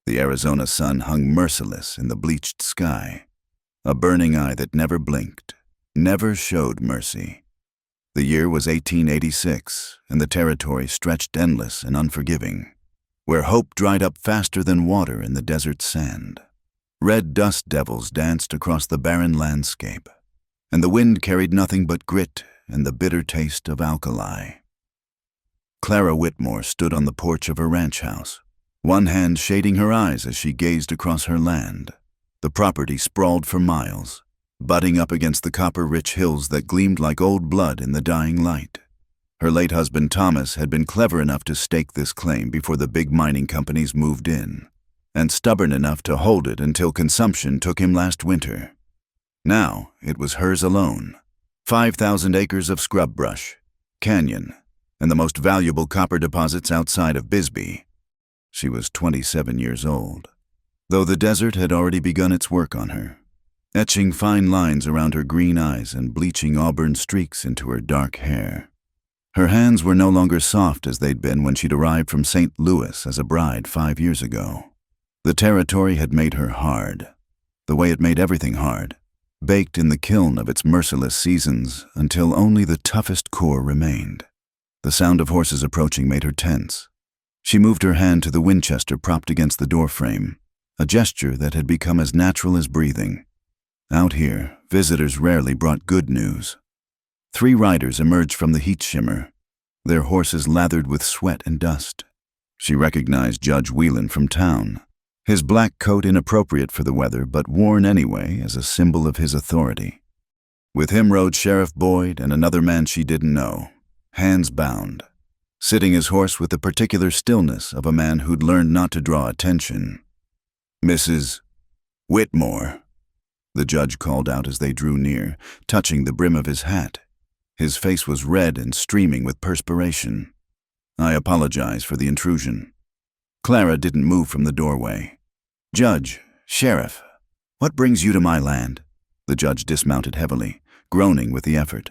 The Arizona sun hung merciless in the bleached sky, a burning eye that never blinked, never showed mercy. The year was 1886, and the territory stretched endless and unforgiving, where hope dried up faster than water in the desert sand. Red dust devils danced across the barren landscape, and the wind carried nothing but grit and the bitter taste of alkali. Clara Whitmore stood on the porch of her ranch house, one hand shading her eyes as she gazed across her land. The property sprawled for miles, butting up against the copper-rich hills that gleamed like old blood in the dying light. Her late husband Thomas had been clever enough to stake this claim before the big mining companies moved in, and stubborn enough to hold it until consumption took him last winter. Now it was hers alone. 5,000 acres of scrub brush, canyon, and the most valuable copper deposits outside of Bisbee. She was 27 years old, though the desert had already begun its work on her, etching fine lines around her green eyes and bleaching auburn streaks into her dark hair. Her hands were no longer soft as they'd been when she'd arrived from St. Louis as a bride 5 years ago. The territory had made her hard, the way it made everything hard, baked in the kiln of its merciless seasons until only the toughest core remained. The sound of horses approaching made her tense. She moved her hand to the Winchester propped against the doorframe, a gesture that had become as natural as breathing. Out here, visitors rarely brought good news. 3 riders emerged from the heat shimmer, their horses lathered with sweat and dust. She recognized Judge Whelan from town, his black coat inappropriate for the weather but worn anyway as a symbol of his authority. With him rode Sheriff Boyd and another man she didn't know, hands bound, sitting his horse with the particular stillness of a man who'd learned not to draw attention. "Mrs. Whitmore," the judge called out as they drew near, touching the brim of his hat. His face was red and streaming with perspiration. "I apologize for the intrusion." Clara didn't move from the doorway. "Judge, Sheriff, what brings you to my land?" The judge dismounted heavily, groaning with the effort.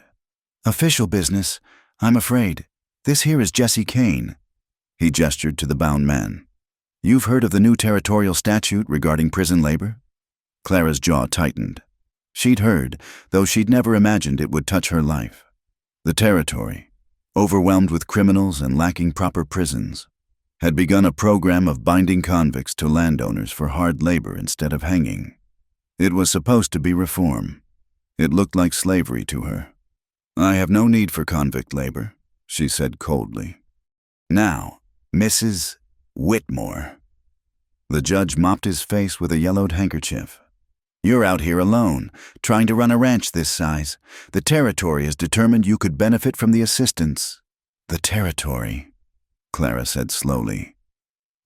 "Official business, I'm afraid. This here is Jesse Kane." He gestured to the bound man. "You've heard of the new territorial statute regarding prison labor?" Clara's jaw tightened. She'd heard, though she'd never imagined it would touch her life. The territory, overwhelmed with criminals and lacking proper prisons, had begun a program of binding convicts to landowners for hard labor instead of hanging. It was supposed to be reform. It looked like slavery to her. "I have no need for convict labor," she said coldly. "Now, Mrs. Whitmore." The judge mopped his face with a yellowed handkerchief. "You're out here alone, trying to run a ranch this size. The territory is determined you could benefit from the assistance." "The territory," Clara said slowly.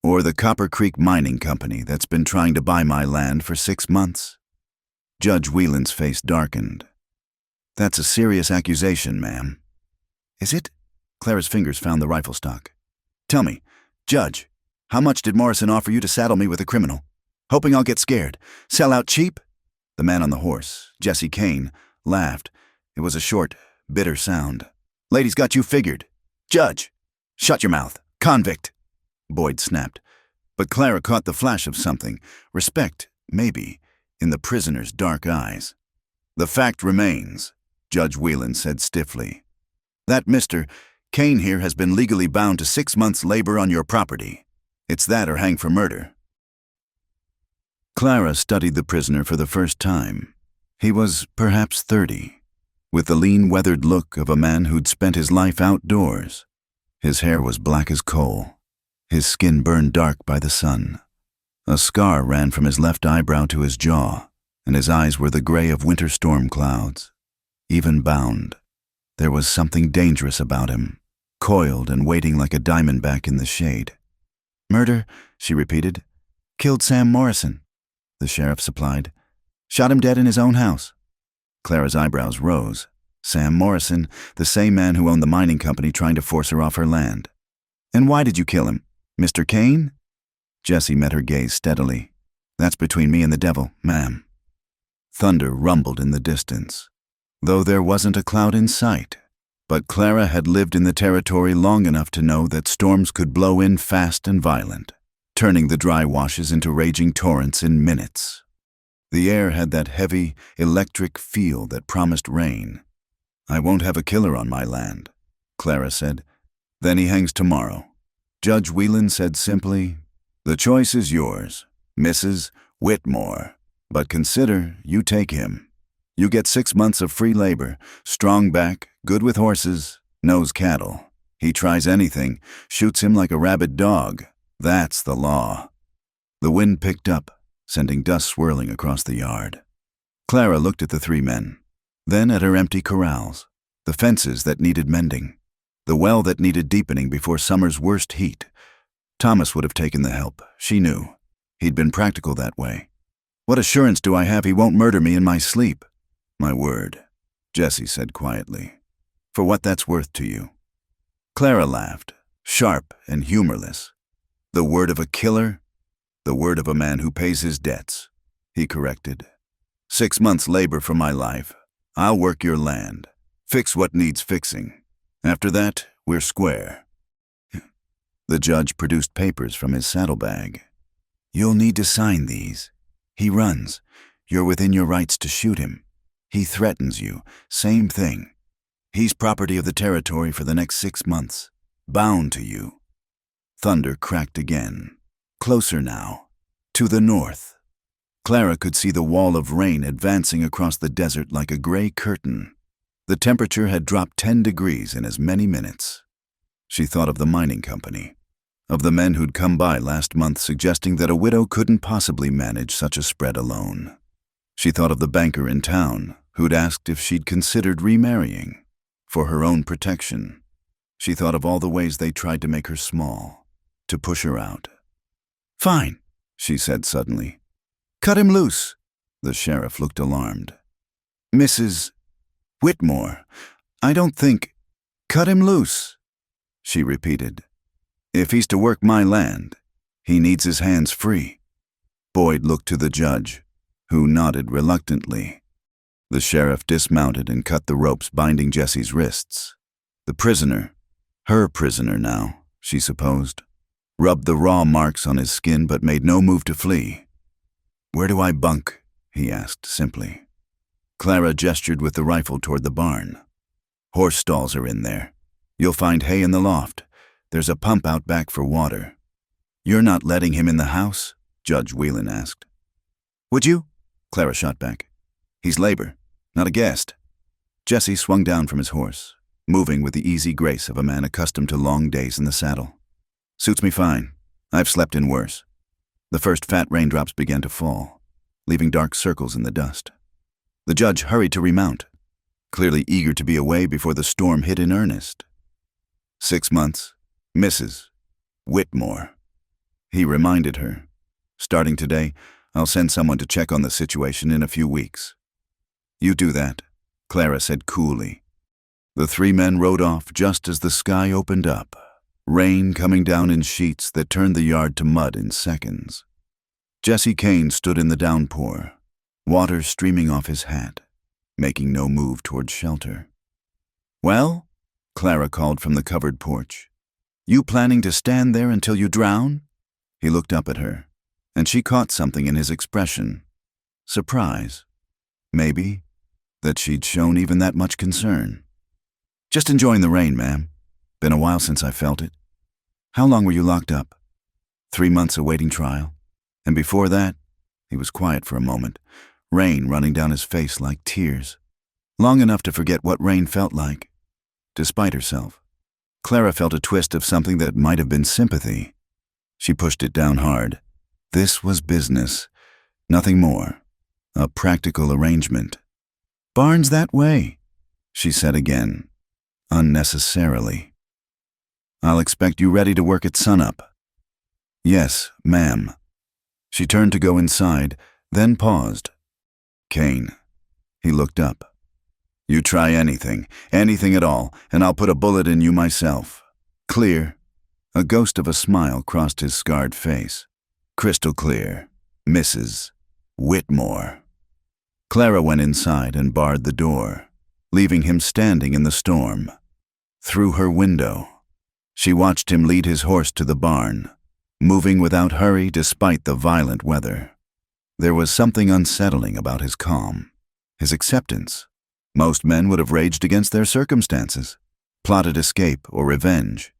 "Or the Copper Creek Mining Company that's been trying to buy my land for 6 months." Judge Whelan's face darkened. "That's a serious accusation, ma'am." "Is it?" Clara's fingers found the rifle stock. "Tell me, Judge, how much did Morrison offer you to saddle me with a criminal? Hoping I'll get scared. Sell out cheap?" The man on the horse, Jesse Kane, laughed. It was a short, bitter sound. "Lady's got you figured. Judge, shut your mouth. Convict!" Boyd snapped. But Clara caught the flash of something, respect, maybe, in the prisoner's dark eyes. "The fact remains," Judge Whelan said stiffly, "that Mr. Kane here has been legally bound to 6 months' labor on your property. It's that or hang for murder." Clara studied the prisoner for the first time. He was perhaps 30, with the lean, weathered look of a man who'd spent his life outdoors. His hair was black as coal, his skin burned dark by the sun. A scar ran from his left eyebrow to his jaw, and his eyes were the gray of winter storm clouds. Even bound, there was something dangerous about him, coiled and waiting like a diamondback in the shade. "Murder," she repeated. "Killed Sam Morrison," the sheriff supplied. "Shot him dead in his own house." Clara's eyebrows rose. Sam Morrison, the same man who owned the mining company trying to force her off her land. "And why did you kill him? Mr. Kane?" Jessie met her gaze steadily. "That's between me and the devil, ma'am." Thunder rumbled in the distance, though there wasn't a cloud in sight. But Clara had lived in the territory long enough to know that storms could blow in fast and violent, turning the dry washes into raging torrents in minutes. The air had that heavy, electric feel that promised rain. "I won't have a killer on my land," Clara said. "Then he hangs tomorrow." Judge Whelan said simply, "The choice is yours, Mrs. Whitmore. But consider you take him. You get 6 months of free labor, strong back, good with horses, knows cattle. He tries anything, shoots him like a rabid dog. That's the law." The wind picked up, sending dust swirling across the yard. Clara looked at the 3 men, then at her empty corrals, the fences that needed mending, the well that needed deepening before summer's worst heat. Thomas would have taken the help, she knew. He'd been practical that way. "What assurance do I have he won't murder me in my sleep?" "My word," Jesse said quietly. "For what that's worth to you." Clara laughed, sharp and humorless. "The word of a killer?" "The word of a man who pays his debts," he corrected. 6 months' labor for my life. I'll work your land, fix what needs fixing. After that, we're square." The judge produced papers from his saddlebag. "You'll need to sign these. He runs. You're within your rights to shoot him. He threatens you. Same thing. He's property of the territory for the next 6 months. Bound to you." Thunder cracked again. Closer now. To the north. Clara could see the wall of rain advancing across the desert like a gray curtain. The temperature had dropped 10 degrees in as many minutes. She thought of the mining company, of the men who'd come by last month suggesting that a widow couldn't possibly manage such a spread alone. She thought of the banker in town who'd asked if she'd considered remarrying, for her own protection. She thought of all the ways they tried to make her small, to push her out. "Fine," she said suddenly. "Cut him loose." The sheriff looked alarmed. "Mrs. Whitmore, I don't think—" "Cut him loose," she repeated. "If he's to work my land, he needs his hands free." Boyd looked to the judge, who nodded reluctantly. The sheriff dismounted and cut the ropes binding Jesse's wrists. The prisoner, her prisoner now, she supposed, rubbed the raw marks on his skin but made no move to flee. "Where do I bunk?" he asked simply. Clara gestured with the rifle toward the barn. "Horse stalls are in there. You'll find hay in the loft. There's a pump out back for water." "You're not letting him in the house?" Judge Whelan asked. "Would you?" Clara shot back. "He's labor, not a guest." Jesse swung down from his horse, moving with the easy grace of a man accustomed to long days in the saddle. "Suits me fine. I've slept in worse." The first fat raindrops began to fall, leaving dark circles in the dust. The judge hurried to remount, clearly eager to be away before the storm hit in earnest. 6 months, Mrs. Whitmore. He reminded her. "Starting today, I'll send someone to check on the situation in a few weeks." "You do that," Clara said coolly. The 3 men rode off just as the sky opened up, rain coming down in sheets that turned the yard to mud in seconds. Jesse Kane stood in the downpour, water streaming off his hat, making no move toward shelter. "Well?" Clara called from the covered porch. "You planning to stand there until you drown?" He looked up at her, and she caught something in his expression. Surprise. Maybe. That she'd shown even that much concern. "Just enjoying the rain, ma'am. Been a while since I felt it." "How long were you locked up?" 3 months awaiting trial. And before that, he was quiet for a moment, rain running down his face like tears. Long enough to forget what rain felt like. Despite herself, Clara felt a twist of something that might have been sympathy. She pushed it down hard. This was business, nothing more. A practical arrangement. "Barn's that way," she said again, unnecessarily. "I'll expect you ready to work at sunup." "Yes, ma'am." She turned to go inside, then paused. "Kane." He looked up. "You try anything at all, and I'll put a bullet in you myself. Clear?" A ghost of a smile crossed his scarred face. "Crystal clear, Mrs. Whitmore." Clara went inside and barred the door, leaving him standing in the storm. Through her window, she watched him lead his horse to the barn, moving without hurry despite the violent weather. There was something unsettling about his calm, his acceptance. Most men would have raged against their circumstances, plotted escape or revenge.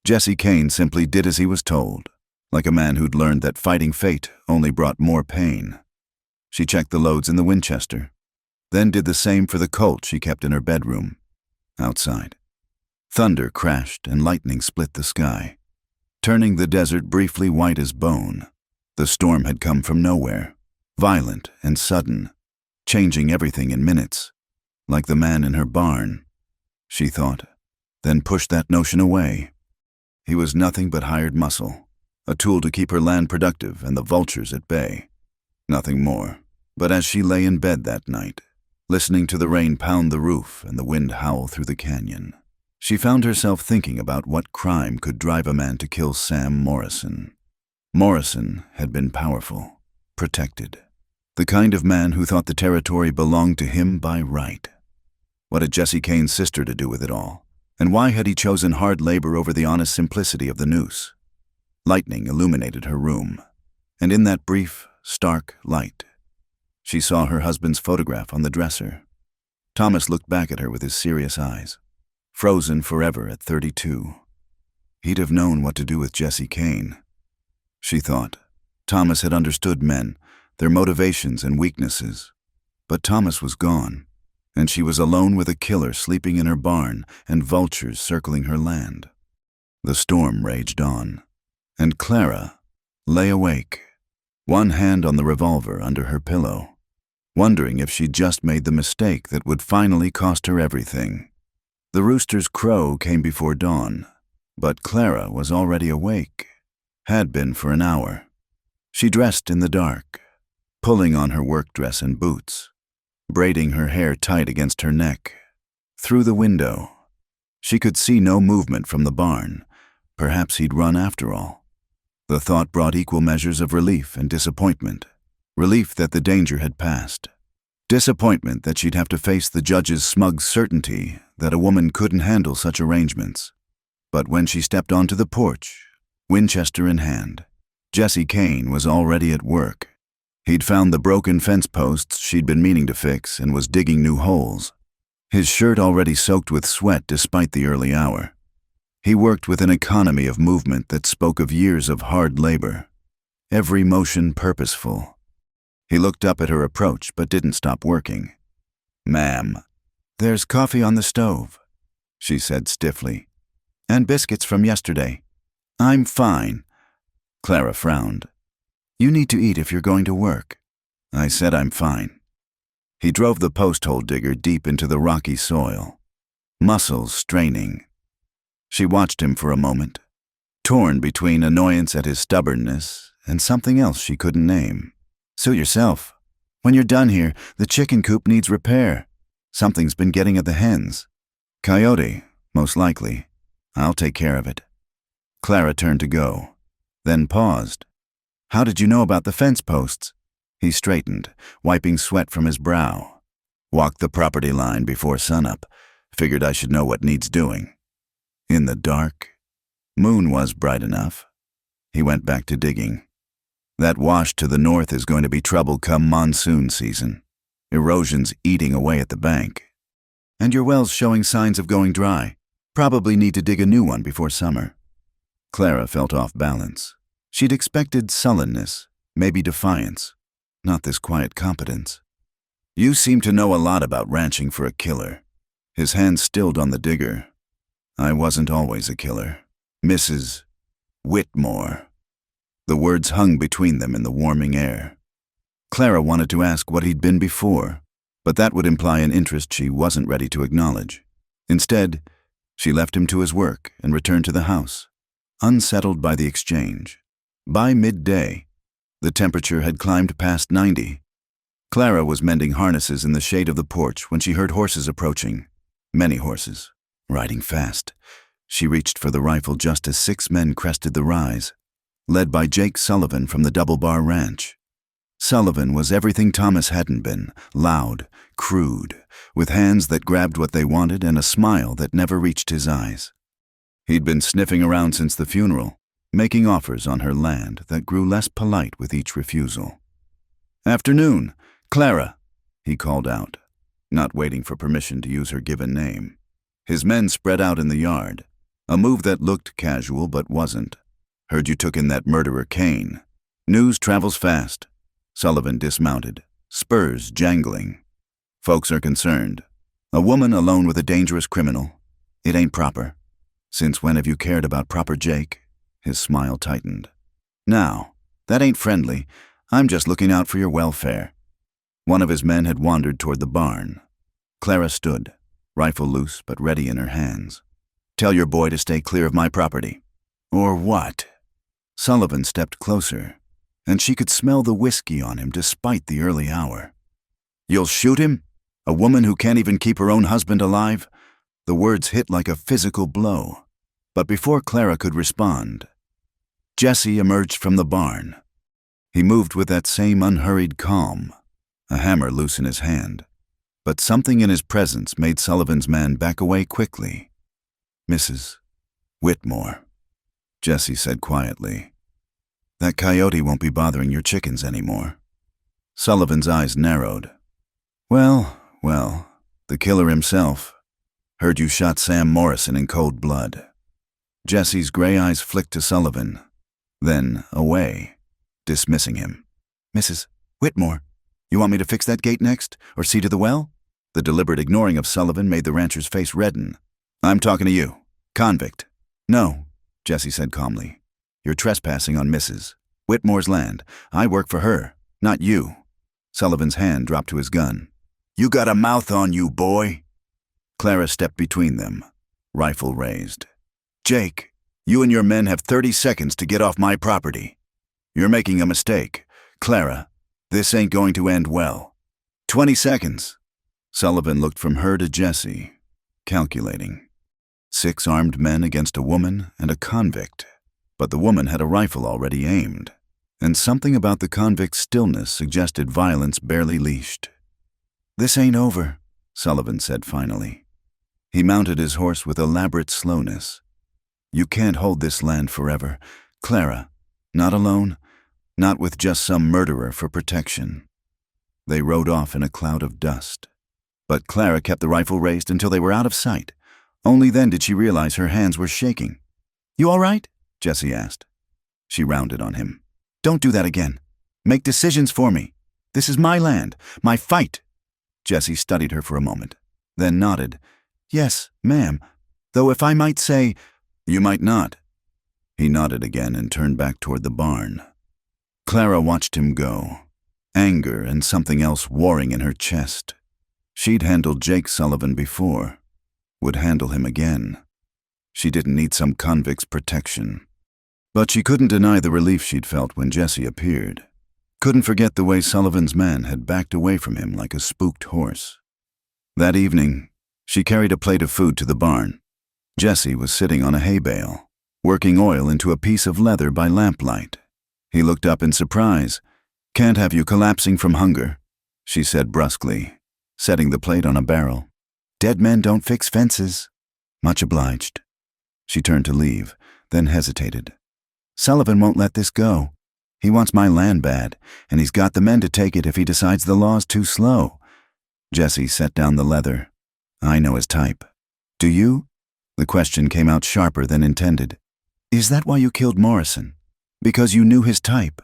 Jesse Kane simply did as he was told, like a man who'd learned that fighting fate only brought more pain. She checked the loads in the Winchester, then did the same for the Colt she kept in her bedroom. Outside, thunder crashed and lightning split the sky, turning the desert briefly white as bone. The storm had come from nowhere, violent and sudden, changing everything in minutes, like the man in her barn, she thought, then pushed that notion away. He was nothing but hired muscle, a tool to keep her land productive and the vultures at bay. Nothing more. But as she lay in bed that night, listening to the rain pound the roof and the wind howl through the canyon, she found herself thinking about what crime could drive a man to kill Sam Morrison. Morrison had been powerful, protected, the kind of man who thought the territory belonged to him by right. What had Jesse Kane's sister to do with it all? And why had he chosen hard labor over the honest simplicity of the noose? Lightning illuminated her room, and in that brief, stark light, she saw her husband's photograph on the dresser. Thomas looked back at her with his serious eyes, frozen forever at 32. He'd have known what to do with Jesse Kane, she thought. Thomas had understood men, their motivations and weaknesses. But Thomas was gone, and she was alone with a killer sleeping in her barn and vultures circling her land. The storm raged on, and Clara lay awake, one hand on the revolver under her pillow, wondering if she'd just made the mistake that would finally cost her everything. The rooster's crow came before dawn, but Clara was already awake, had been for an hour. She dressed in the dark, pulling on her work dress and boots, braiding her hair tight against her neck. Through the window, she could see no movement from the barn. Perhaps he'd run after all. The thought brought equal measures of relief and disappointment. Relief that the danger had passed. Disappointment that she'd have to face the judge's smug certainty that a woman couldn't handle such arrangements. But when she stepped onto the porch, Winchester in hand, Jesse Kane was already at work. He'd found the broken fence posts she'd been meaning to fix and was digging new holes, his shirt already soaked with sweat despite the early hour. He worked with an economy of movement that spoke of years of hard labor, every motion purposeful. He looked up at her approach but didn't stop working. "Ma'am, there's coffee on the stove," she said stiffly, "and biscuits from yesterday." "I'm fine." Clara frowned. "You need to eat if you're going to work." "I said I'm fine." He drove the post hole digger deep into the rocky soil, muscles straining. She watched him for a moment, torn between annoyance at his stubbornness and something else she couldn't name. "Suit yourself. When you're done here, the chicken coop needs repair. Something's been getting at the hens." "Coyote, most likely. I'll take care of it." Clara turned to go, then paused. "How did you know about the fence posts?" He straightened, wiping sweat from his brow. "Walked the property line before sunup. Figured I should know what needs doing." In the dark, moon was bright enough. He went back to digging. That wash to the north is going to be trouble come monsoon season. Erosion's eating away at the bank. And your well's showing signs of going dry. Probably need to dig a new one before summer. Clara felt off balance. She'd expected sullenness, maybe defiance, not this quiet competence. "You seem to know a lot about ranching for a killer." His hand stilled on the digger. "I wasn't always a killer. Mrs. Whitmore." The words hung between them in the warming air. Clara wanted to ask what he'd been before, but that would imply an interest she wasn't ready to acknowledge. Instead, she left him to his work and returned to the house, unsettled by the exchange. By midday, the temperature had climbed past 90. Clara was mending harnesses in the shade of the porch when she heard horses approaching. Many horses, riding fast. She reached for the rifle just as 6 men crested the rise, led by Jake Sullivan from the Double Bar Ranch. Sullivan was everything Thomas hadn't been, loud, crude, with hands that grabbed what they wanted and a smile that never reached his eyes. He'd been sniffing around since the funeral, making offers on her land that grew less polite with each refusal. "Afternoon, Clara," he called out, not waiting for permission to use her given name. His men spread out in the yard, a move that looked casual but wasn't. "Heard you took in that murderer Kane. News travels fast." Sullivan dismounted, spurs jangling. "Folks are concerned. A woman alone with a dangerous criminal. It ain't proper." "Since when have you cared about proper, Jake?" His smile tightened. "Now, that ain't friendly. I'm just looking out for your welfare." One of his men had wandered toward the barn. Clara stood, rifle loose but ready in her hands. "Tell your boy to stay clear of my property." "Or what?" Sullivan stepped closer, and she could smell the whiskey on him despite the early hour. "You'll shoot him? A woman who can't even keep her own husband alive?" The words hit like a physical blow. But before Clara could respond, Jesse emerged from the barn. He moved with that same unhurried calm, a hammer loose in his hand. But something in his presence made Sullivan's man back away quickly. "Mrs. Whitmore," Jesse said quietly, "that coyote won't be bothering your chickens anymore." Sullivan's eyes narrowed. Well, the killer himself. Heard you shot Sam Morrison in cold blood." Jesse's gray eyes flicked to Sullivan, then away, dismissing him. "Mrs. Whitmore, you want me to fix that gate next, or see to the well?" The deliberate ignoring of Sullivan made the rancher's face redden. "I'm talking to you, convict." "No," Jesse said calmly. "You're trespassing on Mrs. Whitmore's land. I work for her, not you." Sullivan's hand dropped to his gun. "You got a mouth on you, boy." Clara stepped between them, rifle raised. "Jake, you and your men have 30 seconds to get off my property. You're making a mistake. Clara, this ain't going to end well." 20 seconds. Sullivan looked from her to Jesse, calculating. 6 armed men against a woman and a convict. But the woman had a rifle already aimed, and something about the convict's stillness suggested violence barely leashed. "This ain't over," Sullivan said finally. He mounted his horse with elaborate slowness. "You can't hold this land forever. Clara, not alone, not with just some murderer for protection." They rode off in a cloud of dust. But Clara kept the rifle raised until they were out of sight. Only then did she realize her hands were shaking. "You all right?" Jesse asked. She rounded on him. "Don't do that again. Make decisions for me. This is my land, my fight." Jesse studied her for a moment, then nodded. "Yes, ma'am. Though if I might say—" "You might not." He nodded again and turned back toward the barn. Clara watched him go, anger and something else warring in her chest. She'd handled Jake Sullivan before, would handle him again. She didn't need some convict's protection. But she couldn't deny the relief she'd felt when Jesse appeared. Couldn't forget the way Sullivan's men had backed away from him like a spooked horse. That evening, she carried a plate of food to the barn. Jesse was sitting on a hay bale, working oil into a piece of leather by lamplight. He looked up in surprise. "Can't have you collapsing from hunger," she said brusquely, setting the plate on a barrel. "Dead men don't fix fences." "Much obliged." She turned to leave, then hesitated. "Sullivan won't let this go. He wants my land bad, and he's got the men to take it if he decides the law's too slow." Jesse set down the leather. "I know his type." "Do you?" The question came out sharper than intended. "Is that why you killed Morrison? Because you knew his type?"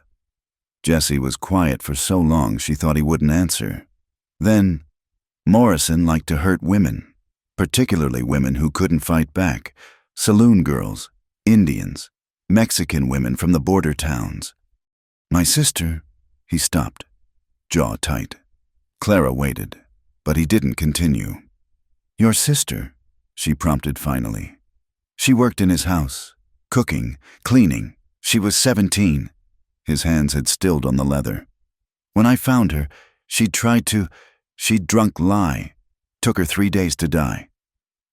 Jesse was quiet for so long she thought he wouldn't answer. Then, Morrison liked to hurt women, particularly women who couldn't fight back, saloon girls, Indians, Mexican women from the border towns. "My sister," he stopped, jaw tight. Clara waited, but he didn't continue. "Your sister," she prompted finally. "She worked in his house, cooking, cleaning. She was 17. His hands had stilled on the leather. "When I found her, she'd drunk lye. Took her 3 days to die."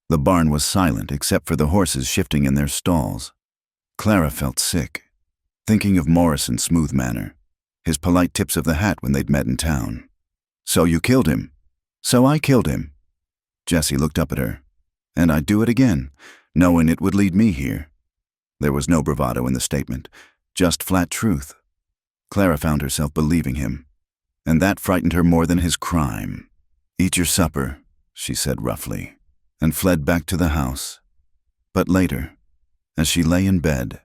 The barn was silent except for the horses shifting in their stalls. Clara felt sick, thinking of Morrison's smooth manner, his polite tips of the hat when they'd met in town. "So you killed him?" "So I killed him." Jesse looked up at her. "And I'd do it again, knowing it would lead me here." There was no bravado in the statement, just flat truth. Clara found herself believing him, and that frightened her more than his crime. "Eat your supper," she said roughly, and fled back to the house. But later, as she lay in bed,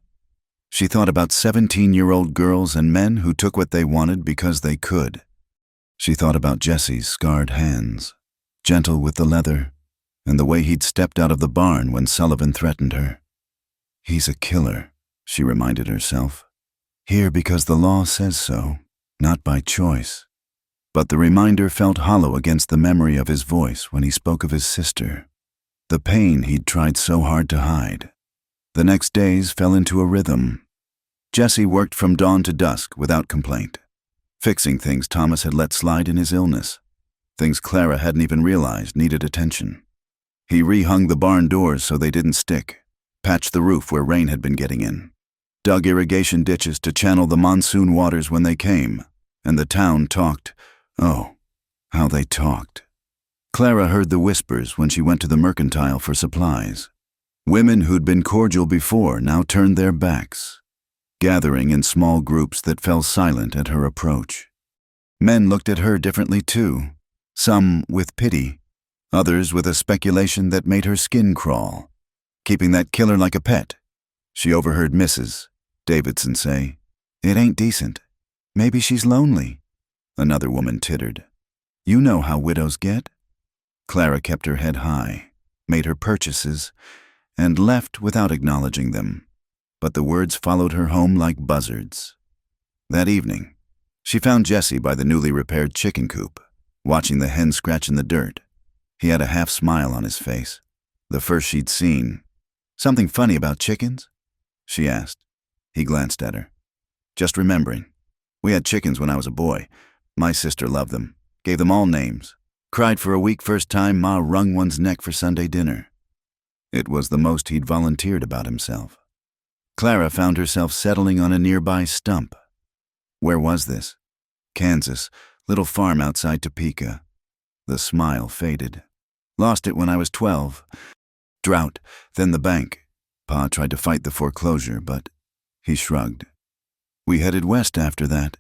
she thought about 17-year-old girls and men who took what they wanted because they could. She thought about Jesse's scarred hands, gentle with the leather, and the way he'd stepped out of the barn when Sullivan threatened her. "He's a killer," she reminded herself. "Here because the law says so, not by choice." But the reminder felt hollow against the memory of his voice when he spoke of his sister, the pain he'd tried so hard to hide. The next days fell into a rhythm. Jesse worked from dawn to dusk without complaint, fixing things Thomas had let slide in his illness, things Clara hadn't even realized needed attention. He rehung the barn doors so they didn't stick, patched the roof where rain had been getting in, dug irrigation ditches to channel the monsoon waters when they came, and the town talked. Oh, how they talked. Clara heard the whispers when she went to the mercantile for supplies. Women who'd been cordial before now turned their backs, gathering in small groups that fell silent at her approach. Men looked at her differently too, some with pity, others with a speculation that made her skin crawl. Keeping that killer like a pet. She overheard Mrs. Davidson say, "It ain't decent. Maybe she's lonely." Another woman tittered. "You know how widows get." Clara kept her head high, made her purchases, and left without acknowledging them. But the words followed her home like buzzards. That evening, she found Jesse by the newly repaired chicken coop, watching the hen scratch in the dirt. He had a half smile on his face, the first she'd seen. "Something funny about chickens?" she asked. He glanced at her. "Just remembering. We had chickens when I was a boy. My sister loved them, gave them all names. Cried for a week first time Ma wrung one's neck for Sunday dinner." It was the most he'd volunteered about himself. Clara found herself settling on a nearby stump. Where was this? Kansas, little farm outside Topeka. The smile faded. "Lost it when I was 12. Drought, then the bank. Pa tried to fight the foreclosure, but..." He shrugged. "We headed west after that.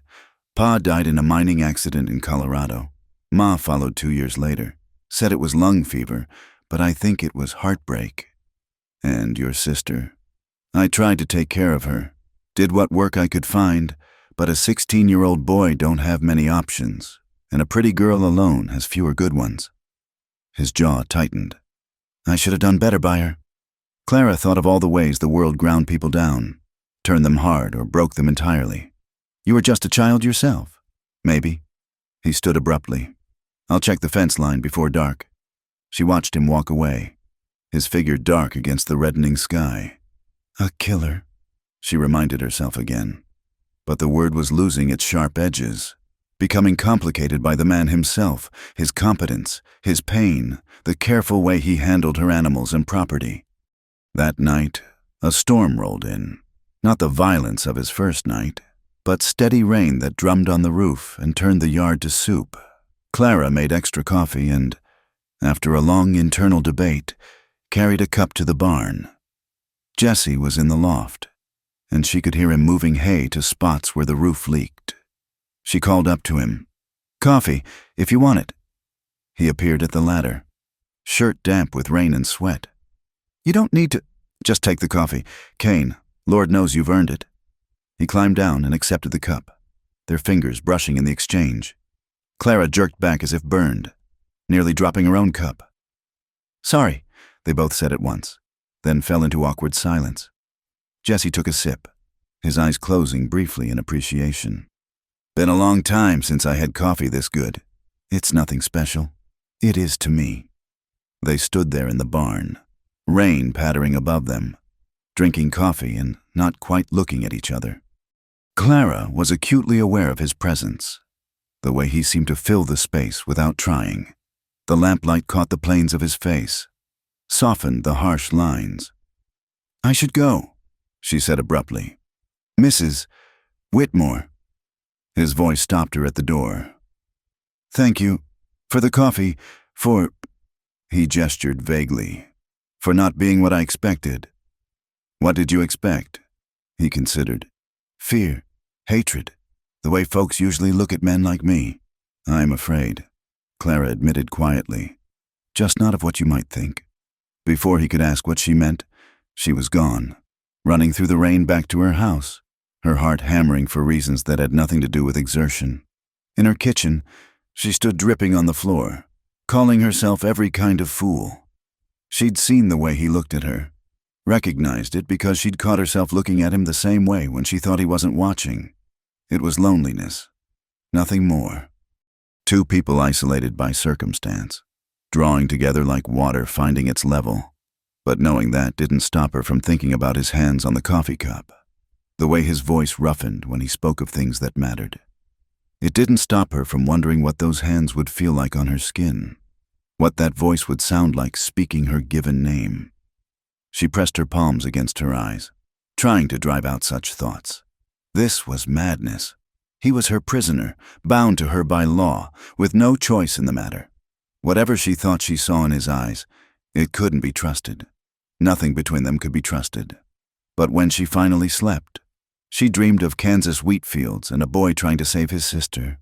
Pa died in a mining accident in Colorado. Ma followed 2 years later. Said it was lung fever, but I think it was heartbreak." "And your sister?" "I tried to take care of her. Did what work I could find, but a 16-year-old boy don't have many options, and a pretty girl alone has fewer good ones." His jaw tightened. "I should have done better by her." Clara thought of all the ways the world ground people down, turned them hard or broke them entirely. "You were just a child yourself." "Maybe." He stood abruptly. "I'll check the fence line before dark." She watched him walk away, his figure dark against the reddening sky. "A killer," she reminded herself again. But the word was losing its sharp edges, becoming complicated by the man himself, his competence, his pain, the careful way he handled her animals and property. That night, a storm rolled in. Not the violence of his first night, but steady rain that drummed on the roof and turned the yard to soup. Clara made extra coffee and, after a long internal debate, carried a cup to the barn. Jesse was in the loft, and she could hear him moving hay to spots where the roof leaked. She called up to him, "Coffee, if you want it." He appeared at the ladder, shirt damp with rain and sweat. "You don't need to—" "Just take the coffee. Kane, Lord knows you've earned it." He climbed down and accepted the cup, their fingers brushing in the exchange. Clara jerked back as if burned, nearly dropping her own cup. "Sorry," they both said at once, then fell into awkward silence. Jesse took a sip, his eyes closing briefly in appreciation. "Been a long time since I had coffee this good." "It's nothing special." "It is to me." They stood there in the barn, rain pattering above them, drinking coffee and not quite looking at each other. Clara was acutely aware of his presence, the way he seemed to fill the space without trying. The lamplight caught the planes of his face, softened the harsh lines. "I should go," she said abruptly. "Mrs. Whitmore." His voice stopped her at the door. "Thank you. For the coffee. For—" he gestured vaguely. "For not being what I expected." What did you expect? He considered. Fear, hatred, the way folks usually look at men like me. I'm afraid, Clara admitted quietly. Just not of what you might think. Before he could ask what she meant, she was gone, running through the rain back to her house, her heart hammering for reasons that had nothing to do with exertion. In her kitchen, she stood dripping on the floor, calling herself every kind of fool. She'd seen the way he looked at her, recognized it because she'd caught herself looking at him the same way when she thought he wasn't watching. It was loneliness, nothing more. Two people isolated by circumstance, drawing together like water finding its level. But knowing that didn't stop her from thinking about his hands on the coffee cup, the way his voice roughened when he spoke of things that mattered. It didn't stop her from wondering what those hands would feel like on her skin, what that voice would sound like speaking her given name. She pressed her palms against her eyes, trying to drive out such thoughts. This was madness. He was her prisoner, bound to her by law, with no choice in the matter. Whatever she thought she saw in his eyes, it couldn't be trusted. Nothing between them could be trusted. But when she finally slept, she dreamed of Kansas wheat fields and a boy trying to save his sister,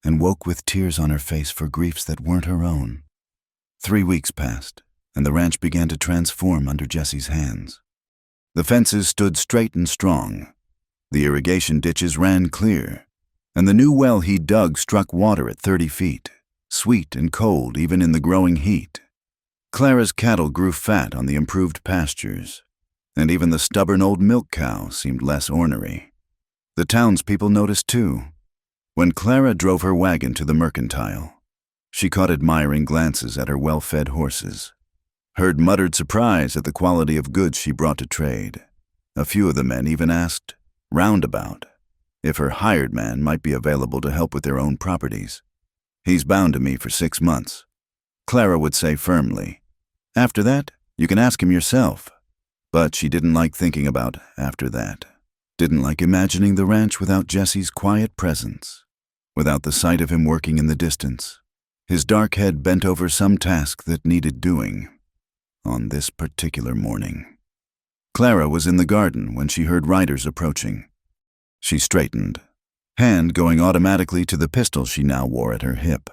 and woke with tears on her face for griefs that weren't her own. 3 weeks passed, and the ranch began to transform under Jesse's hands. The fences stood straight and strong. The irrigation ditches ran clear, and the new well he dug struck water at 30 feet, sweet and cold even in the growing heat. Clara's cattle grew fat on the improved pastures, and even the stubborn old milk cow seemed less ornery. The townspeople noticed too. When Clara drove her wagon to the mercantile, she caught admiring glances at her well-fed horses, heard muttered surprise at the quality of goods she brought to trade. A few of the men even asked, roundabout, if her hired man might be available to help with their own properties. He's bound to me for 6 months, Clara would say firmly. After that, you can ask him yourself. But she didn't like thinking about after that. Didn't like imagining the ranch without Jesse's quiet presence, without the sight of him working in the distance, his dark head bent over some task that needed doing. On this particular morning, Clara was in the garden when she heard riders approaching. She straightened, hand going automatically to the pistol she now wore at her hip.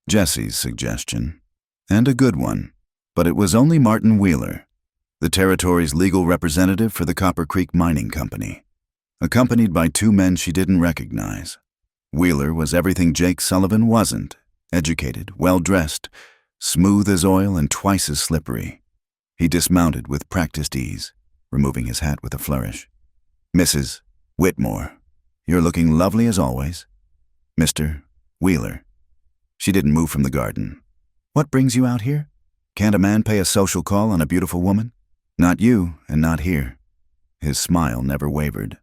Jesse's suggestion, and a good one, but it was only Martin Wheeler, the territory's legal representative for the Copper Creek Mining Company, accompanied by 2 men she didn't recognize. Wheeler was everything Jake Sullivan wasn't: educated, well-dressed, smooth as oil and twice as slippery. He dismounted with practiced ease, removing his hat with a flourish. Mrs. Whitmore, you're looking lovely as always. Mr. Wheeler. She didn't move from the garden. What brings you out here? Can't a man pay a social call on a beautiful woman? Not you, and not here. His smile never wavered.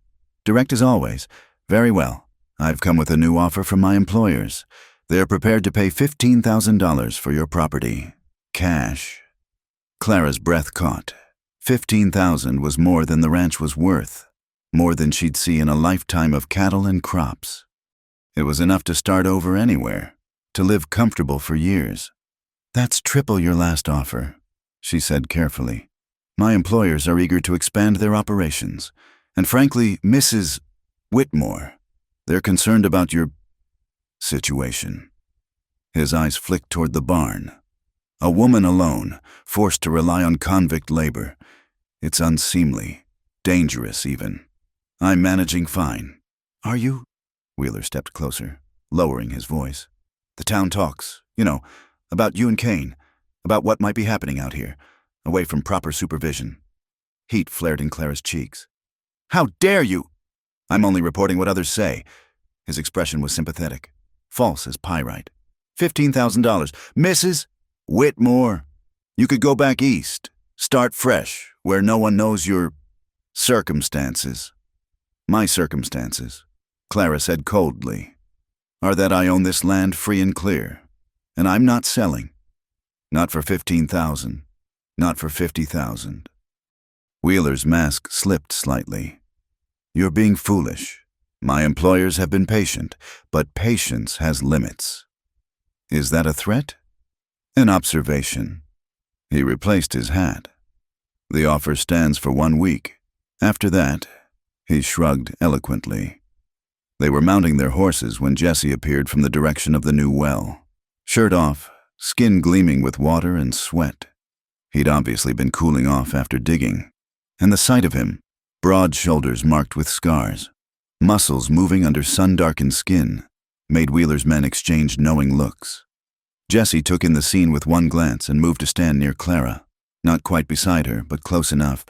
Direct as always. Very well. I've come with a new offer from my employers. They're prepared to pay $15,000 for your property. Cash. Clara's breath caught. $15,000 was more than the ranch was worth, more than she'd see in a lifetime of cattle and crops. It was enough to start over anywhere, to live comfortable for years. That's triple your last offer, she said carefully. My employers are eager to expand their operations, and frankly, Mrs. Whitmore, they're concerned about your situation. His eyes flicked toward the barn. A woman alone, forced to rely on convict labor. It's unseemly, dangerous even. I'm managing fine. Are you? Wheeler stepped closer, lowering his voice. The town talks, about you and Kane, about what might be happening out here, away from proper supervision. Heat flared in Clara's cheeks. How dare you? I'm only reporting what others say. His expression was sympathetic, false as pyrite. $15,000. Mrs. Whitmore, you could go back east, start fresh, where no one knows your circumstances. My circumstances, Clara said coldly, are that I own this land free and clear, and I'm not selling. Not for $15,000, not for $50,000. Wheeler's mask slipped slightly. You're being foolish. My employers have been patient, but patience has limits. Is that a threat? An observation. He replaced his hat. The offer stands for 1 week, After that, he shrugged eloquently. They were mounting their horses when Jesse appeared from the direction of the new well. Shirt off, skin gleaming with water and sweat. He'd obviously been cooling off after digging. And the sight of him, broad shoulders marked with scars, muscles moving under sun-darkened skin, made Wheeler's men exchange knowing looks. Jesse took in the scene with one glance and moved to stand near Clara, not quite beside her, but close enough.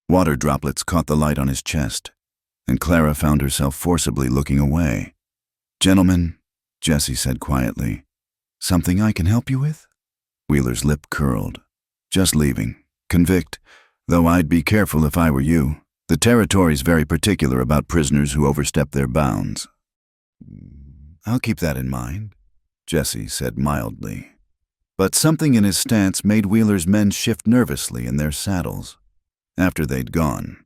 Water droplets caught the light on his chest, and Clara found herself forcibly looking away. "Gentlemen," Jesse said quietly, "something I can help you with?" Wheeler's lip curled. "Just leaving. Convict, though I'd be careful if I were you. The territory's very particular about prisoners who overstep their bounds." "I'll keep that in mind," Jesse said mildly. But something in his stance made Wheeler's men shift nervously in their saddles. After they'd gone,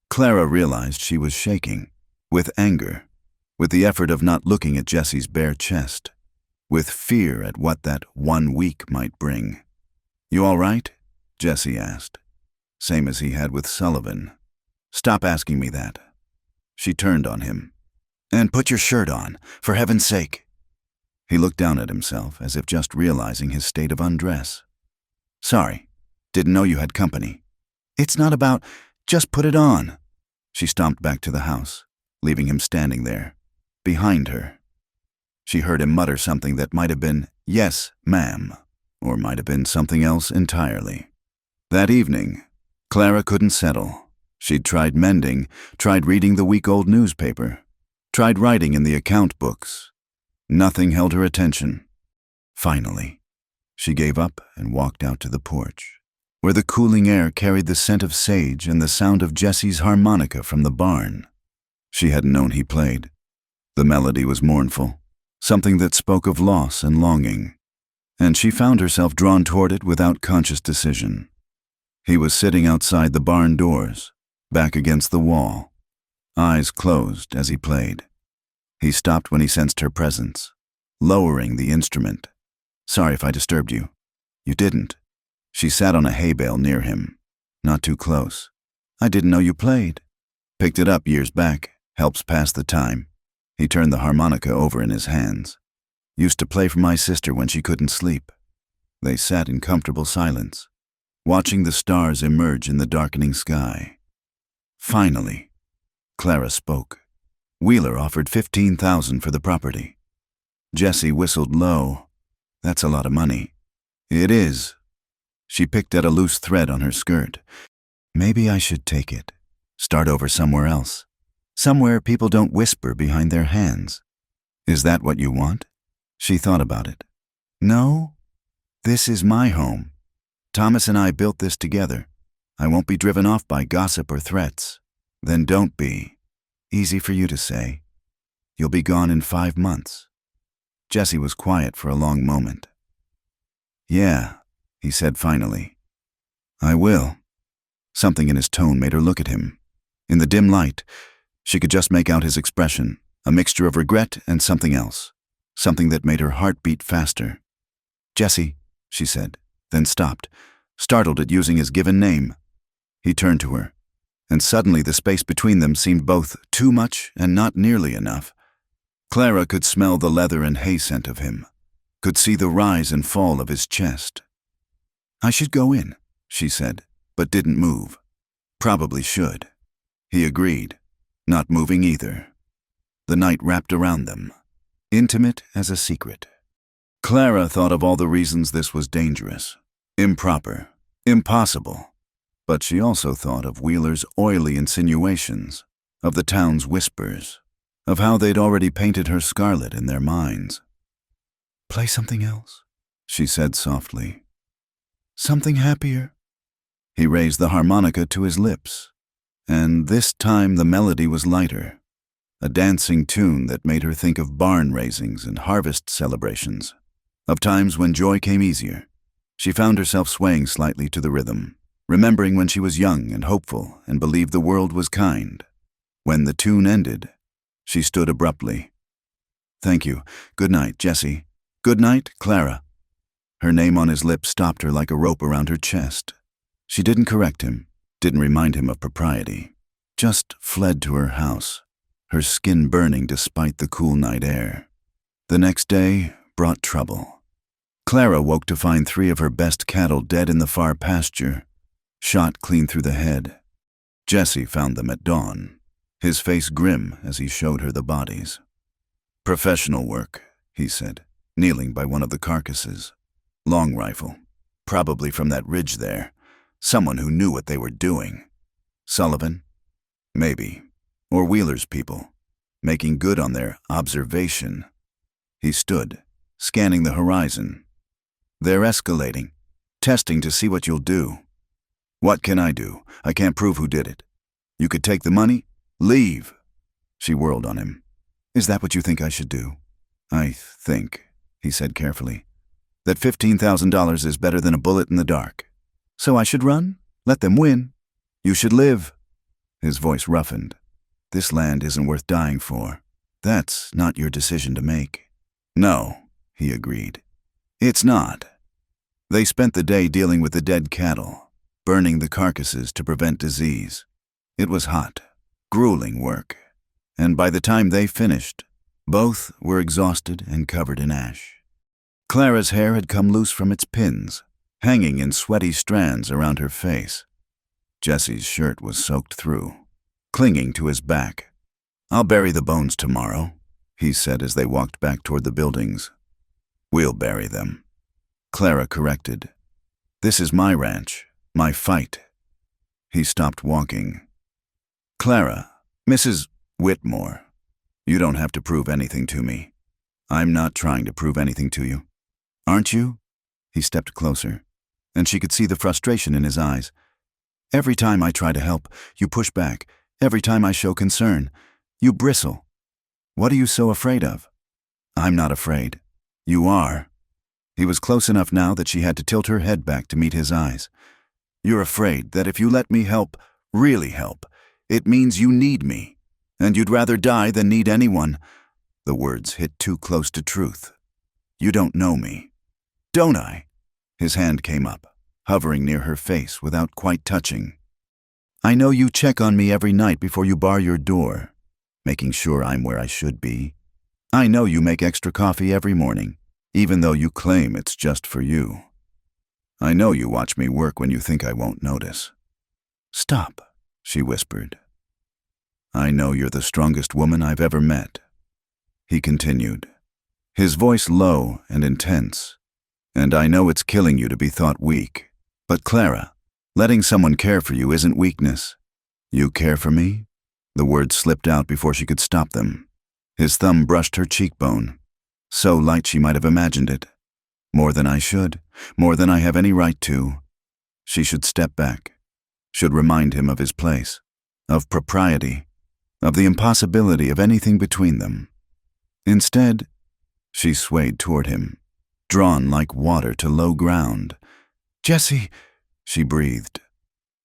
Clara realized she was shaking, with anger, with the effort of not looking at Jesse's bare chest, with fear at what that 1 week might bring. "You all right?" Jesse asked, same as he had with Sullivan. "Stop asking me that." She turned on him. "And put your shirt on, for heaven's sake." He looked down at himself as if just realizing his state of undress. "Sorry, didn't know you had company." "It's not about, just put it on." She stomped back to the house, leaving him standing there, behind her. She heard him mutter something that might have been, "Yes, ma'am," or might have been something else entirely. That evening, Clara couldn't settle. She'd tried mending, tried reading the week-old newspaper, tried writing in the account books. Nothing held her attention. Finally, she gave up and walked out to the porch, where the cooling air carried the scent of sage and the sound of Jesse's harmonica from the barn. She hadn't known he played. The melody was mournful, something that spoke of loss and longing, and she found herself drawn toward it without conscious decision. He was sitting outside the barn doors, back against the wall, eyes closed as he played. He stopped when he sensed her presence, lowering the instrument. "Sorry if I disturbed you." "You didn't." She sat on a hay bale near him, not too close. "I didn't know you played." "Picked it up years back. Helps pass the time." He turned the harmonica over in his hands. "Used to play for my sister when she couldn't sleep." They sat in comfortable silence, watching the stars emerge in the darkening sky. Finally, Clara spoke. "Wheeler offered $15,000 for the property." Jesse whistled low. "That's a lot of money." "It is." She picked at a loose thread on her skirt. "Maybe I should take it. Start over somewhere else. Somewhere people don't whisper behind their hands." "Is that what you want?" She thought about it. "No. This is my home. Thomas and I built this together. I won't be driven off by gossip or threats." "Then don't be. Easy for you to say. You'll be gone in 5 months." Jesse was quiet for a long moment. "Yeah," he said finally. "I will." Something in his tone made her look at him. In the dim light, she could just make out his expression, a mixture of regret and something else, something that made her heart beat faster. "Jesse," she said, then stopped, startled at using his given name. He turned to her, and suddenly the space between them seemed both too much and not nearly enough. Clara could smell the leather and hay scent of him, could see the rise and fall of his chest. "I should go in," she said, but didn't move. "Probably should." He agreed, not moving either. The night wrapped around them, intimate as a secret. Clara thought of all the reasons this was dangerous, improper, impossible. But she also thought of Wheeler's oily insinuations, of the town's whispers, of how they'd already painted her scarlet in their minds. "Play something else," she said softly. "Something happier." He raised the harmonica to his lips, and this time the melody was lighter, a dancing tune that made her think of barn raisings and harvest celebrations, of times when joy came easier. She found herself swaying slightly to the rhythm, remembering when she was young and hopeful and believed the world was kind. When the tune ended, she stood abruptly. "Thank you. Good night, Jesse." "Good night, Clara." Her name on his lips stopped her like a rope around her chest. She didn't correct him, didn't remind him of propriety. just fled to her house, her skin burning despite the cool night air. The next day brought trouble. Clara woke to find 3 of her best cattle dead in the far pasture, shot clean through the head. Jesse found them at dawn, his face grim as he showed her the bodies. "Professional work," he said, kneeling by one of the carcasses. "Long rifle, probably from that ridge there. Someone who knew what they were doing. Sullivan? Maybe. Or Wheeler's people, making good on their observation." He stood, scanning the horizon. "They're escalating, testing to see what you'll do." "What can I do? I can't prove who did it. You could take the money, leave." She whirled on him. "Is that what you think I should do?" "I think," he said carefully, "that $15,000 is better than a bullet in the dark. So I should run? Let them win? You should live." His voice roughened. "This land isn't worth dying for. That's not your decision to make." "No," he agreed. "It's not." They spent the day dealing with the dead cattle, burning the carcasses to prevent disease. It was hot, grueling work, and by the time they finished, both were exhausted and covered in ash. Clara's hair had come loose from its pins, hanging in sweaty strands around her face. Jesse's shirt was soaked through, clinging to his back. "I'll bury the bones tomorrow," he said as they walked back toward the buildings. "We'll bury them," Clara corrected. "This is my ranch, my fight." He stopped walking. "Clara, Mrs. Whitmore, you don't have to prove anything to me. I'm not trying to prove anything to you. Aren't you?" He stepped closer, and she could see the frustration in his eyes. "Every time I try to help, you push back. Every time I show concern, you bristle. What are you so afraid of?" "I'm not afraid. You are." He was close enough now that she had to tilt her head back to meet his eyes. "You're afraid that if you let me help, really help, it means you need me, and you'd rather die than need anyone." The words hit too close to truth. "You don't know me." "Don't I?" His hand came up, hovering near her face without quite touching. "I know you check on me every night before you bar your door, making sure I'm where I should be. I know you make extra coffee every morning, even though you claim it's just for you. I know you watch me work when you think I won't notice." "Stop," she whispered. "I know you're the strongest woman I've ever met," he continued, his voice low and intense. "And I know it's killing you to be thought weak. But Clara, letting someone care for you isn't weakness. You care for me?" The words slipped out before she could stop them. His thumb brushed her cheekbone, so light she might have imagined it. "More than I should, more than I have any right to." She should step back, should remind him of his place, of propriety, of the impossibility of anything between them. Instead, she swayed toward him, drawn like water to low ground. "Jesse," she breathed.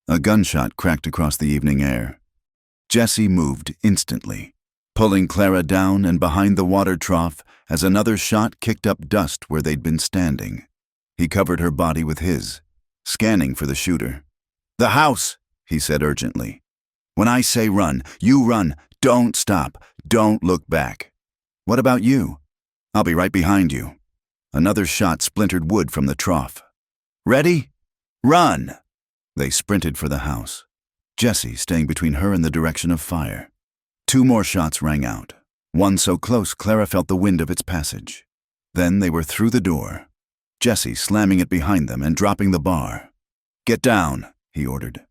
A gunshot cracked across the evening air. Jesse moved instantly, pulling Clara down and behind the water trough as another shot kicked up dust where they'd been standing. He covered her body with his, scanning for the shooter. "The house," he said urgently. "When I say run, you run. Don't stop. Don't look back." "What about you?" "I'll be right behind you." Another shot splintered wood from the trough. "Ready? Run!" They sprinted for the house, Jesse staying between her and the direction of fire. 2 more shots rang out, one so close Clara felt the wind of its passage. Then they were through the door, Jesse slamming it behind them and dropping the bar. "Get down," he ordered,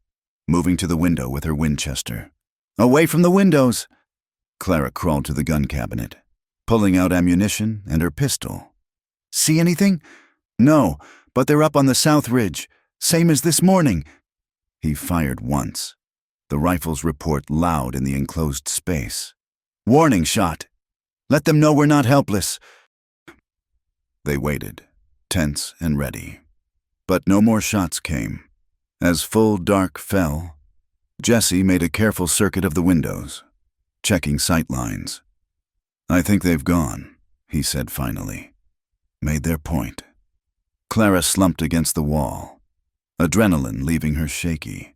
moving to the window with her Winchester. "Away from the windows!" Clara crawled to the gun cabinet, pulling out ammunition and her pistol. "See anything?" "No, but they're up on the south ridge, same as this morning." He fired once, the rifle's report loud in the enclosed space. "Warning shot. Let them know we're not helpless." They waited, tense and ready. But no more shots came. As full dark fell, Jesse made a careful circuit of the windows, checking sight lines. "I think they've gone," he said finally. Made their point. Clara slumped against the wall, adrenaline leaving her shaky.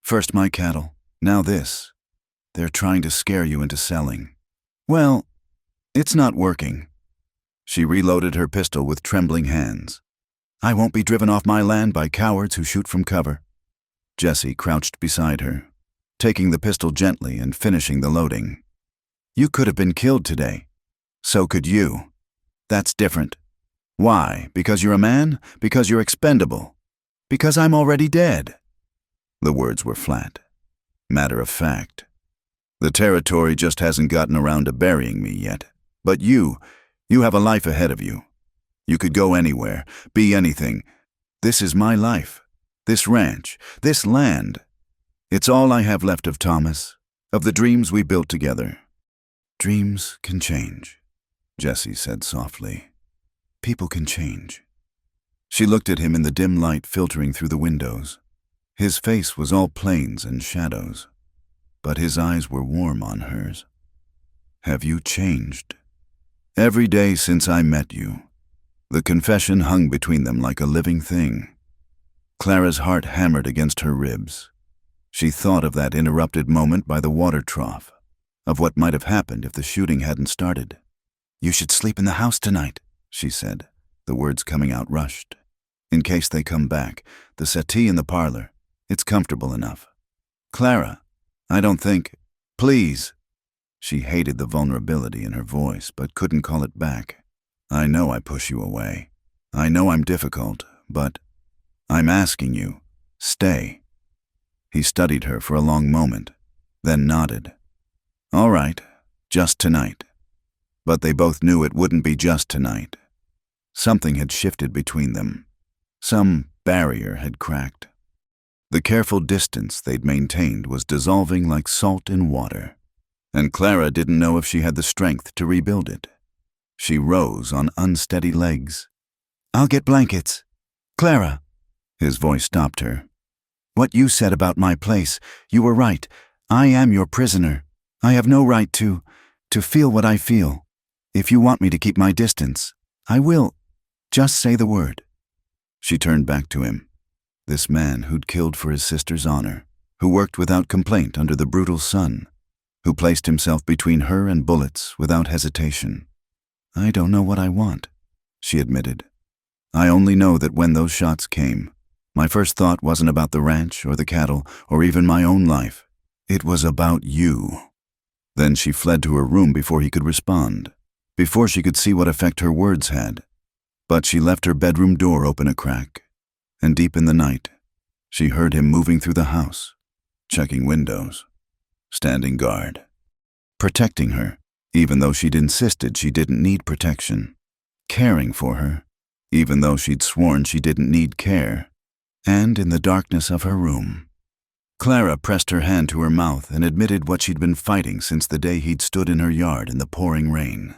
First my cattle, now this. They're trying to scare you into selling. Well, it's not working. She reloaded her pistol with trembling hands. I won't be driven off my land by cowards who shoot from cover. Jesse crouched beside her, taking the pistol gently and finishing the loading. You could have been killed today. So could you. That's different. Why? Because you're a man? Because you're expendable? Because I'm already dead? The words were flat, matter of fact. The territory just hasn't gotten around to burying me yet. But you have a life ahead of you. You could go anywhere, be anything. This is my life. This ranch, this land. It's all I have left of Thomas, of the dreams we built together. Dreams can change, Jesse said softly. People can change. She looked at him in the dim light filtering through the windows. His face was all plains and shadows, but his eyes were warm on hers. Have you changed? Every day since I met you. The confession hung between them like a living thing. Clara's heart hammered against her ribs. She thought of that interrupted moment by the water trough, of what might have happened if the shooting hadn't started. You should sleep in the house tonight, she said, the words coming out rushed. In case they come back, the settee in the parlor. It's comfortable enough. Clara, I don't think... Please. She hated the vulnerability in her voice, but couldn't call it back. I know I push you away. I know I'm difficult, but I'm asking you, stay. He studied her for a long moment, then nodded. All right, just tonight. But they both knew it wouldn't be just tonight. Something had shifted between them. Some barrier had cracked. The careful distance they'd maintained was dissolving like salt in water, and Clara didn't know if she had the strength to rebuild it. She rose on unsteady legs. I'll get blankets. Clara. His voice stopped her. What you said about my place, you were right. I am your prisoner. I have no right to feel what I feel. If you want me to keep my distance, I will. Just say the word. She turned back to him. This man who'd killed for his sister's honor, who worked without complaint under the brutal sun, who placed himself between her and bullets without hesitation. I don't know what I want, she admitted. I only know that when those shots came, my first thought wasn't about the ranch or the cattle or even my own life. It was about you. Then she fled to her room before he could respond, before she could see what effect her words had. But she left her bedroom door open a crack, and deep in the night, she heard him moving through the house, checking windows, standing guard, protecting her, even though she'd insisted she didn't need protection, caring for her, even though she'd sworn she didn't need care, and in the darkness of her room. Clara pressed her hand to her mouth and admitted what she'd been fighting since the day he'd stood in her yard in the pouring rain.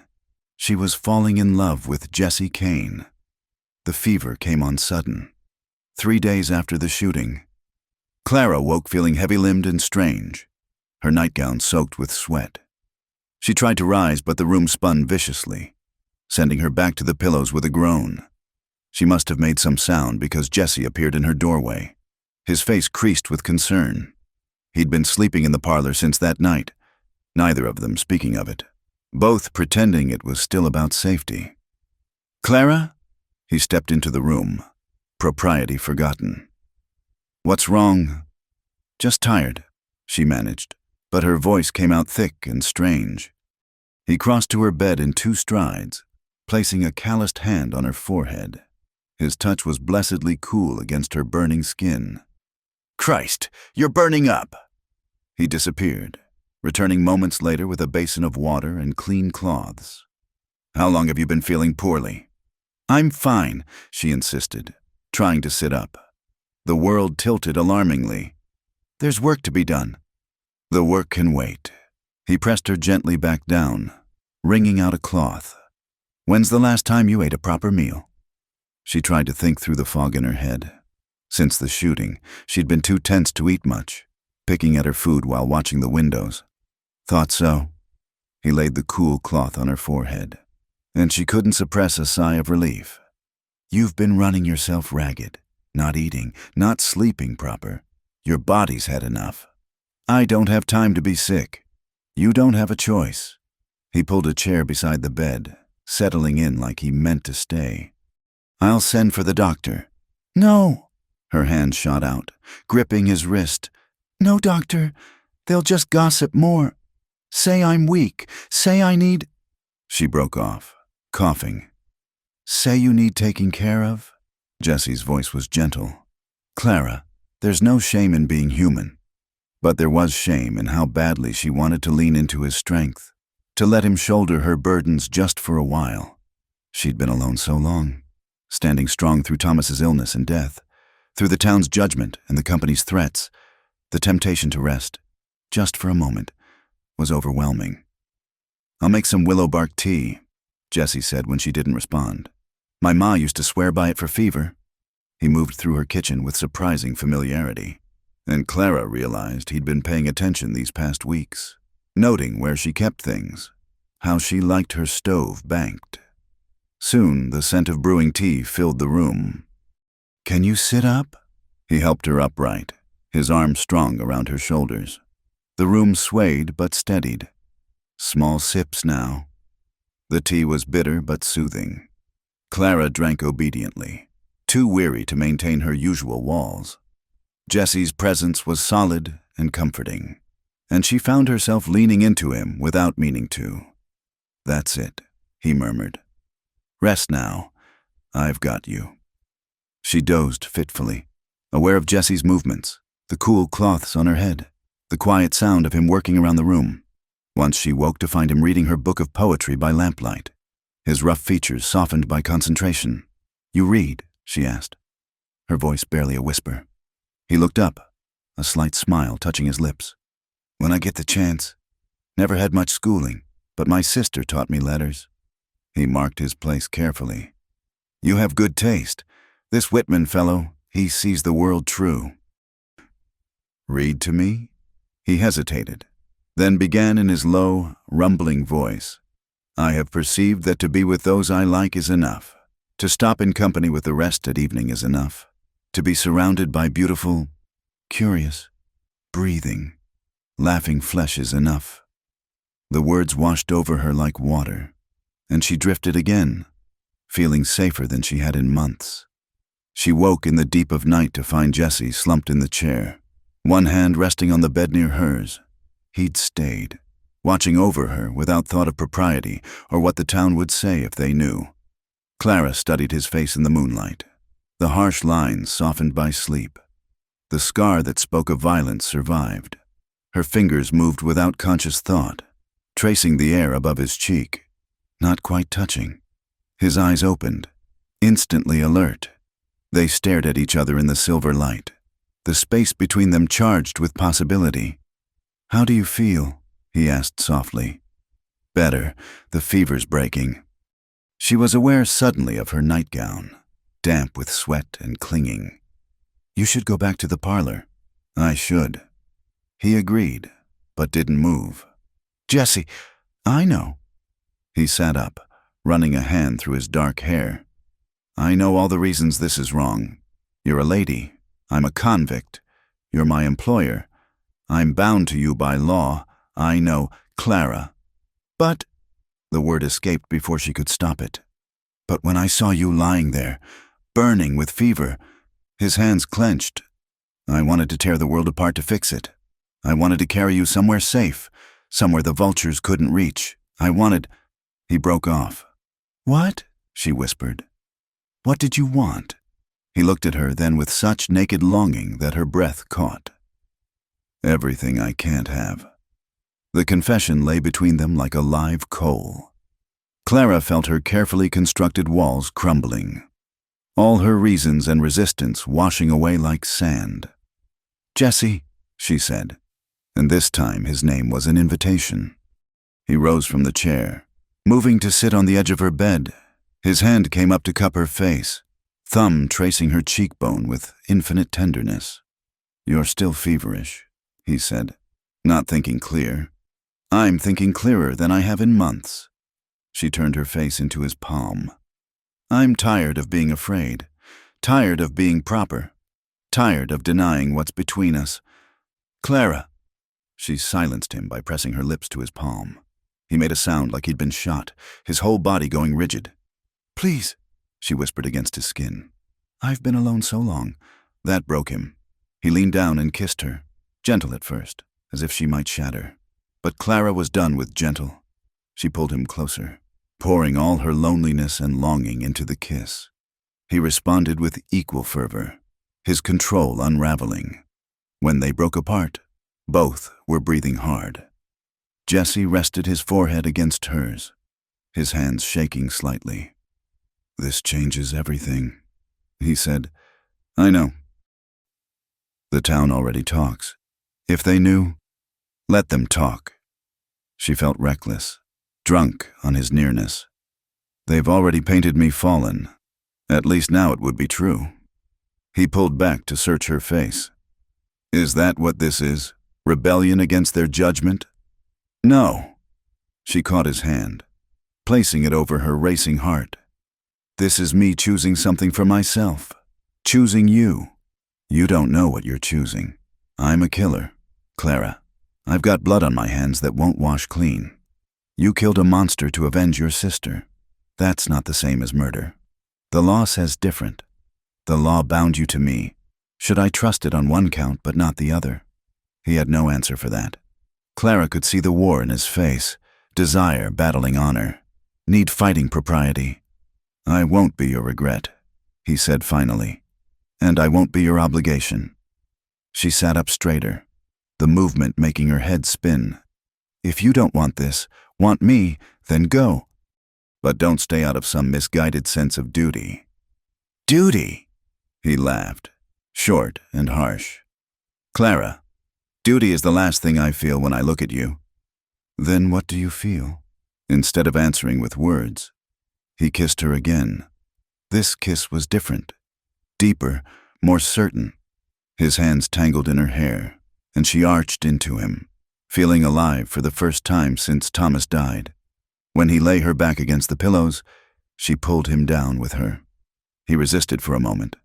She was falling in love with Jesse Kane. The fever came on sudden. 3 days after the shooting, Clara woke feeling heavy-limbed and strange, her nightgown soaked with sweat. She tried to rise, but the room spun viciously, sending her back to the pillows with a groan. She must have made some sound because Jesse appeared in her doorway, his face creased with concern. He'd been sleeping in the parlor since that night, neither of them speaking of it, both pretending it was still about safety. Clara? He stepped into the room, propriety forgotten. What's wrong? Just tired, she managed, but her voice came out thick and strange. He crossed to her bed in 2 strides, placing a calloused hand on her forehead. His touch was blessedly cool against her burning skin. Christ, you're burning up! He disappeared, returning moments later with a basin of water and clean cloths. How long have you been feeling poorly? I'm fine, she insisted, trying to sit up. The world tilted alarmingly. There's work to be done. The work can wait. He pressed her gently back down, wringing out a cloth. When's the last time you ate a proper meal? She tried to think through the fog in her head. Since the shooting, she'd been too tense to eat much, picking at her food while watching the windows. Thought so. He laid the cool cloth on her forehead, and she couldn't suppress a sigh of relief. You've been running yourself ragged, not eating, not sleeping proper. Your body's had enough. I don't have time to be sick. You don't have a choice. He pulled a chair beside the bed, settling in like he meant to stay. I'll send for the doctor. No! Her hand shot out, gripping his wrist. No, doctor. They'll just gossip more. Say I'm weak. Say I need... She broke off, coughing. Say you need taking care of? Jesse's voice was gentle. Clara, there's no shame in being human. But there was shame in how badly she wanted to lean into his strength, to let him shoulder her burdens just for a while. She'd been alone so long, standing strong through Thomas's illness and death, through the town's judgment and the company's threats. The temptation to rest, just for a moment, was overwhelming. I'll make some willow bark tea, Jessie said when she didn't respond. My ma used to swear by it for fever. He moved through her kitchen with surprising familiarity, and Clara realized he'd been paying attention these past weeks, noting where she kept things, how she liked her stove banked. Soon, the scent of brewing tea filled the room. Can you sit up? He helped her upright, his arm strong around her shoulders. The room swayed but steadied. Small sips now. The tea was bitter but soothing. Clara drank obediently, too weary to maintain her usual walls. Jessie's presence was solid and comforting, and she found herself leaning into him without meaning to. That's it, he murmured. Rest now. I've got you. She dozed fitfully, aware of Jessie's movements, the cool cloths on her head, the quiet sound of him working around the room. Once she woke to find him reading her book of poetry by lamplight, his rough features softened by concentration. You read? She asked, her voice barely a whisper. He looked up, a slight smile touching his lips. When I get the chance. Never had much schooling, but my sister taught me letters. He marked his place carefully. You have good taste. This Whitman fellow, he sees the world true. Read to me? He hesitated, then began in his low, rumbling voice. I have perceived that to be with those I like is enough. To stop in company with the rest at evening is enough. To be surrounded by beautiful, curious, breathing, laughing flesh is enough. The words washed over her like water, and she drifted again, feeling safer than she had in months. She woke in the deep of night to find Jessie slumped in the chair, one hand resting on the bed near hers. He'd stayed, watching over her without thought of propriety or what the town would say if they knew. Clara studied his face in the moonlight, the harsh lines softened by sleep. The scar that spoke of violence survived. Her fingers moved without conscious thought, tracing the air above his cheek, not quite touching. His eyes opened, instantly alert. They stared at each other in the silver light, the space between them charged with possibility. How do you feel? He asked softly. Better, the fever's breaking. She was aware suddenly of her nightgown, damp with sweat and clinging. You should go back to the parlor. I should. He agreed, but didn't move. Jessie, I know. He sat up, running a hand through his dark hair. I know all the reasons this is wrong. You're a lady. I'm a convict. You're my employer. I'm bound to you by law. I know, Clara. But, the word escaped before she could stop it. But when I saw you lying there, burning with fever, his hands clenched. I wanted to tear the world apart to fix it. I wanted to carry you somewhere safe, somewhere the vultures couldn't reach. I wanted... He broke off. What? She whispered. What did you want? He looked at her then with such naked longing that her breath caught. Everything I can't have. The confession lay between them like a live coal. Clara felt her carefully constructed walls crumbling, all her reasons and resistance washing away like sand. Jessie, she said, and this time his name was an invitation. He rose from the chair, moving to sit on the edge of her bed. His hand came up to cup her face, thumb tracing her cheekbone with infinite tenderness. You're still feverish, he said, not thinking clear. I'm thinking clearer than I have in months. She turned her face into his palm. I'm tired of being afraid, tired of being proper, tired of denying what's between us. Clara, She silenced him by pressing her lips to his palm. He made a sound like he'd been shot, his whole body going rigid. "Please," she whispered against his skin. "I've been alone so long." That broke him. He leaned down and kissed her, gentle at first, as if she might shatter. But Clara was done with gentle. She pulled him closer, pouring all her loneliness and longing into the kiss. He responded with equal fervor, his control unraveling. When they broke apart, both were breathing hard. Jesse rested his forehead against hers, his hands shaking slightly. "This changes everything," he said. "I know. The town already talks. If they knew, let them talk." She felt reckless, drunk on his nearness. "They've already painted me fallen. At least now it would be true." He pulled back to search her face. "Is that what this is? Rebellion against their judgment?" "No." She caught his hand, placing it over her racing heart. "This is me choosing something for myself. Choosing you. You don't know what you're choosing. I'm a killer, Clara. I've got blood on my hands that won't wash clean. You killed a monster to avenge your sister. That's not the same as murder. The law says different. The law bound you to me. Should I trust it on one count but not the other?" He had no answer for that. Clara could see the war in his face, desire battling honor, need fighting propriety. "I won't be your regret," he said finally, "and I won't be your obligation." She sat up straighter, the movement making her head spin. "If you don't want this, want me, then go. But don't stay out of some misguided sense of duty." "Duty?" He laughed, short and harsh. "Clara, duty is the last thing I feel when I look at you." "Then what do you feel?" Instead of answering with words, he kissed her again. This kiss was different, deeper, more certain. His hands tangled in her hair, and she arched into him, feeling alive for the first time since Thomas died. When he lay her back against the pillows, she pulled him down with her. He resisted for a moment,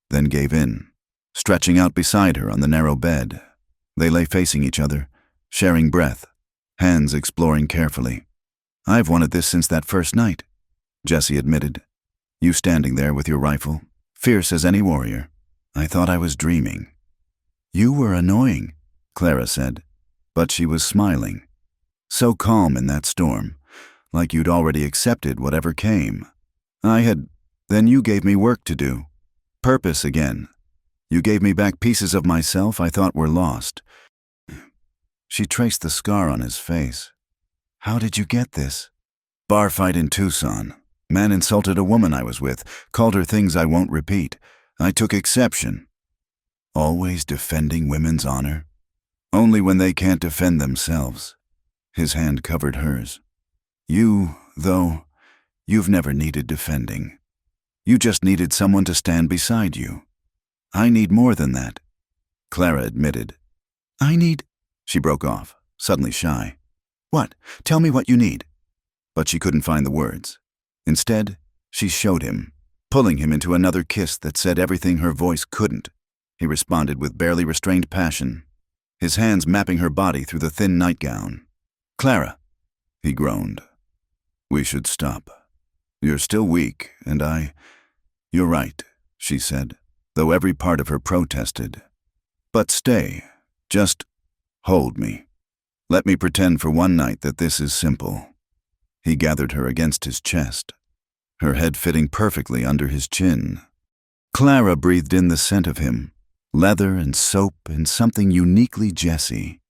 then gave in, stretching out beside her on the narrow bed. They lay facing each other, sharing breath, hands exploring carefully. "I've wanted this since that first night," Jesse admitted. "You standing there with your rifle, fierce as any warrior. I thought I was dreaming." "You were annoying," Clara said, but she was smiling. "So calm in that storm, like you'd already accepted whatever came. I had. Then you gave me work to do. Purpose again. You gave me back pieces of myself I thought were lost." She traced the scar on his face. "How did you get this?" "Bar fight in Tucson. Man insulted a woman I was with, called her things I won't repeat. I took exception." "Always defending women's honor?" "Only when they can't defend themselves." His hand covered hers. "You, though, you've never needed defending. You just needed someone to stand beside you. I need more than that," Clara admitted. "I need—" She broke off, suddenly shy. "What? Tell me what you need." But she couldn't find the words. Instead, she showed him, pulling him into another kiss that said everything her voice couldn't. He responded with barely restrained passion, his hands mapping her body through the thin nightgown. "Clara," he groaned. "We should stop. You're still weak, and You're right," she said, though every part of her protested. "But stay. Just hold me. Let me pretend for one night that this is simple." He gathered her against his chest, her head fitting perfectly under his chin. Clara breathed in the scent of him, leather and soap and something uniquely Jesse.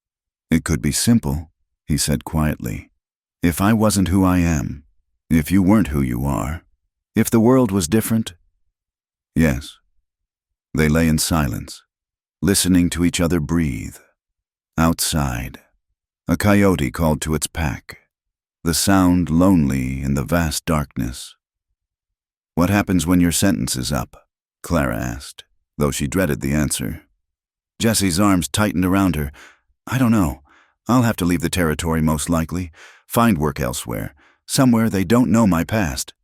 "It could be simple," he said quietly. "If I wasn't who I am, if you weren't who you are, if the world was different." "Yes." They lay in silence, listening to each other breathe. Outside, a coyote called to its pack, the sound lonely in the vast darkness. "What happens when your sentence is up?" Clara asked, though she dreaded the answer. Jesse's arms tightened around her. "I don't know. I'll have to leave the territory most likely, find work elsewhere, somewhere they don't know my past.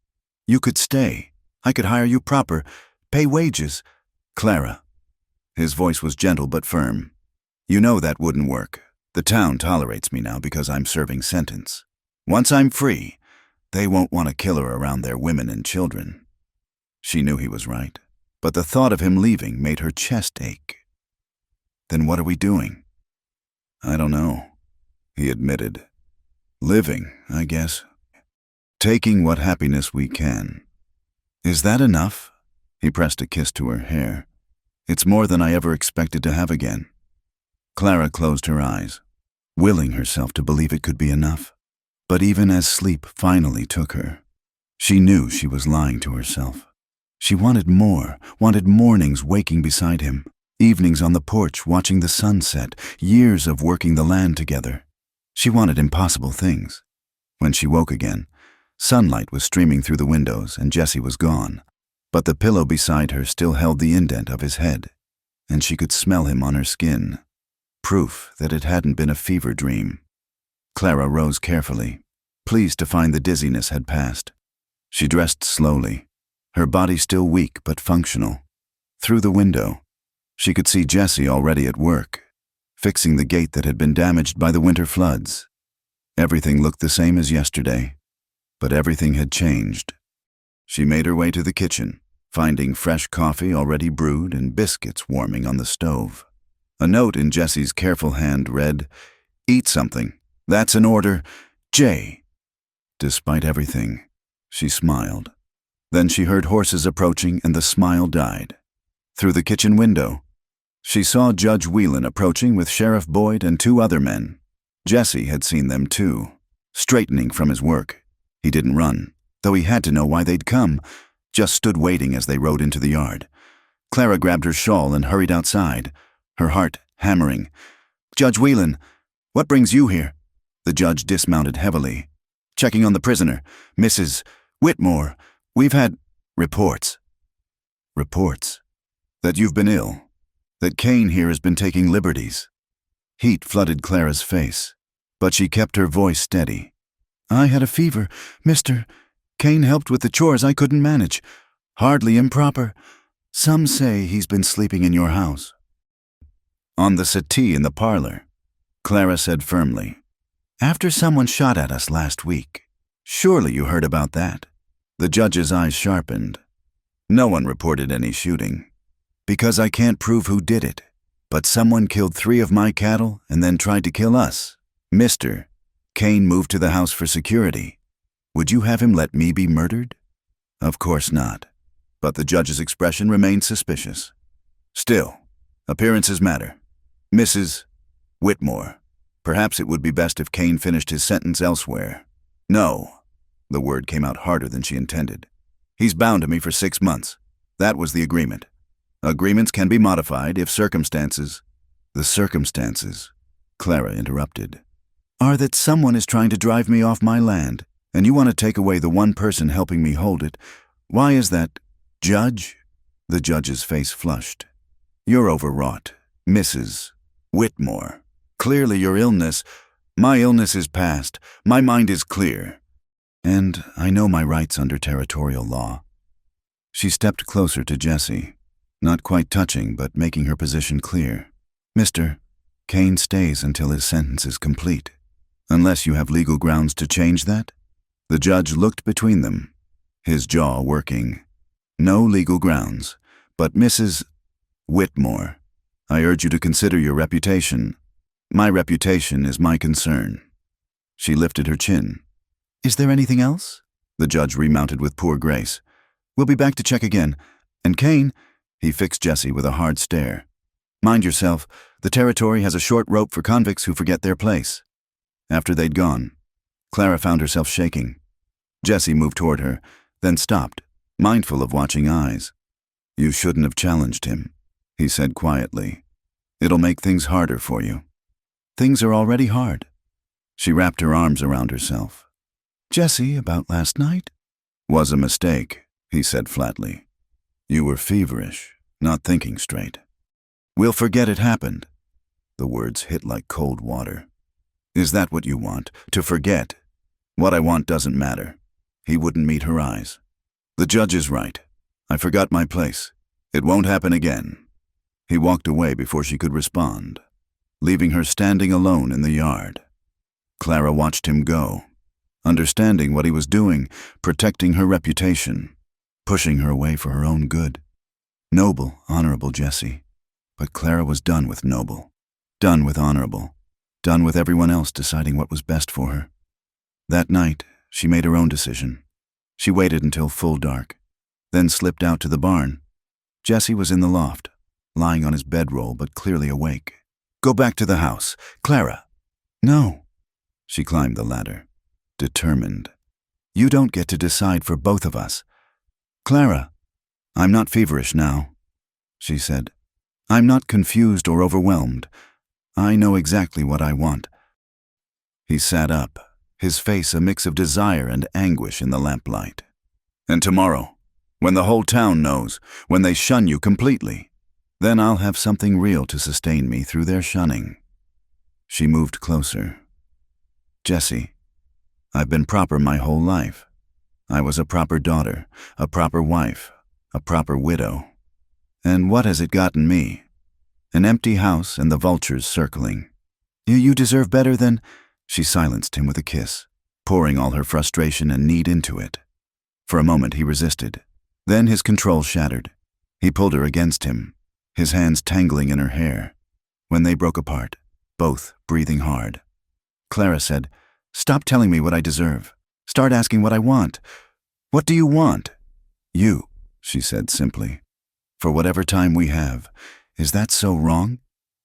You could stay. I could hire you proper, pay wages." "Clara." His voice was gentle but firm. "You know that wouldn't work. The town tolerates me now because I'm serving sentence. Once I'm free, they won't want a killer around their women and children. She knew he was right, but the thought of him leaving made her chest ache. Then what are we doing? I don't know, he admitted. Living, I guess. Taking what happiness we can. Is that enough? He pressed a kiss to her hair. It's more than I ever expected to have again. Clara closed her eyes, willing herself to believe it could be enough. But even as sleep finally took her, she knew she was lying to herself. She wanted more, wanted mornings waking beside him, evenings on the porch watching the sunset, years of working the land together. She wanted impossible things. When she woke again, sunlight was streaming through the windows and Jesse was gone, but the pillow beside her still held the indent of his head, and she could smell him on her skin, proof that it hadn't been a fever dream. Clara rose carefully, pleased to find the dizziness had passed. She dressed slowly, her body still weak but functional. Through the window, she could see Jesse already at work, fixing the gate that had been damaged by the winter floods. Everything looked the same as yesterday, but everything had changed. She made her way to the kitchen, finding fresh coffee already brewed and biscuits warming on the stove. A note in Jesse's careful hand read, "Eat something. That's an order. J." Despite everything, she smiled. Then she heard horses approaching and the smile died. Through the kitchen window, she saw Judge Whelan approaching with Sheriff Boyd and 2 other men. Jesse had seen them too, straightening from his work. He didn't run, though he had to know why they'd come, just stood waiting as they rode into the yard. Clara grabbed her shawl and hurried outside, her heart hammering. "Judge Whelan, what brings you here?" The judge dismounted heavily. "Checking on the prisoner, Mrs. Whitmore. We've had reports." "Reports? That you've been ill? That Kane here has been taking liberties?" Heat flooded Clara's face, but she kept her voice steady. "I had a fever, Mr. Kane helped with the chores I couldn't manage. Hardly improper. Some say he's been sleeping in your house." On the settee in the parlor, Clara said firmly, "After someone shot at us last week. Surely you heard about that." The judge's eyes sharpened. "No one reported any shooting. Because I can't prove who did it. But someone killed 3 of my cattle and then tried to kill us. Mr. Kane moved to the house for security. Would you have him let me be murdered?" "Of course not." But the judge's expression remained suspicious. "Still, appearances matter. Mrs. Whitmore, perhaps it would be best if Kane finished his sentence elsewhere." "No." The word came out harder than she intended. "He's bound to me for 6 months. That was the agreement. Agreements can be modified if circumstances—" "The circumstances," Clara interrupted, "are that someone is trying to drive me off my land, and you want to take away the one person helping me hold it. Why is that, Judge?" The judge's face flushed. "You're overwrought, Mrs. Whitmore. Clearly your illness— My illness is past. My mind is clear. And I know my rights under territorial law." She stepped closer to Jesse, not quite touching but making her position clear. "Mr. Kane stays until his sentence is complete. Unless you have legal grounds to change that?" The judge looked between them, his jaw working. "No legal grounds. But Mrs. Whitmore, I urge you to consider your reputation. My reputation is my concern." She lifted her chin. "Is there anything else?" The judge remounted with poor grace. "We'll be back to check again. And Kane," he fixed Jesse with a hard stare, "mind yourself. The territory has a short rope for convicts who forget their place." After they'd gone, Clara found herself shaking. Jesse moved toward her, then stopped, mindful of watching eyes. "You shouldn't have challenged him," he said quietly. "It'll make things harder for you." "Things are already hard." She wrapped her arms around herself. "Jesse, about last night?" "Was a mistake," he said flatly. "You were feverish, not thinking straight." "We'll forget it happened." The words hit like cold water. "Is that what you want? To forget? What I want doesn't matter." He wouldn't meet her eyes. "The judge is right. I forgot my place. It won't happen again." He walked away before she could respond. leaving her standing alone in the yard. Clara watched him go, understanding what he was doing, protecting her reputation, pushing her away for her own good. Noble, honorable Jesse. But Clara was done with noble, done with honorable, done with everyone else deciding what was best for her. That night, she made her own decision. She waited until full dark, then slipped out to the barn. Jesse was in the loft, lying on his bedroll but clearly awake. "Go back to the house. Clara." "No." She climbed the ladder, determined. "You don't get to decide for both of us." "Clara, I'm not feverish now," she said. "I'm not confused or overwhelmed. I know exactly what I want." He sat up, his face a mix of desire and anguish in the lamplight. "And tomorrow, when the whole town knows, when they shun you completely, then I'll have something real to sustain me through their shunning." She moved closer. "Jesse, I've been proper my whole life. I was a proper daughter, a proper wife, a proper widow. And what has it gotten me? An empty house and the vultures circling. You deserve better than—" She silenced him with a kiss, pouring all her frustration and need into it. For a moment he resisted. Then his control shattered. He pulled her against him, his hands tangling in her hair. When they broke apart, both breathing hard, Clara said, "Stop telling me what I deserve. Start asking what I want. What do you want?" "You," she said simply. "For whatever time we have. Is that so wrong?"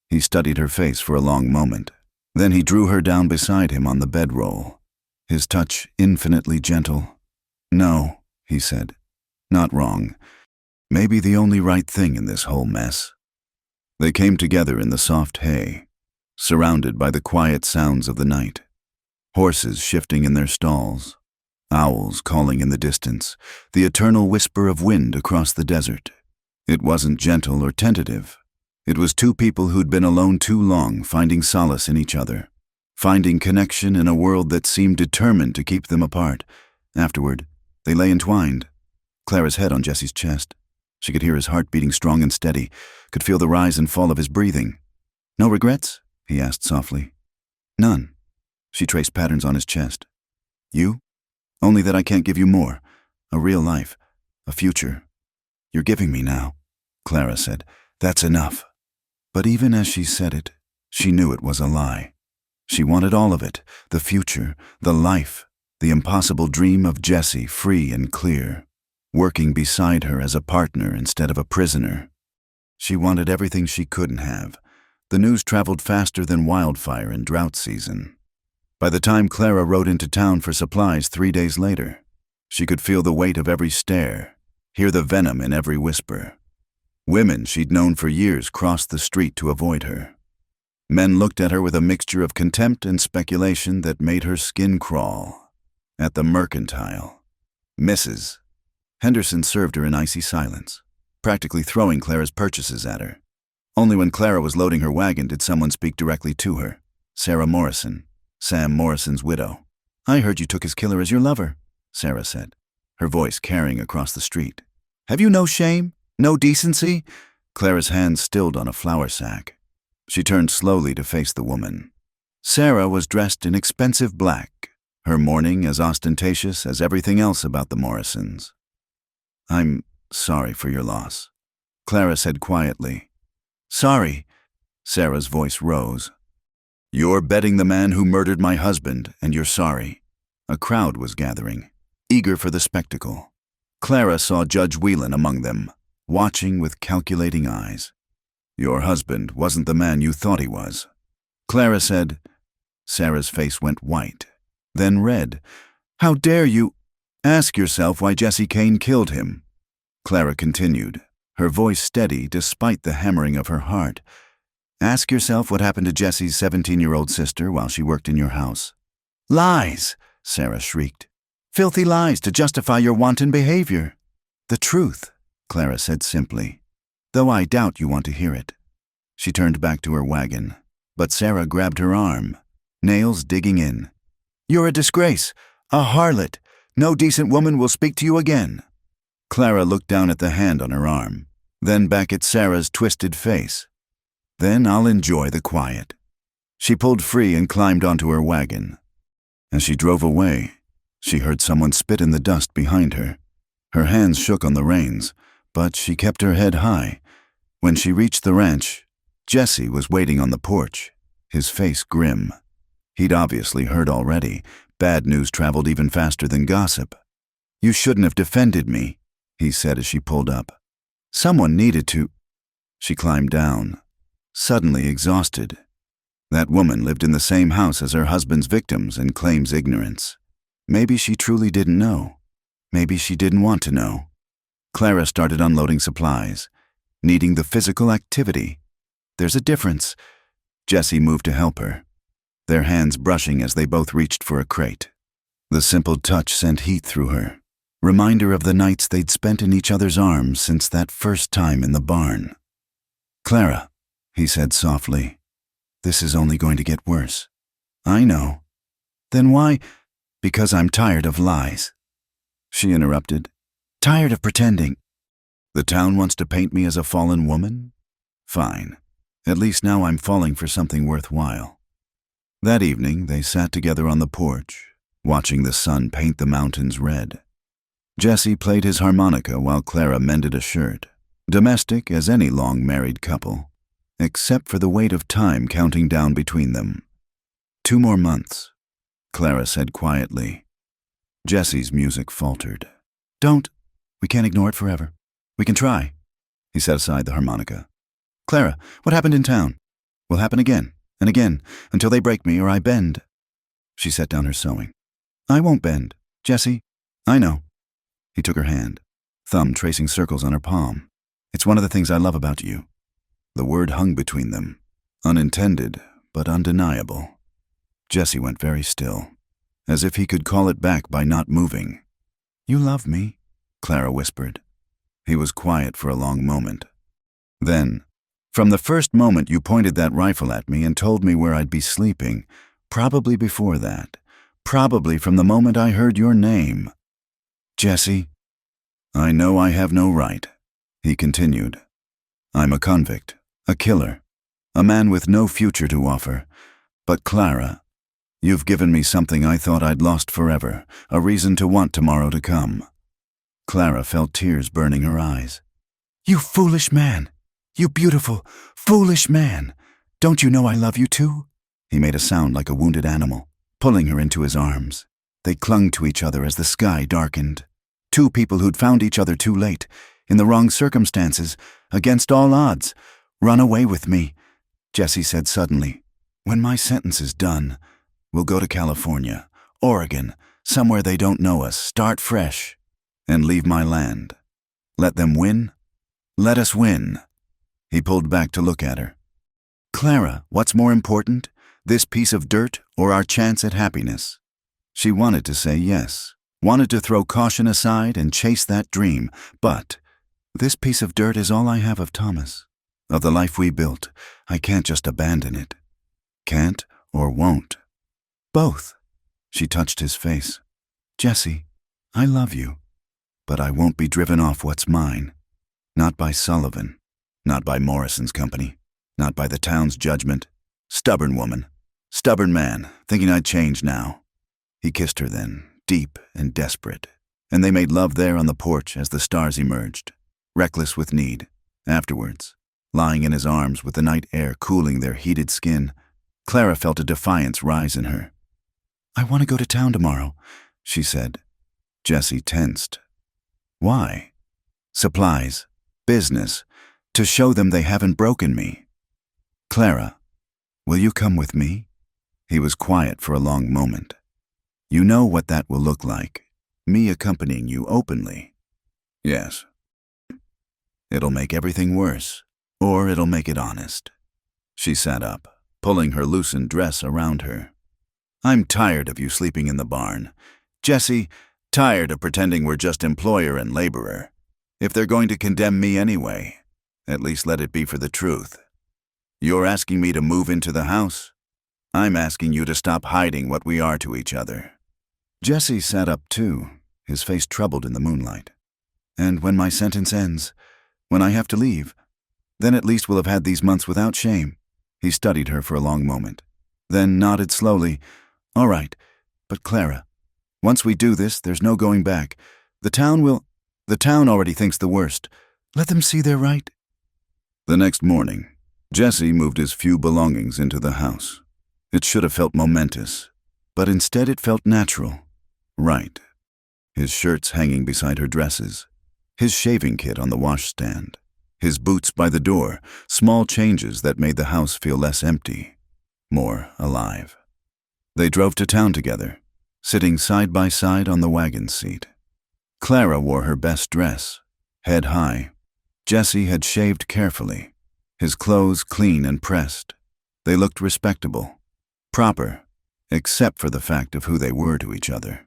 He studied her face for a long moment. Then he drew her down beside him on the bedroll, his touch infinitely gentle. "No," he said. "Not wrong. Maybe the only right thing in this whole mess." They came together in the soft hay, surrounded by the quiet sounds of the night. Horses shifting in their stalls, owls calling in the distance, the eternal whisper of wind across the desert. It wasn't gentle or tentative. It was two people who'd been alone too long, finding solace in each other, finding connection in a world that seemed determined to keep them apart. Afterward, they lay entwined, Clara's head on Jesse's chest. She could hear his heart beating strong and steady, could feel the rise and fall of his breathing. "No regrets?" he asked softly. "None." She traced patterns on his chest. "You? Only that I can't give you more. A real life. A future. You're giving me now," Clara said. "That's enough." But even as she said it, she knew it was a lie. She wanted all of it, the future, the life, the impossible dream of Jesse free and clear, working beside her as a partner instead of a prisoner. She wanted everything she couldn't have. The news traveled faster than wildfire in drought season. By the time Clara rode into town for supplies 3 days later, she could feel the weight of every stare, hear the venom in every whisper. Women she'd known for years crossed the street to avoid her. Men looked at her with a mixture of contempt and speculation that made her skin crawl. At the mercantile, Mrs. Henderson served her in icy silence, practically throwing Clara's purchases at her. Only when Clara was loading her wagon did someone speak directly to her. Sarah Morrison, Sam Morrison's widow. "I heard you took his killer as your lover," Sarah said, her voice carrying across the street. "Have you no shame? No decency?" Clara's hand stilled on a flour sack. She turned slowly to face the woman. Sarah was dressed in expensive black, her mourning as ostentatious as everything else about the Morrisons. "I'm sorry for your loss," Clara said quietly. "Sorry," Sarah's voice rose. "You're betting the man who murdered my husband, and you're sorry." A crowd was gathering, eager for the spectacle. Clara saw Judge Whelan among them, watching with calculating eyes. "Your husband wasn't the man you thought he was," Clara said. Sarah's face went white, then red. "How dare you? Ask yourself why Jesse Kane killed him," Clara continued, her voice steady despite the hammering of her heart. "Ask yourself what happened to Jesse's 17-year-old sister while she worked in your house." "Lies!" Sarah shrieked. "Filthy lies to justify your wanton behavior." "The truth," Clara said simply, "though I doubt you want to hear it." She turned back to her wagon, but Sarah grabbed her arm, nails digging in. "You're a disgrace, a harlot. No decent woman will speak to you again." Clara looked down at the hand on her arm, then back at Sarah's twisted face. "Then I'll enjoy the quiet." She pulled free and climbed onto her wagon. As she drove away, she heard someone spit in the dust behind her. Her hands shook on the reins, but she kept her head high. When she reached the ranch, Jesse was waiting on the porch, his face grim. He'd obviously heard already. Bad news traveled even faster than gossip. "You shouldn't have defended me," he said as she pulled up. "Someone needed to." She climbed down, suddenly exhausted. That woman lived in the same house as her husband's victims and claims ignorance. Maybe she truly didn't know. Maybe she didn't want to know. Clara started unloading supplies, needing the physical activity. "There's a difference." Jesse moved to help her, their hands brushing as they both reached for a crate. The simple touch sent heat through her, reminder of the nights they'd spent in each other's arms since that first time in the barn. "Clara," he said softly, "this is only going to get worse." "I know." "Then why?" "Because I'm tired of lies," she interrupted. "Tired of pretending." "The town wants to paint me as a fallen woman? Fine. At least now I'm falling for something worthwhile." That evening, they sat together on the porch, watching the sun paint the mountains red. Jesse played his harmonica while Clara mended a shirt, domestic as any long-married couple, except for the weight of time counting down between them. 2 more months, Clara said quietly. Jesse's music faltered. "Don't. We can't ignore it forever. We can try." He set aside the harmonica. "Clara, what happened in town will happen again and again until they break me or I bend." She set down her sewing. "I won't bend, Jesse. I know." He took her hand, thumb tracing circles on her palm. "It's one of the things I love about you." The word hung between them, unintended but undeniable. Jesse went very still, as if he could call it back by not moving. "You love me," Clara whispered. He was quiet for a long moment. Then, "From the first moment you pointed that rifle at me and told me where I'd be sleeping, probably before that, probably from the moment I heard your name." "Jesse." "I know I have no right," he continued. "I'm a convict, a killer, a man with no future to offer. But Clara, you've given me something I thought I'd lost forever, a reason to want tomorrow to come." Clara felt tears burning her eyes. "You foolish man! You beautiful, foolish man! Don't you know I love you too?" He made a sound like a wounded animal, pulling her into his arms. They clung to each other as the sky darkened. Two people who'd found each other too late, in the wrong circumstances, against all odds. "Run away with me," Jesse said suddenly. "When my sentence is done, we'll go to California, Oregon, somewhere they don't know us, start fresh, and leave my land. Let them win. Let us win." He pulled back to look at her. "Clara, what's more important, this piece of dirt or our chance at happiness?" She wanted to say yes, wanted to throw caution aside and chase that dream, but this piece of dirt is all I have of Thomas, of the life we built. I can't just abandon it. Can't or won't. Both. She touched his face. "Jesse, I love you, but I won't be driven off what's mine. Not by Sullivan, not by Morrison's company, not by the town's judgment. Stubborn woman, stubborn man, thinking I'd change now." He kissed her then, deep and desperate, and they made love there on the porch as the stars emerged, reckless with need. Afterwards, lying in his arms with the night air cooling their heated skin, Clara felt a defiance rise in her. "I want to go to town tomorrow," she said. Jesse tensed. "Why?" "Supplies, business, to show them they haven't broken me." "Clara, will you come with me?" He was quiet for a long moment. "You know what that will look like, me accompanying you openly." "Yes." "It'll make everything worse, or it'll make it honest." She sat up, pulling her loosened dress around her. "I'm tired of you sleeping in the barn. Jesse, tired of pretending we're just employer and laborer. If they're going to condemn me anyway, at least let it be for the truth. You're asking me to move into the house? I'm asking you to stop hiding what we are to each other." Jesse sat up too, his face troubled in the moonlight. "And when my sentence ends, when I have to leave, then at least we'll have had these months without shame." He studied her for a long moment. then nodded slowly. All right, but Clara, once we do this, there's no going back. The town already thinks the worst. Let them see they're right. The next morning, Jesse moved his few belongings into the house. It should have felt momentous, but instead it felt natural. Right. His shirts hanging beside her dresses, his shaving kit on the washstand, his boots by the door, small changes that made the house feel less empty, more alive. They drove to town together, sitting side by side on the wagon seat. Clara wore her best dress, head high. Jesse had shaved carefully, his clothes clean and pressed. They looked respectable, proper, except for the fact of who they were to each other.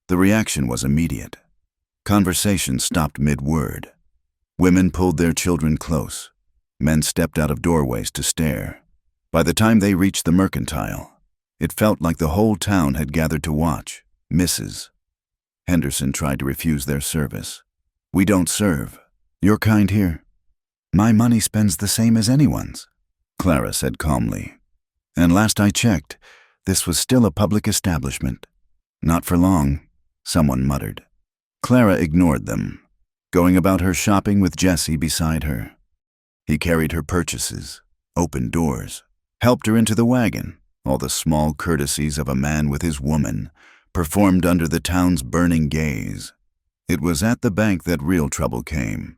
The reaction was immediate. Conversation stopped mid-word. Women pulled their children close. Men stepped out of doorways to stare. By the time they reached the mercantile, it felt like the whole town had gathered to watch. Mrs. Henderson tried to refuse their service. We don't serve. You're kind here. My money spends the same as anyone's, Clara said calmly. And last I checked, this was still a public establishment. Not for long, someone muttered. Clara ignored them, going about her shopping with Jesse beside her. He carried her purchases, opened doors, helped her into the wagon, all the small courtesies of a man with his woman, performed under the town's burning gaze. It was at the bank that real trouble came.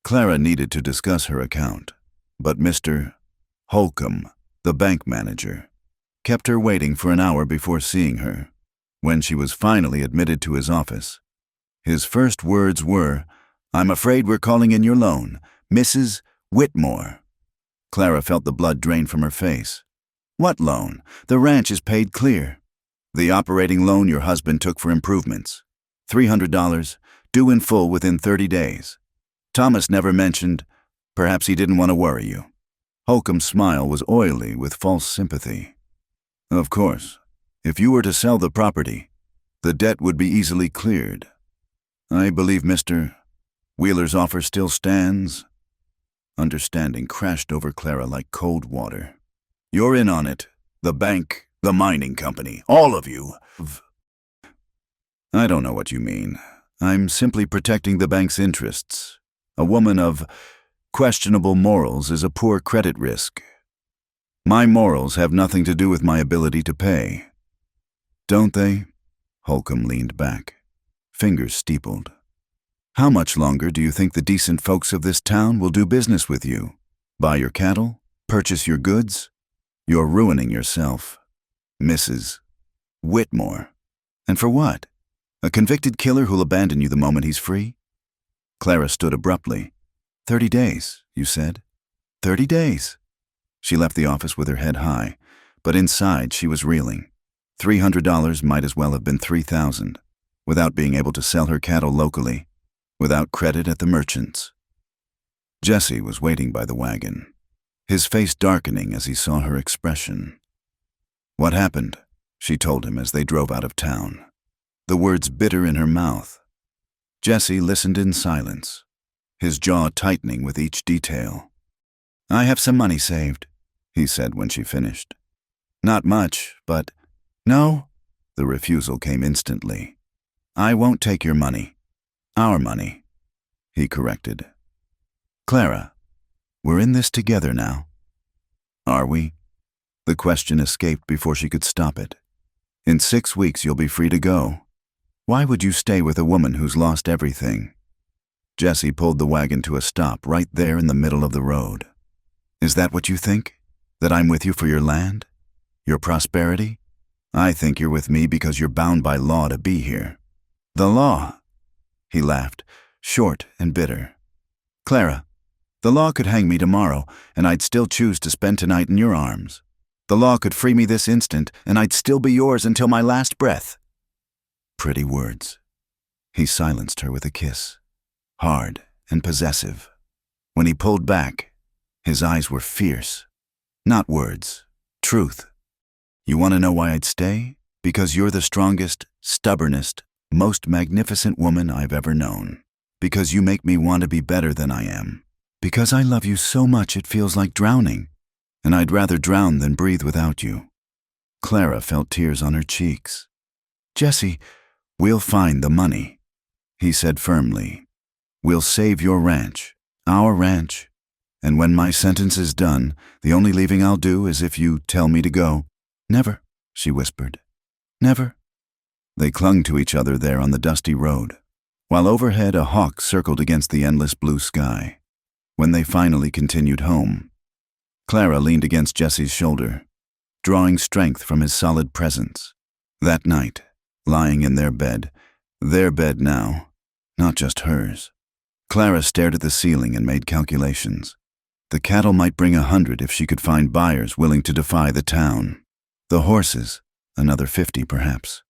Clara needed to discuss her account, but Mr. Holcomb, the bank manager, kept her waiting for an hour before seeing her. When she was finally admitted to his office, his first words were, "I'm afraid we're calling in your loan, Mrs. Whitmore." Clara felt the blood drain from her face. What loan? The ranch is paid clear. The operating loan your husband took for improvements. $300, due in full within 30 days. Thomas never mentioned, perhaps he didn't want to worry you. Holcomb's smile was oily with false sympathy. Of course, if you were to sell the property, the debt would be easily cleared. I believe Mr. Wheeler's offer still stands. Understanding crashed over Clara like cold water. You're in on it. The bank, the mining company, all of you. I don't know what you mean. I'm simply protecting the bank's interests. A woman of questionable morals is a poor credit risk. My morals have nothing to do with my ability to pay. Don't they? Holcomb leaned back, fingers steepled. How much longer do you think the decent folks of this town will do business with you? Buy your cattle? Purchase your goods? You're ruining yourself. Mrs. Whitmore. And for what? A convicted killer who'll abandon you the moment he's free? Clara stood abruptly. 30 days, you said. 30 days. She left the office with her head high, but inside she was reeling. $300 might as well have been $3,000, without being able to sell her cattle locally, without credit at the merchants. Jesse was waiting by the wagon, his face darkening as he saw her expression. What happened? She told him as they drove out of town, the words bitter in her mouth. Jesse listened in silence, his jaw tightening with each detail. I have some money saved, he said when she finished. Not much, but... No, the refusal came instantly. I won't take your money. Our money, he corrected. Clara, we're in this together now. Are we? The question escaped before she could stop it. In 6 weeks you'll be free to go. Why would you stay with a woman who's lost everything? Jesse pulled the wagon to a stop right there in the middle of the road. Is that what you think? That I'm with you for your land? Your prosperity? I think you're with me because you're bound by law to be here. The law? He laughed, short and bitter. Clara, the law could hang me tomorrow, and I'd still choose to spend tonight in your arms. The law could free me this instant, and I'd still be yours until my last breath. Pretty words. He silenced her with a kiss, hard and possessive. When he pulled back, his eyes were fierce. Not words, truth. You want to know why I'd stay? Because you're the strongest, stubbornest, most magnificent woman I've ever known. Because you make me want to be better than I am. Because I love you so much it feels like drowning, and I'd rather drown than breathe without you. Clara felt tears on her cheeks. "Jesse, we'll find the money," he said firmly. "We'll save your ranch, our ranch. And when my sentence is done, the only leaving I'll do is if you tell me to go." "Never," she whispered. "Never." They clung to each other there on the dusty road, while overhead a hawk circled against the endless blue sky. When they finally continued home, Clara leaned against Jesse's shoulder, drawing strength from his solid presence. That night, lying in their bed now, not just hers, Clara stared at the ceiling and made calculations. The cattle might bring 100 if she could find buyers willing to defy the town. The horses, another 50 perhaps.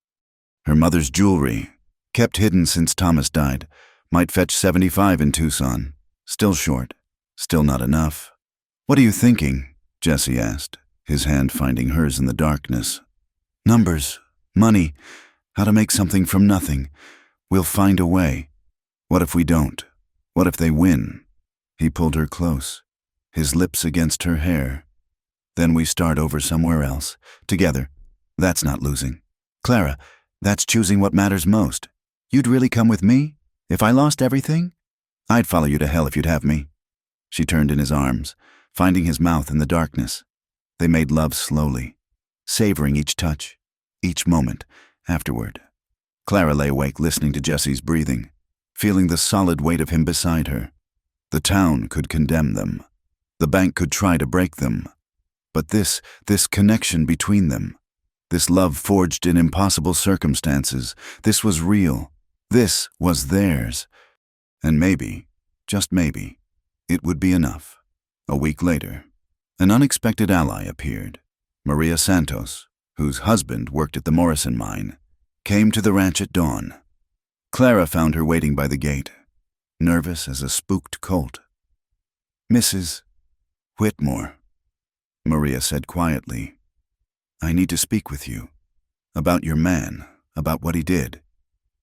Her mother's jewelry, kept hidden since Thomas died, might fetch 75 in Tucson. Still short, still not enough. "What are you thinking?" Jesse asked, his hand finding hers in the darkness. "Numbers, money, how to make something from nothing. We'll find a way. What if we don't? What if they win?" He pulled her close, his lips against her hair. "Then we start over somewhere else, together. That's not losing. Clara, that's choosing what matters most. You'd really come with me? If I lost everything? I'd follow you to hell if you'd have me." She turned in his arms, finding his mouth in the darkness. They made love slowly, savoring each touch, each moment afterward. Clara lay awake listening to Jesse's breathing, feeling the solid weight of him beside her. The town could condemn them. The bank could try to break them. But this connection between them, this love forged in impossible circumstances, this was real. This was theirs. And maybe, just maybe, it would be enough. A week later, an unexpected ally appeared. Maria Santos, whose husband worked at the Morrison mine, came to the ranch at dawn. Clara found her waiting by the gate, nervous as a spooked colt. "Mrs. Whitmore," Maria said quietly, "I need to speak with you. About your man, about what he did."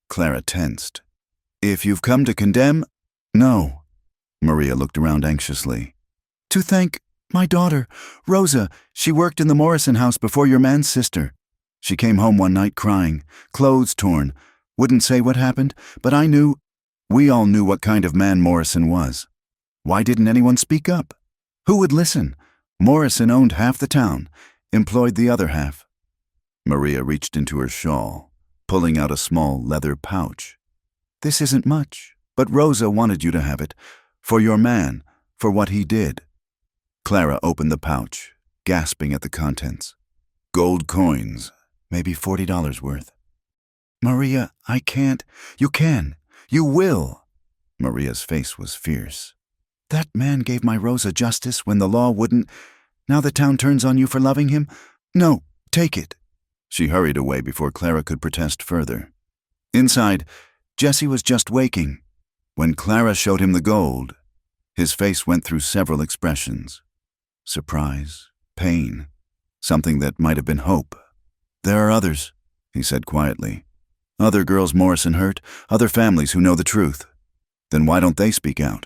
Clara tensed. "If you've come to condemn—" "No." Maria looked around anxiously. "To thank my daughter, Rosa. She worked in the Morrison house before your man's sister. She came home one night crying, clothes torn. Wouldn't say what happened, but I knew. We all knew what kind of man Morrison was. Why didn't anyone speak up? Who would listen? Morrison owned half the town, employed the other half." Maria reached into her shawl, pulling out a small leather pouch. "This isn't much, but Rosa wanted you to have it. For your man, for what he did." Clara opened the pouch, gasping at the contents. Gold coins, maybe $40 worth. "Maria, I can't." "You can. You will." Maria's face was fierce. "That man gave my Rosa justice when the law wouldn't. Now the town turns on you for loving him? No, take it." She hurried away before Clara could protest further. Inside, Jesse was just waking. When Clara showed him the gold, his face went through several expressions. Surprise, pain, something that might have been hope. "There are others," he said quietly. "Other girls Morrison hurt, other families who know the truth. Then why don't they speak out?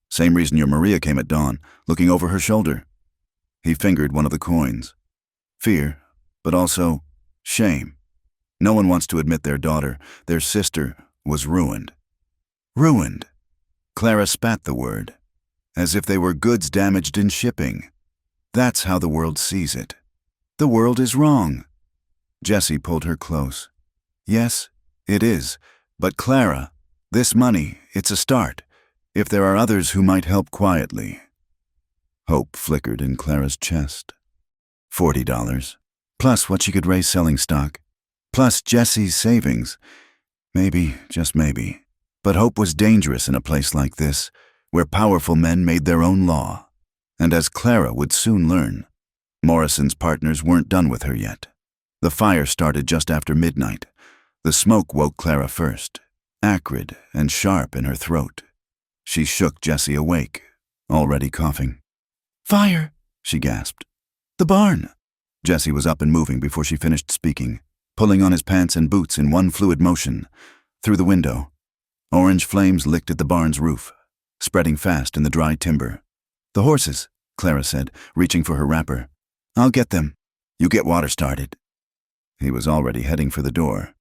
Same reason your Maria came at dawn, looking over her shoulder." He fingered one of the coins. Fear, but also shame. No one wants to admit their daughter, their sister, was ruined. Ruined. Clara spat the word, as if they were goods damaged in shipping. That's how the world sees it. The world is wrong. Jesse pulled her close. "Yes, it is. But Clara, this money, it's a start. If there are others who might help quietly." Hope flickered in Clara's chest. $40, plus what she could raise selling stock, plus Jesse's savings. Maybe, just maybe. But hope was dangerous in a place like this, where powerful men made their own law. And as Clara would soon learn, Morrison's partners weren't done with her yet. The fire started just after midnight. The smoke woke Clara first, acrid and sharp in her throat. She shook Jesse awake, already coughing. "Fire!" she gasped. "The barn!" Jesse was up and moving before she finished speaking, pulling on his pants and boots in one fluid motion. Through the window, orange flames licked at the barn's roof, spreading fast in the dry timber. "The horses," Clara said, reaching for her wrapper. "I'll get them. You get water started." He was already heading for the door.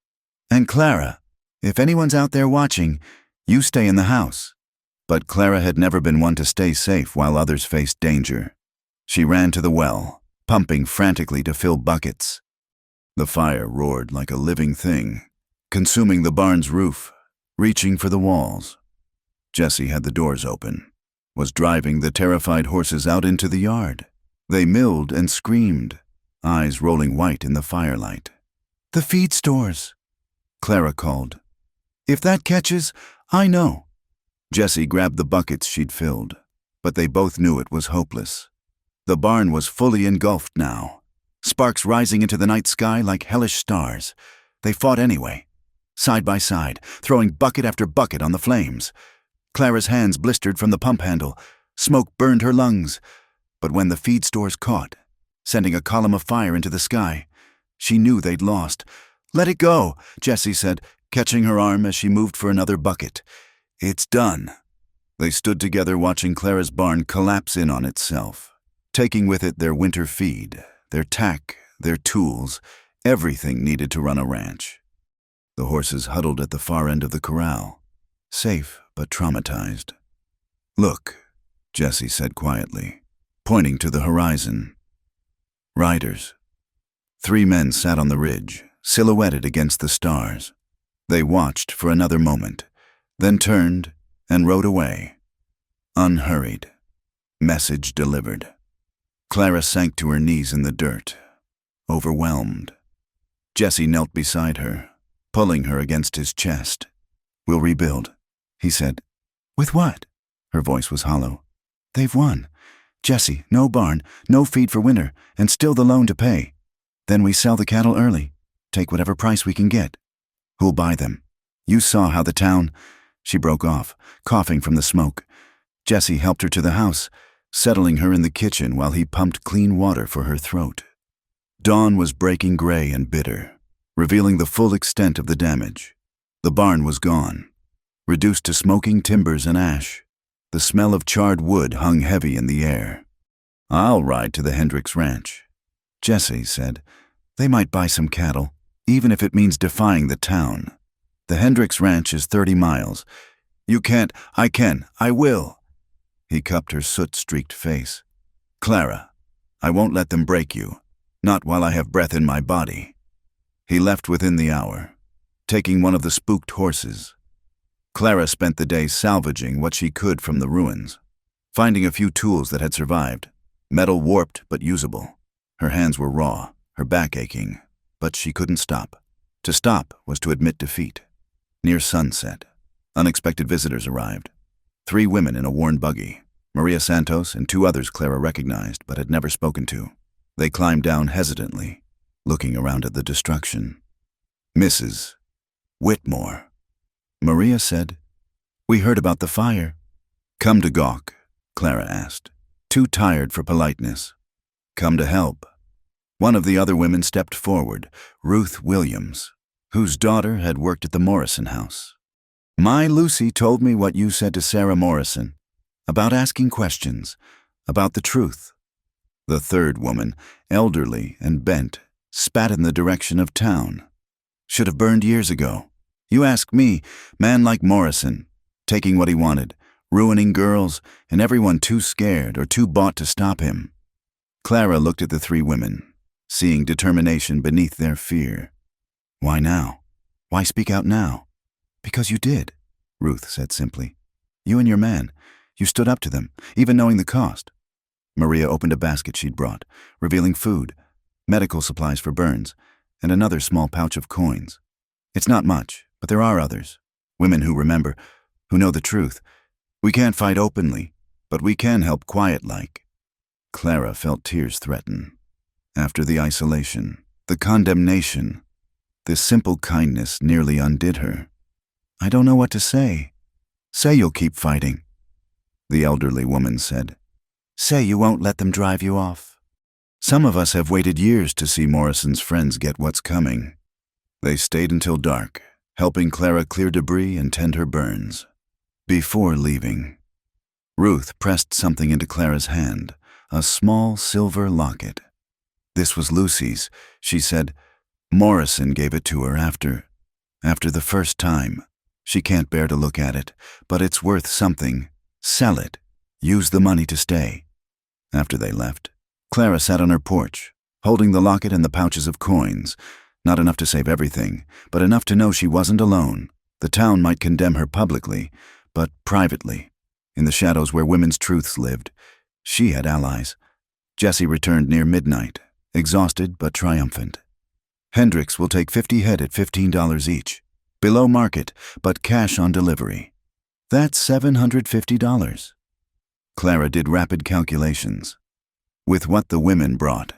"And Clara, if anyone's out there watching, you stay in the house." But Clara had never been one to stay safe while others faced danger. She ran to the well, pumping frantically to fill buckets. The fire roared like a living thing, consuming the barn's roof, reaching for the walls. Jessie had the doors open, was driving the terrified horses out into the yard. They milled and screamed, eyes rolling white in the firelight. "The feed stores," Clara called. "If that catches, I know." Jessie grabbed the buckets she'd filled, but they both knew it was hopeless. The barn was fully engulfed now, sparks rising into the night sky like hellish stars. They fought anyway, side by side, throwing bucket after bucket on the flames. Clara's hands blistered from the pump handle. Smoke burned her lungs. But when the feed stores caught, sending a column of fire into the sky, she knew they'd lost. "Let it go," Jessie said, catching her arm as she moved for another bucket. "It's done." They stood together watching Clara's barn collapse in on itself, taking with it their winter feed, their tack, their tools, everything needed to run a ranch. The horses huddled at the far end of the corral, safe but traumatized. "Look," Jessie said quietly, pointing to the horizon. "Riders." 3 men sat on the ridge, silhouetted against the stars. They watched for another moment, then turned and rode away. Unhurried. Message delivered. Clara sank to her knees in the dirt, overwhelmed. Jessie knelt beside her, pulling her against his chest. "We'll rebuild," he said. "With what?" Her voice was hollow. "They've won. Jessie, no barn, no feed for winter, and still the loan to pay. Then we sell the cattle early, take whatever price we can get. Who'll buy them? You saw how the town—" She broke off, coughing from the smoke. Jessie helped her to the house, settling her in the kitchen while he pumped clean water for her throat. Dawn was breaking gray and bitter, revealing the full extent of the damage. The barn was gone, reduced to smoking timbers and ash. The smell of charred wood hung heavy in the air. "I'll ride to the Hendricks Ranch," Jessie said. "They might buy some cattle, even if it means defying the town. The Hendricks Ranch is 30 miles. You can't—" "I can. I will." He cupped her soot-streaked face. "Clara, I won't let them break you, not while I have breath in my body." He left within the hour, taking one of the spooked horses. Clara spent the day salvaging what she could from the ruins, finding a few tools that had survived, metal warped but usable. Her hands were raw, her back aching, but she couldn't stop. To stop was to admit defeat. Near sunset, unexpected visitors arrived. 3 women in a worn buggy, Maria Santos and 2 others Clara recognized but had never spoken to. They climbed down hesitantly, looking around at the destruction. "Mrs. Whitmore," Maria said. "We heard about the fire." "Come to gawk?" Clara asked, too tired for politeness. "Come to help." One of the other women stepped forward, Ruth Williams, whose daughter had worked at the Morrison house. "My Lucy told me what you said to Sarah Morrison, about asking questions, about the truth." The third woman, elderly and bent, spat in the direction of town. "Should have burned years ago. You ask me, man like Morrison, taking what he wanted, ruining girls, and everyone too scared or too bought to stop him." Clara looked at the 3 women, seeing determination beneath their fear. "Why now? Why speak out now?" "Because you did," Ruth said simply. "You and your man. You stood up to them, even knowing the cost." Maria opened a basket she'd brought, revealing food, medical supplies for burns, and another small pouch of coins. "It's not much, but there are others. Women who remember, who know the truth. We can't fight openly, but we can help quiet-like." Clara felt tears threaten. After the isolation, the condemnation, this simple kindness nearly undid her. "I don't know what to say." "Say you'll keep fighting," the elderly woman said. "Say you won't let them drive you off. Some of us have waited years to see Morrison's friends get what's coming." They stayed until dark, helping Clara clear debris and tend her burns. Before leaving, Ruth pressed something into Clara's hand, a small silver locket. "This was Lucy's," she said. Morrison gave it to her after the first time. She can't bear to look at it, but it's worth something. Sell it. Use the money to stay. After they left, Clara sat on her porch, holding the locket and the pouches of coins. Not enough to save everything, but enough to know she wasn't alone. The town might condemn her publicly, but privately, in the shadows where women's truths lived, she had allies. Jesse returned near midnight, exhausted but triumphant. Hendricks will take 50 head at $15 each. Below market, but cash on delivery. That's $750. Clara did rapid calculations. With what the women brought,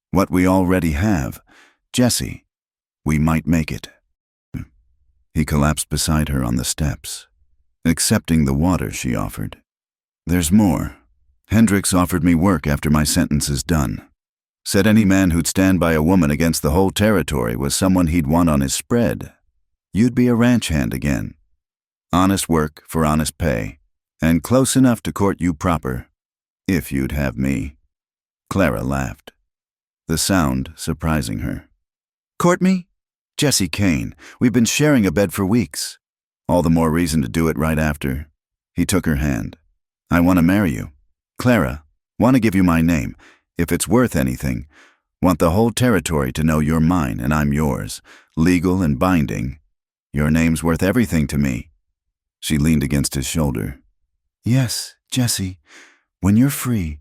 what we already have, Jesse, we might make it. He collapsed beside her on the steps, accepting the water she offered. There's more. Hendricks offered me work after my sentence is done. Said any man who'd stand by a woman against the whole territory was someone he'd want on his spread. You'd be a ranch hand again. Honest work for honest pay, and close enough to court you proper, if you'd have me. Clara laughed, the sound surprising her. Court me? Jesse Kane, we've been sharing a bed for weeks. All the more reason to do it right after. He took her hand. I want to marry you. Clara, want to give you my name, if it's worth anything. Want the whole territory to know you're mine and I'm yours, legal and binding. Your name's worth everything to me. She leaned against his shoulder. Yes, Jesse, when you're free,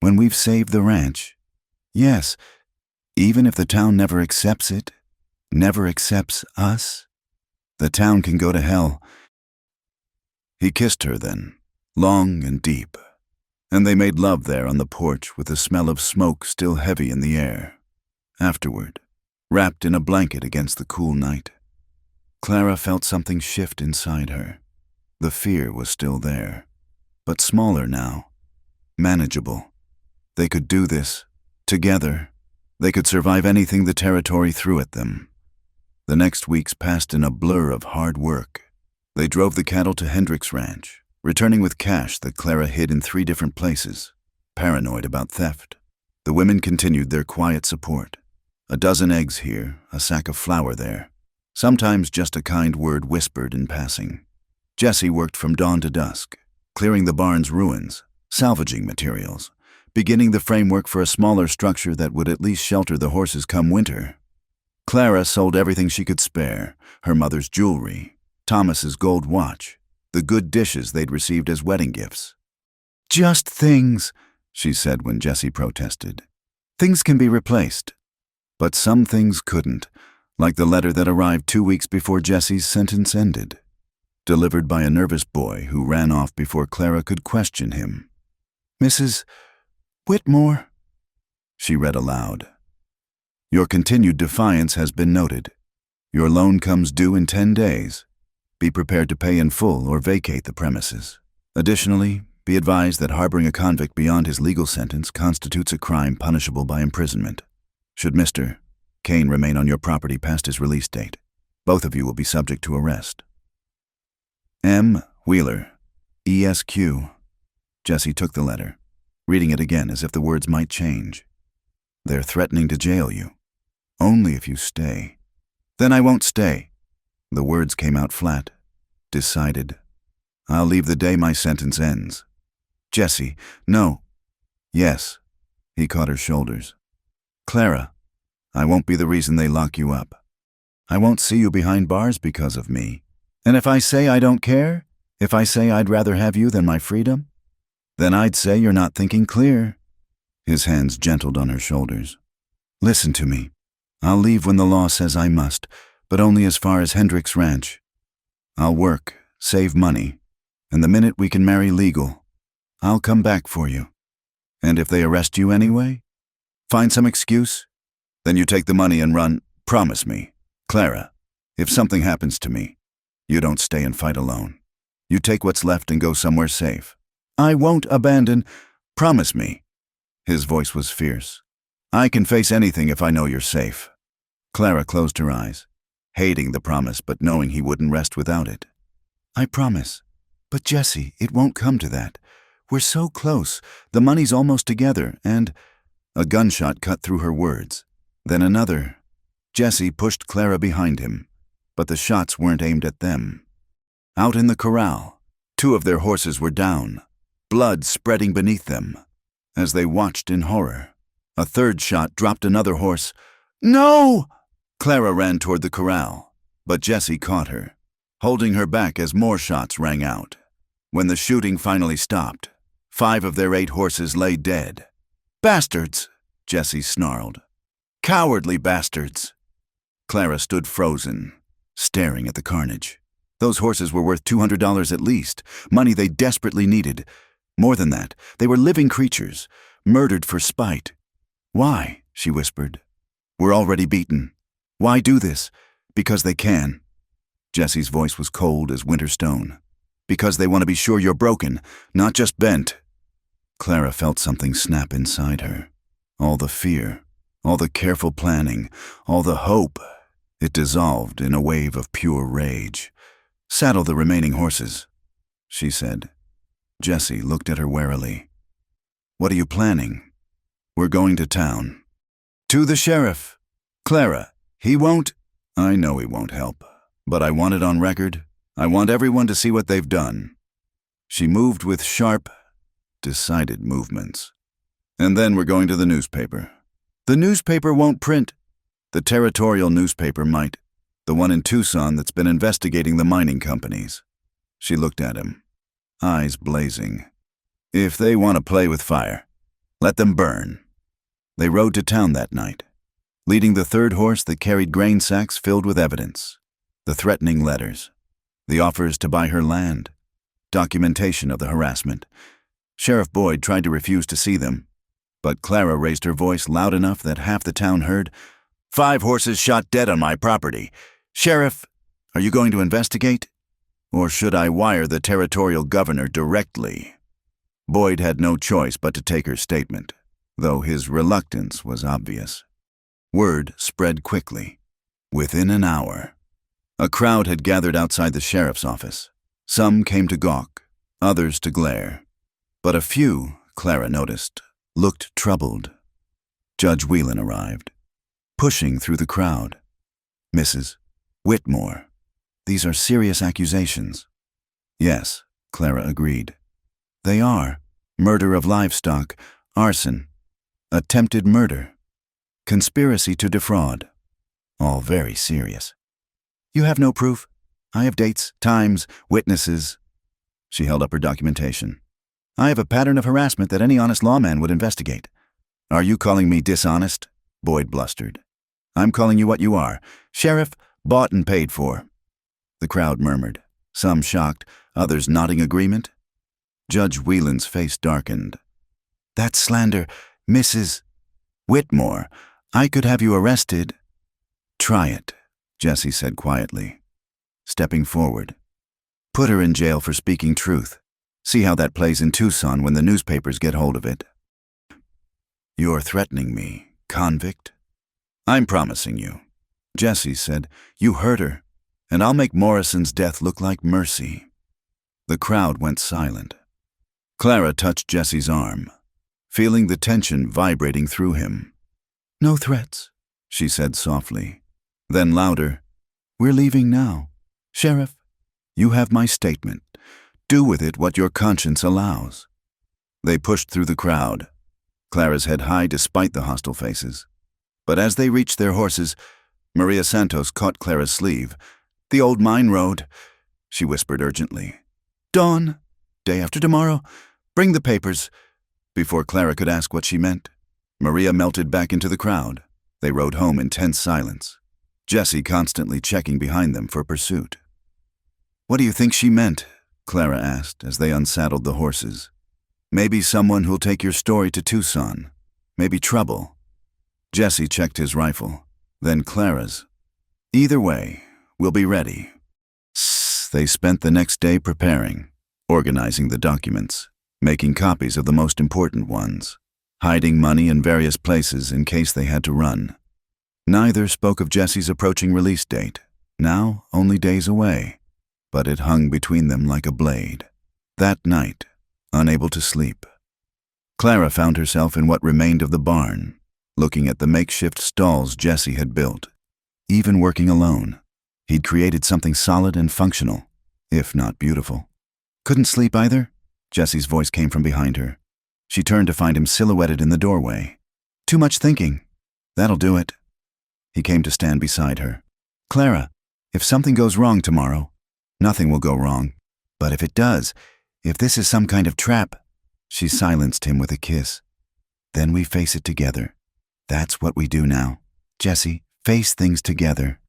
when we've saved the ranch. Yes, even if the town never accepts it, never accepts us, the town can go to hell. He kissed her then, long and deep, and they made love there on the porch with the smell of smoke still heavy in the air. Afterward, wrapped in a blanket against the cool night, Clara felt something shift inside her. The fear was still there, but smaller now, manageable. They could do this, together. They could survive anything the territory threw at them. The next weeks passed in a blur of hard work. They drove the cattle to Hendricks Ranch, returning with cash that Clara hid in 3 different places, paranoid about theft. The women continued their quiet support. A dozen eggs here, a sack of flour there. Sometimes just a kind word whispered in passing. Jesse worked from dawn to dusk, clearing the barn's ruins, salvaging materials, beginning the framework for a smaller structure that would at least shelter the horses come winter. Clara sold everything she could spare, her mother's jewelry, Thomas's gold watch, the good dishes they'd received as wedding gifts. Just things, she said when Jesse protested. Things can be replaced. But some things couldn't, like the letter that arrived 2 weeks before Jesse's sentence ended, delivered by a nervous boy who ran off before Clara could question him. Mrs. Whitmore, she read aloud. Your continued defiance has been noted. Your loan comes due in 10 days. Be prepared to pay in full or vacate the premises. Additionally, be advised that harboring a convict beyond his legal sentence constitutes a crime punishable by imprisonment. Should Mr. Kane remain on your property past his release date, both of you will be subject to arrest. M. Wheeler, ESQ. Jesse took the letter, reading it again as if the words might change. They're threatening to jail you. Only if you stay. Then I won't stay. The words came out flat, decided. I'll leave the day my sentence ends. Jesse, no. Yes. He caught her shoulders. Clara, I won't be the reason they lock you up. I won't see you behind bars because of me. And if I say I don't care, if I say I'd rather have you than my freedom, then I'd say you're not thinking clear. His hands gentled on her shoulders. Listen to me. I'll leave when the law says I must, but only as far as Hendricks Ranch. I'll work, save money, and the minute we can marry legal, I'll come back for you. And if they arrest you anyway, find some excuse, then you take the money and run. Promise me, Clara, if something happens to me, you don't stay and fight alone. You take what's left and go somewhere safe. I won't abandon. Promise me. His voice was fierce. I can face anything if I know you're safe. Clara closed her eyes, hating the promise but knowing he wouldn't rest without it. I promise. But Jesse, it won't come to that. We're so close. The money's almost together, and... A gunshot cut through her words. Then another. Jesse pushed Clara behind him, but the shots weren't aimed at them. Out in the corral, 2 of their horses were down, blood spreading beneath them. As they watched in horror, a 3rd shot dropped another horse. "No!" Clara ran toward the corral, but Jesse caught her, holding her back as more shots rang out. When the shooting finally stopped, 5 of their 8 horses lay dead. "Bastards!" Jesse snarled. "Cowardly bastards!" Clara stood frozen, staring at the carnage. Those horses were worth $200 at least, money they desperately needed. More than that, they were living creatures, murdered for spite. "Why?" she whispered. "We're already beaten. Why do this? Because they can." Jesse's voice was cold as winter stone. "Because they want to be sure you're broken, not just bent." Clara felt something snap inside her. All the fear, all the careful planning, all the hope. It dissolved in a wave of pure rage. "Saddle the remaining horses," she said. Jesse looked at her warily. "What are you planning?" "We're going to town." "To the sheriff." "Clara, he won't—" "I know he won't help, but I want it on record. I want everyone to see what they've done." She moved with sharp, decided movements. "And then we're going to the newspaper." "The newspaper won't print." "The territorial newspaper might. The one in Tucson that's been investigating the mining companies." She looked at him, eyes blazing. "If they want to play with fire, let them burn." They rode to town that night, leading the 3rd horse that carried grain sacks filled with evidence. The threatening letters, the offers to buy her land, documentation of the harassment. Sheriff Boyd tried to refuse to see them, but Clara raised her voice loud enough that half the town heard. "5 horses shot dead on my property. Sheriff, are you going to investigate? Or should I wire the territorial governor directly?" Boyd had no choice but to take her statement, though his reluctance was obvious. Word spread quickly. Within an hour, a crowd had gathered outside the sheriff's office. Some came to gawk, others to glare. But a few, Clara noticed, looked troubled. Judge Whelan arrived, pushing through the crowd. "Mrs. Whitmore, these are serious accusations." "Yes," Clara agreed. "They are. Murder of livestock, arson, attempted murder, conspiracy to defraud. All very serious." "You have no proof?" "I have dates, times, witnesses." She held up her documentation. "I have a pattern of harassment that any honest lawman would investigate." "Are you calling me dishonest?" Boyd blustered. "I'm calling you what you are. Sheriff, bought and paid for." The crowd murmured, some shocked, others nodding agreement. Judge Whelan's face darkened. "That's slander, Mrs. Whitmore. I could have you arrested." "Try it," Jesse said quietly, stepping forward. "Put her in jail for speaking truth. See how that plays in Tucson when the newspapers get hold of it." "You're threatening me, convict?" "I'm promising you." Jesse said, "You hurt her, and I'll make Morrison's death look like mercy." The crowd went silent. Clara touched Jesse's arm, feeling the tension vibrating through him. "No threats," she said softly. Then louder, "We're leaving now. Sheriff, you have my statement. Do with it what your conscience allows." They pushed through the crowd, Clara's head high despite the hostile faces. But as they reached their horses, Maria Santos caught Clara's sleeve. "The old mine road," she whispered urgently. "Dawn, day after tomorrow. Bring the papers." Before Clara could ask what she meant, Maria melted back into the crowd. They rode home in tense silence, Jesse constantly checking behind them for pursuit. "What do you think she meant?" Clara asked as they unsaddled the horses. "Maybe someone who'll take your story to Tucson. Maybe trouble." Jesse checked his rifle, then Clara's. "Either way, we'll be ready." They spent the next day preparing, organizing the documents, making copies of the most important ones, hiding money in various places in case they had to run. Neither spoke of Jesse's approaching release date, now only days away, but it hung between them like a blade. That night, unable to sleep, Clara found herself in what remained of the barn, looking at the makeshift stalls Jesse had built. even working alone. He'd created something solid and functional, if not beautiful. Couldn't sleep either? Jessie's voice came from behind her. She turned to find him silhouetted in the doorway. Too much thinking. That'll do it. He came to stand beside her. Clara, if something goes wrong tomorrow, nothing will go wrong. But if it does, if this is some kind of trap, she silenced him with a kiss. Then we face it together. That's what we do now. Jessie, face things together.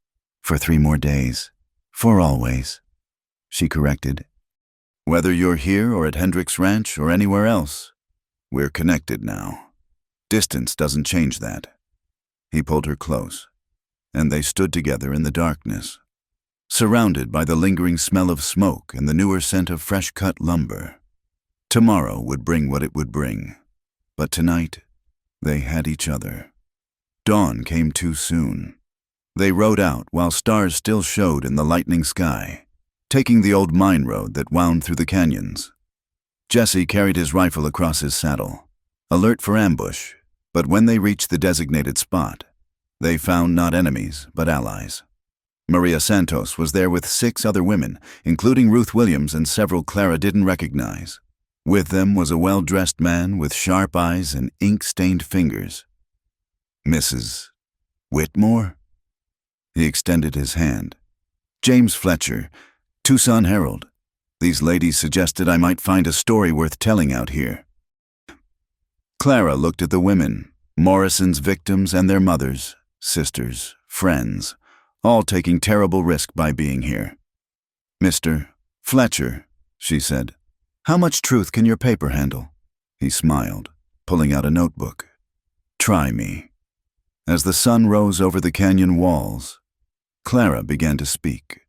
For 3 more days. For always. She corrected. Whether you're here or at Hendricks Ranch or anywhere else, we're connected now. Distance doesn't change that. He pulled her close, and they stood together in the darkness, surrounded by the lingering smell of smoke and the newer scent of fresh-cut lumber. Tomorrow would bring what it would bring, but tonight they had each other. Dawn came too soon. They rode out while stars still showed in the lightening sky, taking the old mine road that wound through the canyons. Jesse carried his rifle across his saddle, alert for ambush, but when they reached the designated spot, they found not enemies, but allies. Maria Santos was there with 6 other women, including Ruth Williams and several Clara didn't recognize. With them was a well-dressed man with sharp eyes and ink-stained fingers. Mrs. Whitmore? He extended his hand. James Fletcher, Tucson Herald. These ladies suggested I might find a story worth telling out here. Clara looked at the women, Morrison's victims and their mothers, sisters, friends, all taking terrible risk by being here. Mr. Fletcher, she said, how much truth can your paper handle? He smiled, pulling out a notebook. Try me. As the sun rose over the canyon walls, Clara began to speak.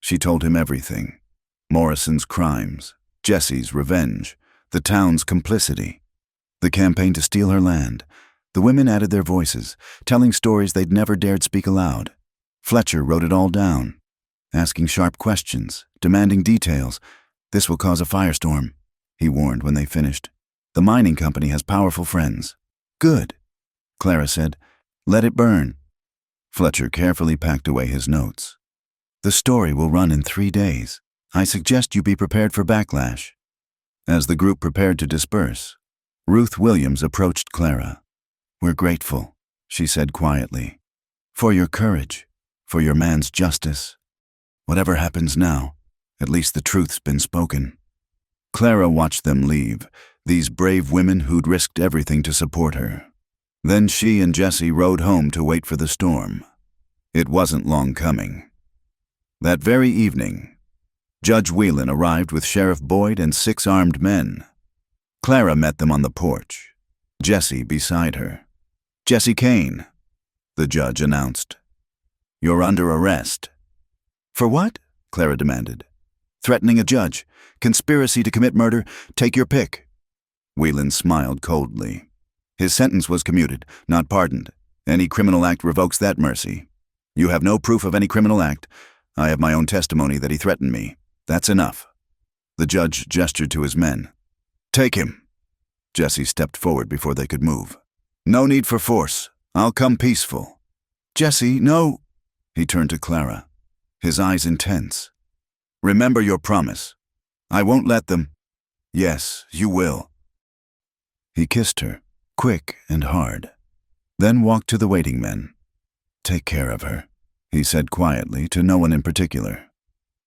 She told him everything. Morrison's crimes, Jesse's revenge, the town's complicity, the campaign to steal her land. The women added their voices, telling stories they'd never dared speak aloud. Fletcher wrote it all down, asking sharp questions, demanding details. This will cause a firestorm, he warned when they finished. The mining company has powerful friends. Good, Clara said. Let it burn. Fletcher carefully packed away his notes. The story will run in 3 days. I suggest you be prepared for backlash. As the group prepared to disperse, Ruth Williams approached Clara. We're grateful, she said quietly, for your courage, for your man's justice. Whatever happens now, at least the truth's been spoken. Clara watched them leave, these brave women who'd risked everything to support her. Then she and Jesse rode home to wait for the storm. It wasn't long coming. That very evening, Judge Whelan arrived with Sheriff Boyd and 6 armed men. Clara met them on the porch, Jesse beside her. Jesse Kane, the judge announced. You're under arrest. For what? Clara demanded. Threatening a judge, conspiracy to commit murder, take your pick. Whelan smiled coldly. His sentence was commuted, not pardoned. Any criminal act revokes that mercy. You have no proof of any criminal act. I have my own testimony that he threatened me. That's enough. The judge gestured to his men. Take him. Jesse stepped forward before they could move. No need for force. I'll come peaceful. Jesse, no. He turned to Clara, his eyes intense. Remember your promise. I won't let them. Yes, you will. He kissed her, quick and hard, then walked to the waiting men. Take care of her, he said quietly to no one in particular.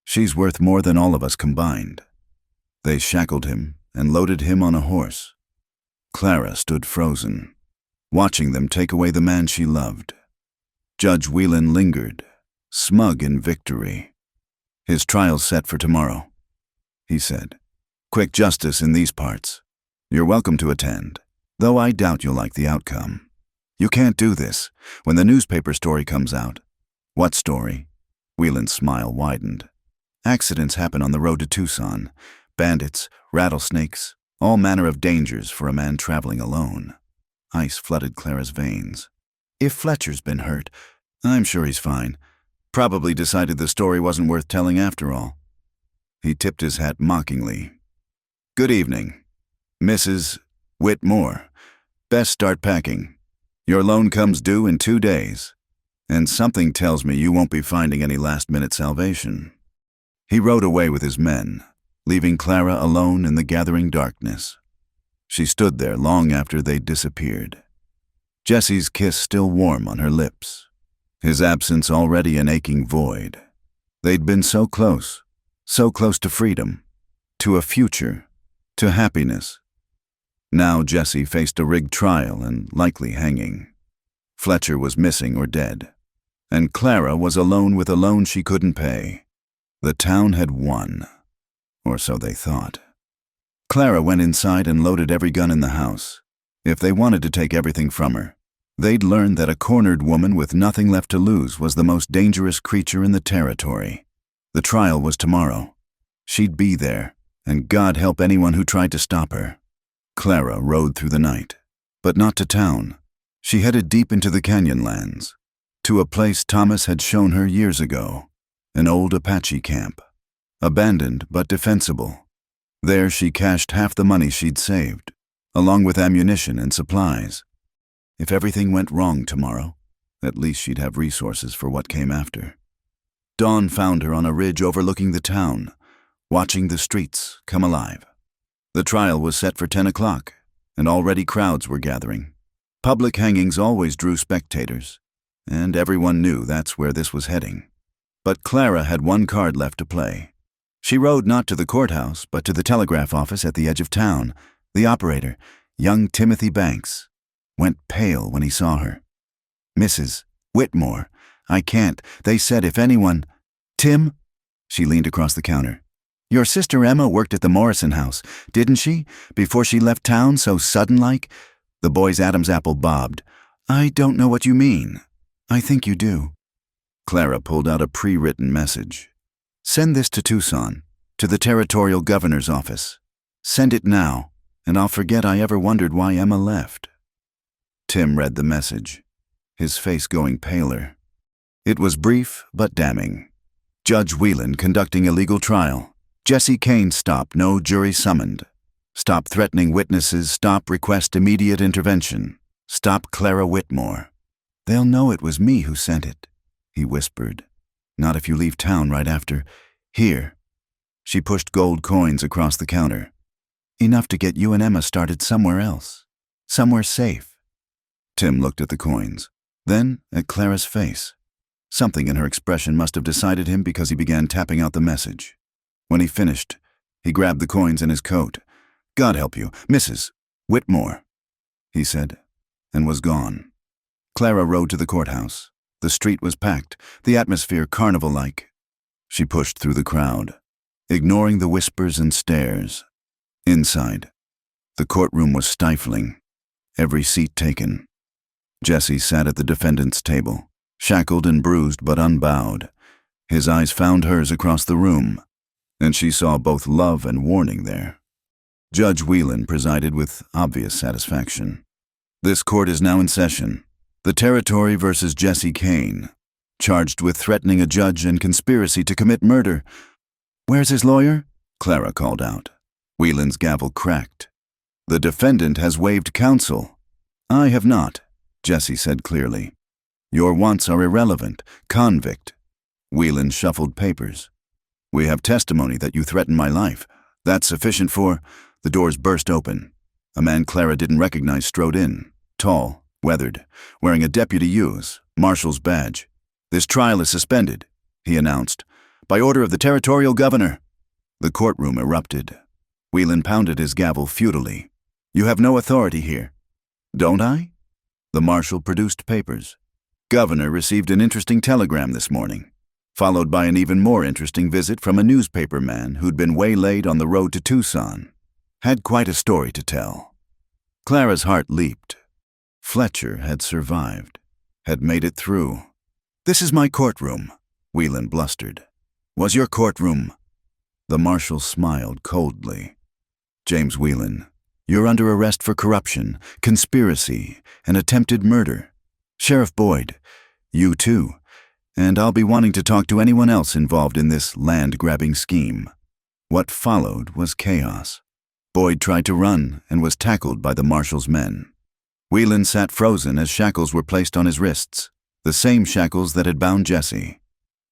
She's worth more than all of us combined. They shackled him and loaded him on a horse. Clara stood frozen, watching them take away the man she loved. Judge Whelan lingered, smug in victory. His trial's set for tomorrow, he said. Quick justice in these parts. You're welcome to attend, though I doubt you'll like the outcome. You can't do this when the newspaper story comes out. What story? Whelan's smile widened. Accidents happen on the road to Tucson. Bandits, rattlesnakes, all manner of dangers for a man traveling alone. Ice flooded Clara's veins. If Fletcher's been hurt, I'm sure he's fine. Probably decided the story wasn't worth telling after all. He tipped his hat mockingly. Good evening, Mrs. Whitmore. Best start packing. Your loan comes due in 2 days. And something tells me you won't be finding any last-minute salvation." He rode away with his men, leaving Clara alone in the gathering darkness. She stood there long after they'd disappeared, Jesse's kiss still warm on her lips, his absence already an aching void. They'd been so close to freedom, to a future, to happiness. Now Jesse faced a rigged trial and likely hanging. Fletcher was missing or dead, and Clara was alone with a loan she couldn't pay. The town had won, or so they thought. Clara went inside and loaded every gun in the house. If they wanted to take everything from her, they'd learn that a cornered woman with nothing left to lose was the most dangerous creature in the territory. The trial was tomorrow. She'd be there, and God help anyone who tried to stop her. Clara rode through the night, but not to town. She headed deep into the Canyonlands, to a place Thomas had shown her years ago, an old Apache camp, abandoned but defensible. There she cached half the money she'd saved, along with ammunition and supplies. If everything went wrong tomorrow, at least she'd have resources for what came after. Dawn found her on a ridge overlooking the town, watching the streets come alive. The trial was set for 10 o'clock, and already crowds were gathering. Public hangings always drew spectators, and everyone knew that's where this was heading. But Clara had one card left to play. She rode not to the courthouse, but to the telegraph office at the edge of town. The operator, young Timothy Banks, went pale when he saw her. "Mrs. Whitmore, I can't. They said if anyone—" "Tim?" She leaned across the counter. "Your sister Emma worked at the Morrison house, didn't she, before she left town so sudden-like?" The boy's Adam's apple bobbed. "I don't know what you mean." "I think you do." Clara pulled out a pre-written message. "Send this to Tucson, to the territorial governor's office. Send it now, and I'll forget I ever wondered why Emma left." Tim read the message, his face going paler. It was brief but damning. Judge Whelan conducting a legal trial. Jesse Kane stop, no jury summoned. Stop threatening witnesses, stop request immediate intervention. Stop Clara Whitmore. "They'll know it was me who sent it," he whispered. "Not if you leave town right after. Here." She pushed gold coins across the counter. "Enough to get you and Emma started somewhere else. Somewhere safe." Tim looked at the coins, then at Clara's face. Something in her expression must have decided him because he began tapping out the message. When he finished, he grabbed the coins in his coat. "God help you, Mrs. Whitmore," he said, and was gone. Clara rode to the courthouse. The street was packed, the atmosphere carnival-like. She pushed through the crowd, ignoring the whispers and stares. Inside, the courtroom was stifling, every seat taken. Jesse sat at the defendant's table, shackled and bruised but unbowed. His eyes found hers across the room, and she saw both love and warning there. Judge Whelan presided with obvious satisfaction. "This court is now in session. The Territory versus Jesse Kane, charged with threatening a judge and conspiracy to commit murder." "Where's his lawyer?" Clara called out. Whelan's gavel cracked. "The defendant has waived counsel." "I have not," Jesse said clearly. "Your wants are irrelevant. Convict." Whelan shuffled papers. "We have testimony that you threatened my life. That's sufficient for—" The doors burst open. A man Clara didn't recognize strode in, tall, weathered, wearing a deputy U's, marshal's badge. "This trial is suspended," he announced, "by order of the territorial governor." The courtroom erupted. Whelan pounded his gavel futilely. "You have no authority here." "Don't I?" The marshal produced papers. "Governor received an interesting telegram this morning, followed by an even more interesting visit from a newspaper man who'd been waylaid on the road to Tucson. Had quite a story to tell." Clara's heart leaped. Fletcher had survived, had made it through. "This is my courtroom," Whelan blustered. "Was your courtroom—" The marshal smiled coldly. "James Whelan, you're under arrest for corruption, conspiracy, and attempted murder. Sheriff Boyd, you too, and I'll be wanting to talk to anyone else involved in this land-grabbing scheme." What followed was chaos. Boyd tried to run and was tackled by the marshal's men. Whelan sat frozen as shackles were placed on his wrists. The same shackles that had bound Jesse.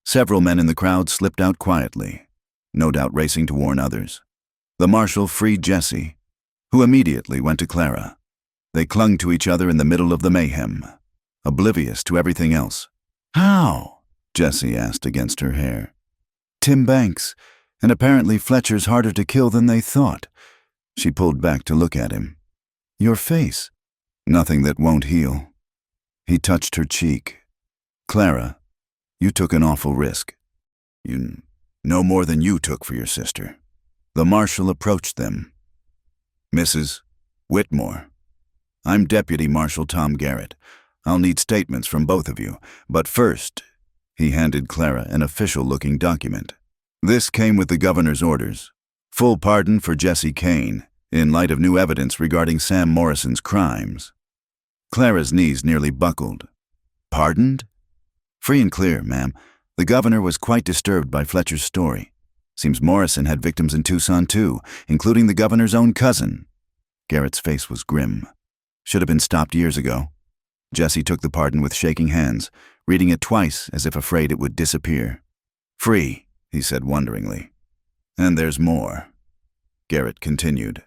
Several men in the crowd slipped out quietly, no doubt racing to warn others. The marshal freed Jesse, who immediately went to Clara. They clung to each other in the middle of the mayhem, oblivious to everything else. "How?" Jesse asked against her hair. "Tim Banks, and apparently Fletcher's harder to kill than they thought." She pulled back to look at him. "Your face." "Nothing that won't heal." He touched her cheek. "Clara, you took an awful risk. You no more than you took for your sister." The marshal approached them. "Mrs. Whitmore, I'm Deputy Marshal Tom Garrett. I'll need statements from both of you, but first," he handed Clara an official-looking document. This came with the governor's orders. Full pardon for Jesse Kane, in light of new evidence regarding Sam Morrison's crimes. Clara's knees nearly buckled. "Pardoned?" "Free and clear, ma'am. The governor was quite disturbed by Fletcher's story. Seems Morrison had victims in Tucson too, including the governor's own cousin." Garrett's face was grim. "Should have been stopped years ago." Jesse took the pardon with shaking hands, reading it twice as if afraid it would disappear. "Free," he said wonderingly. "And there's more." Garrett continued.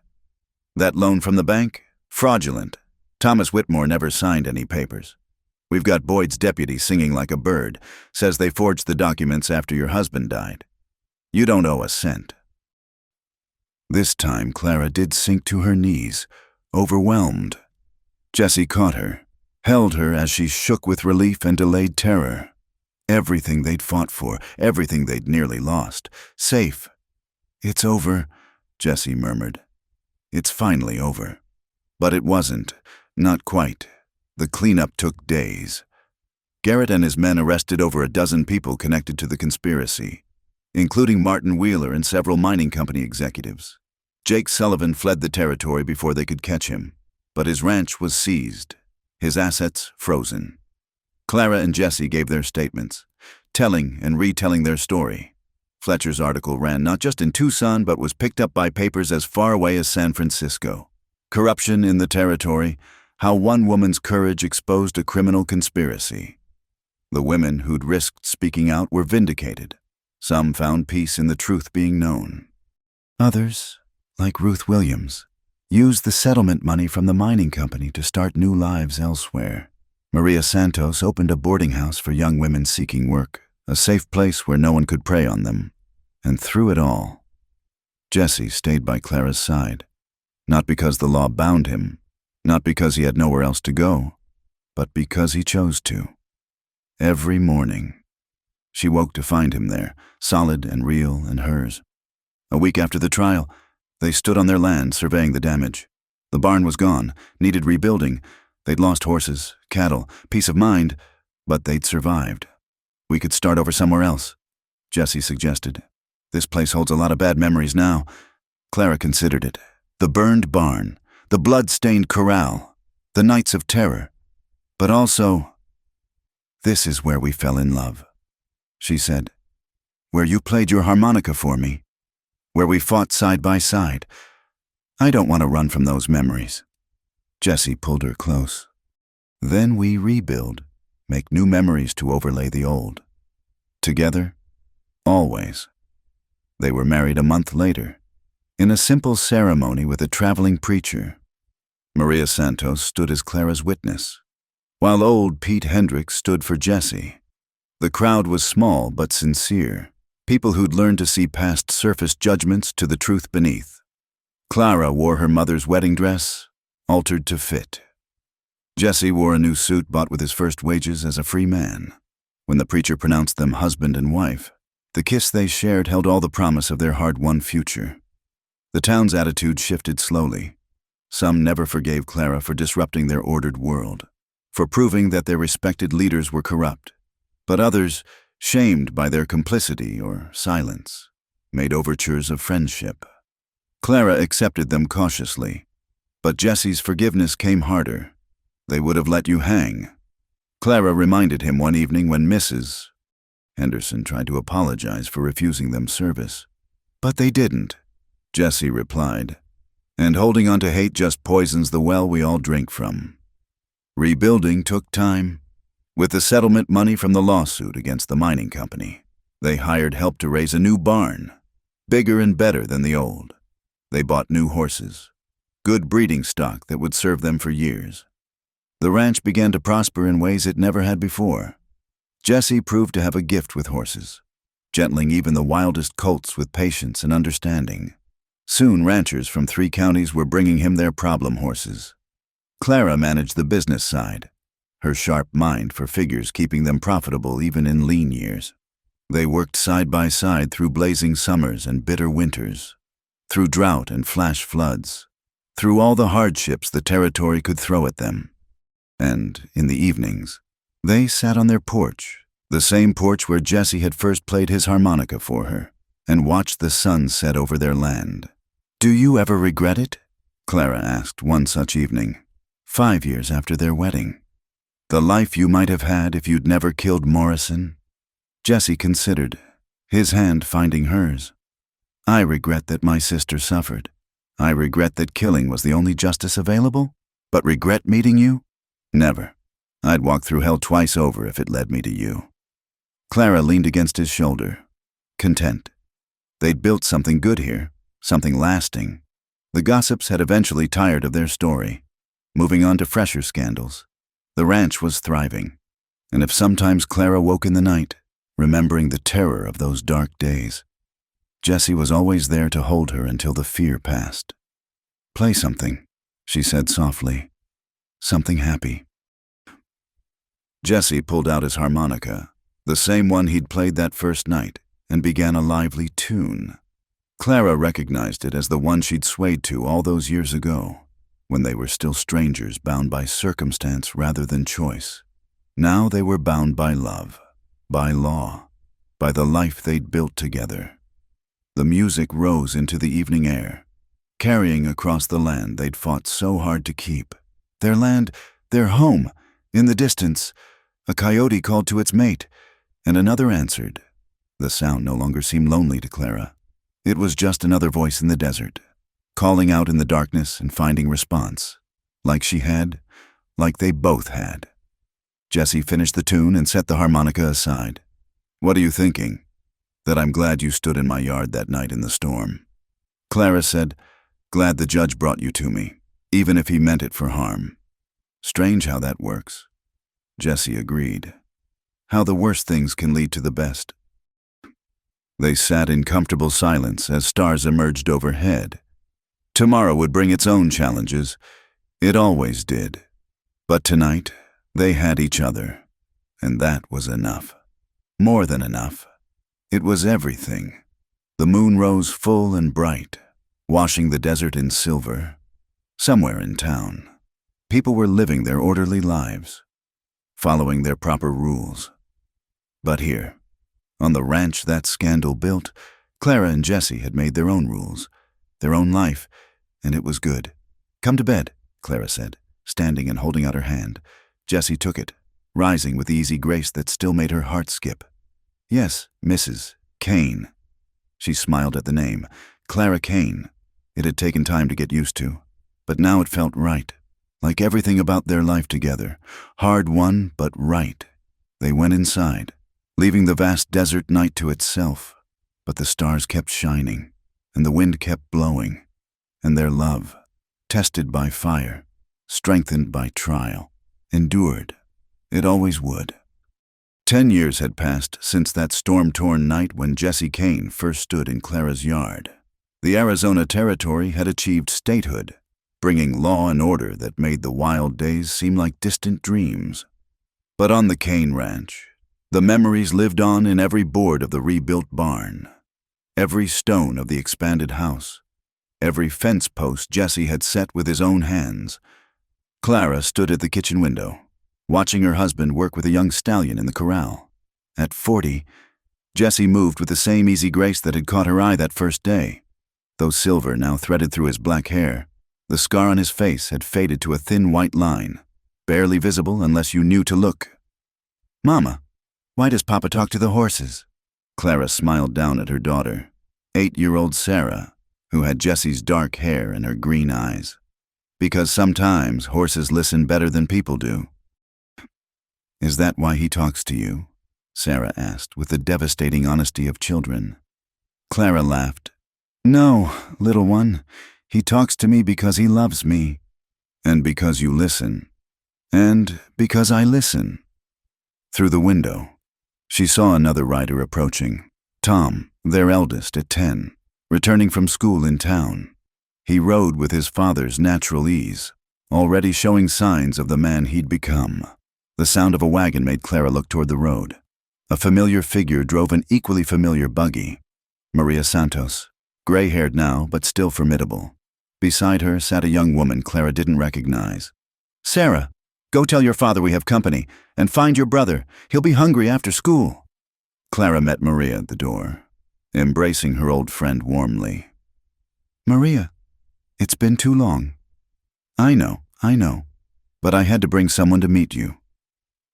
"That loan from the bank? Fraudulent. Thomas Whitmore never signed any papers. We've got Boyd's deputy singing like a bird, says they forged the documents after your husband died. You don't owe a cent." This time Clara did sink to her knees, overwhelmed. Jesse caught her, held her as she shook with relief and delayed terror. Everything they'd fought for, everything they'd nearly lost. Safe. "It's over," Jesse murmured. "It's finally over." But it wasn't. Not quite. The cleanup took days. Garrett and his men arrested over a dozen people connected to the conspiracy, including Martin Wheeler and several mining company executives. Jake Sullivan fled the territory before they could catch him, but his ranch was seized, his assets frozen. Clara and Jesse gave their statements, telling and retelling their story. Fletcher's article ran not just in Tucson, but was picked up by papers as far away as San Francisco. Corruption in the territory, how one woman's courage exposed a criminal conspiracy. The women who'd risked speaking out were vindicated. Some found peace in the truth being known. Others, like Ruth Williams, used the settlement money from the mining company to start new lives elsewhere. Maria Santos opened a boarding house for young women seeking work, a safe place where no one could prey on them. And through it all, Jesse stayed by Clara's side, not because the law bound him, not because he had nowhere else to go, but because he chose to. Every morning, she woke to find him there, solid and real and hers. A week after the trial, they stood on their land surveying the damage. The barn was gone, needed rebuilding. They'd lost horses, cattle, peace of mind, but they'd survived. "We could start over somewhere else," Jesse suggested. "This place holds a lot of bad memories now." Clara considered it. The burned barn, the blood-stained corral, the nights of terror. But also, "This is where we fell in love," she said. "Where you played your harmonica for me. Where we fought side by side. I don't want to run from those memories." Jesse pulled her close. "Then we rebuild, make new memories to overlay the old. Together, always." They were married a month later, in a simple ceremony with a traveling preacher. Maria Santos stood as Clara's witness, while old Pete Hendricks stood for Jesse. The crowd was small but sincere, people who'd learned to see past surface judgments to the truth beneath. Clara wore her mother's wedding dress, altered to fit. Jesse wore a new suit bought with his first wages as a free man. When the preacher pronounced them husband and wife, the kiss they shared held all the promise of their hard-won future. The town's attitude shifted slowly. Some never forgave Clara for disrupting their ordered world, for proving that their respected leaders were corrupt. But others, shamed by their complicity or silence, made overtures of friendship. Clara accepted them cautiously, but Jesse's forgiveness came harder. "They would have let you hang." Clara reminded him one evening when Mrs. Henderson tried to apologize for refusing them service. "But they didn't," Jesse replied. "And holding on to hate just poisons the well we all drink from." Rebuilding took time. With the settlement money from the lawsuit against the mining company, they hired help to raise a new barn, bigger and better than the old. They bought new horses, good breeding stock that would serve them for years. The ranch began to prosper in ways it never had before. Jesse proved to have a gift with horses, gentling even the wildest colts with patience and understanding. Soon, ranchers from 3 counties were bringing him their problem horses. Clara managed the business side, her sharp mind for figures keeping them profitable even in lean years. They worked side by side through blazing summers and bitter winters, through drought and flash floods, through all the hardships the territory could throw at them. And, in the evenings, they sat on their porch, the same porch where Jesse had first played his harmonica for her, and watched the sun set over their land. "Do you ever regret it?" Clara asked one such evening, 5 years after their wedding. "The life you might have had if you'd never killed Morrison?" Jesse considered, his hand finding hers. "I regret that my sister suffered. I regret that killing was the only justice available. But regret meeting you? Never. I'd walk through hell twice over if it led me to you." Clara leaned against his shoulder, content. They'd built something good here, something lasting. The gossips had eventually tired of their story, moving on to fresher scandals. The ranch was thriving, and if sometimes Clara woke in the night, remembering the terror of those dark days, Jesse was always there to hold her until the fear passed. "Play something," she said softly. "Something happy." Jesse pulled out his harmonica, the same one he'd played that first night, and began a lively tune. Clara recognized it as the one she'd swayed to all those years ago, when they were still strangers bound by circumstance rather than choice. Now they were bound by love, by law, by the life they'd built together. The music rose into the evening air, carrying across the land they'd fought so hard to keep. Their land, their home. In the distance, a coyote called to its mate, and another answered. The sound no longer seemed lonely to Clara. It was just another voice in the desert, calling out in the darkness and finding response, like she had, like they both had. Jesse finished the tune and set the harmonica aside. "What are you thinking?" "That I'm glad you stood in my yard that night in the storm." Clara said, "Glad the judge brought you to me, even if he meant it for harm." "Strange how that works." Jesse agreed. "How the worst things can lead to the best." They sat in comfortable silence as stars emerged overhead. Tomorrow would bring its own challenges. It always did. But tonight, they had each other, and that was enough. More than enough. It was everything. The moon rose full and bright, washing the desert in silver. Somewhere in town, people were living their orderly lives, following their proper rules. But here, on the ranch that scandal built, Clara and Jesse had made their own rules, their own life, and it was good. "Come to bed," Clara said, standing and holding out her hand. Jesse took it, rising with the easy grace that still made her heart skip. "Yes, Mrs. Kane." She smiled at the name, Clara Kane. It had taken time to get used to, but now it felt right, like everything about their life together. Hard won, but right. They went inside, leaving the vast desert night to itself, but the stars kept shining, and the wind kept blowing, and their love, tested by fire, strengthened by trial, endured. It always would. 10 years had passed since that storm-torn night when Jesse Kane first stood in Clara's yard. The Arizona Territory had achieved statehood, bringing law and order that made the wild days seem like distant dreams. But on the Kane Ranch, the memories lived on in every board of the rebuilt barn, every stone of the expanded house, every fence post Jesse had set with his own hands. Clara stood at the kitchen window, watching her husband work with a young stallion in the corral. At 40, Jesse moved with the same easy grace that had caught her eye that first day. Though silver now threaded through his black hair, the scar on his face had faded to a thin white line, barely visible unless you knew to look. "Mama, why does Papa talk to the horses?" Clara smiled down at her daughter, 8-year-old Sarah, who had Jesse's dark hair and her green eyes. "Because sometimes horses listen better than people do." Is that why he talks to you? Sarah asked, with the devastating honesty of children. Clara laughed. No, little one. He talks to me because he loves me. And because you listen. And because I listen. Through the window, she saw another rider approaching. Tom, their eldest at 10, returning from school in town. He rode with his father's natural ease, already showing signs of the man he'd become. The sound of a wagon made Clara look toward the road. A familiar figure drove an equally familiar buggy. Maria Santos, gray-haired now, but still formidable. Beside her sat a young woman Clara didn't recognize. Sarah, go tell your father we have company, and find your brother. He'll be hungry after school. Clara met Maria at the door, embracing her old friend warmly. Maria, it's been too long. I know, but I had to bring someone to meet you.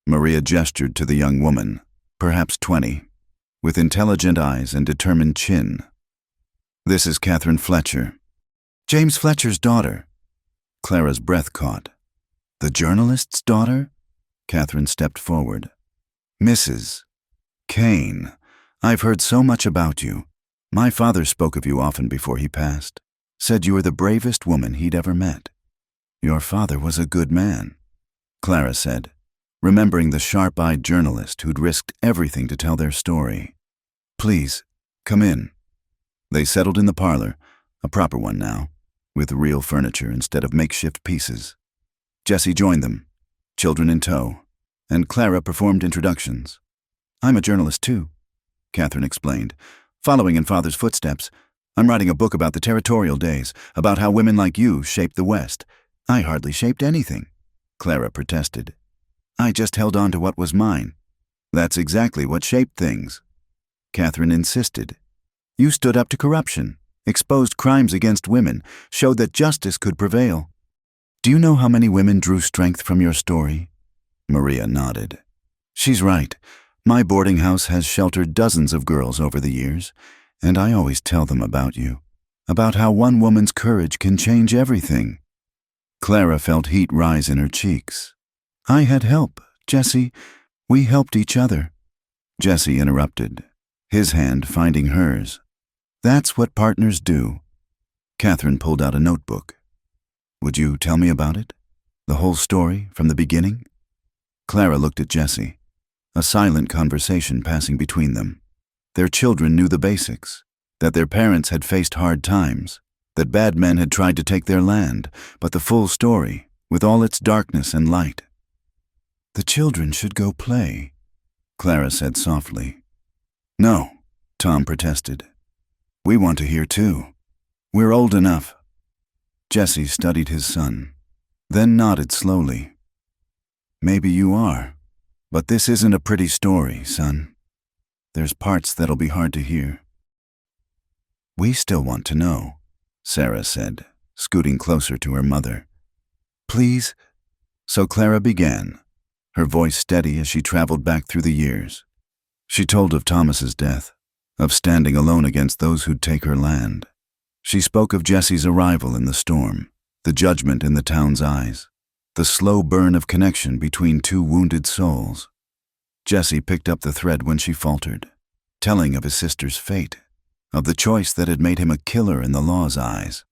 Maria gestured to the young woman, perhaps 20, with intelligent eyes and determined chin. This is Catherine Fletcher, James Fletcher's daughter. Clara's breath caught. The journalist's daughter? Catherine stepped forward. Mrs. Kane, I've heard so much about you. My father spoke of you often before he passed. Said you were the bravest woman he'd ever met. Your father was a good man, Clara said, remembering the sharp-eyed journalist who'd risked everything to tell their story. Please, come in. They settled in the parlor, a proper one now, with real furniture instead of makeshift pieces. Jessie joined them, children in tow, and Clara performed introductions. I'm a journalist too, Catherine explained, following in Father's footsteps. I'm writing a book about the territorial days, about how women like you shaped the West. I hardly shaped anything, Clara protested. I just held on to what was mine. That's exactly what shaped things, Catherine insisted. You stood up to corruption, exposed crimes against women, showed that justice could prevail. Do you know how many women drew strength from your story? Maria nodded. She's right. My boarding house has sheltered dozens of girls over the years, and I always tell them about you, about how one woman's courage can change everything. Clara felt heat rise in her cheeks. I had help, Jessie. We helped each other. Jessie interrupted, his hand finding hers. That's what partners do. Catherine pulled out a notebook. Would you tell me about it? The whole story, from the beginning? Clara looked at Jessie, a silent conversation passing between them. Their children knew the basics, that their parents had faced hard times, that bad men had tried to take their land, but the full story, with all its darkness and light. The children should go play, Clara said softly. No, Tom protested. We want to hear too. We're old enough. Jessie studied his son, then nodded slowly. Maybe you are, but this isn't a pretty story, son. There's parts that'll be hard to hear. We still want to know, Sarah said, scooting closer to her mother. Please? So Clara began, her voice steady as she traveled back through the years. She told of Thomas's death, of standing alone against those who'd take her land. She spoke of Jessie's arrival in the storm, the judgment in the town's eyes, the slow burn of connection between two wounded souls. Jessie picked up the thread when she faltered, telling of his sister's fate, of the choice that had made him a killer in the law's eyes.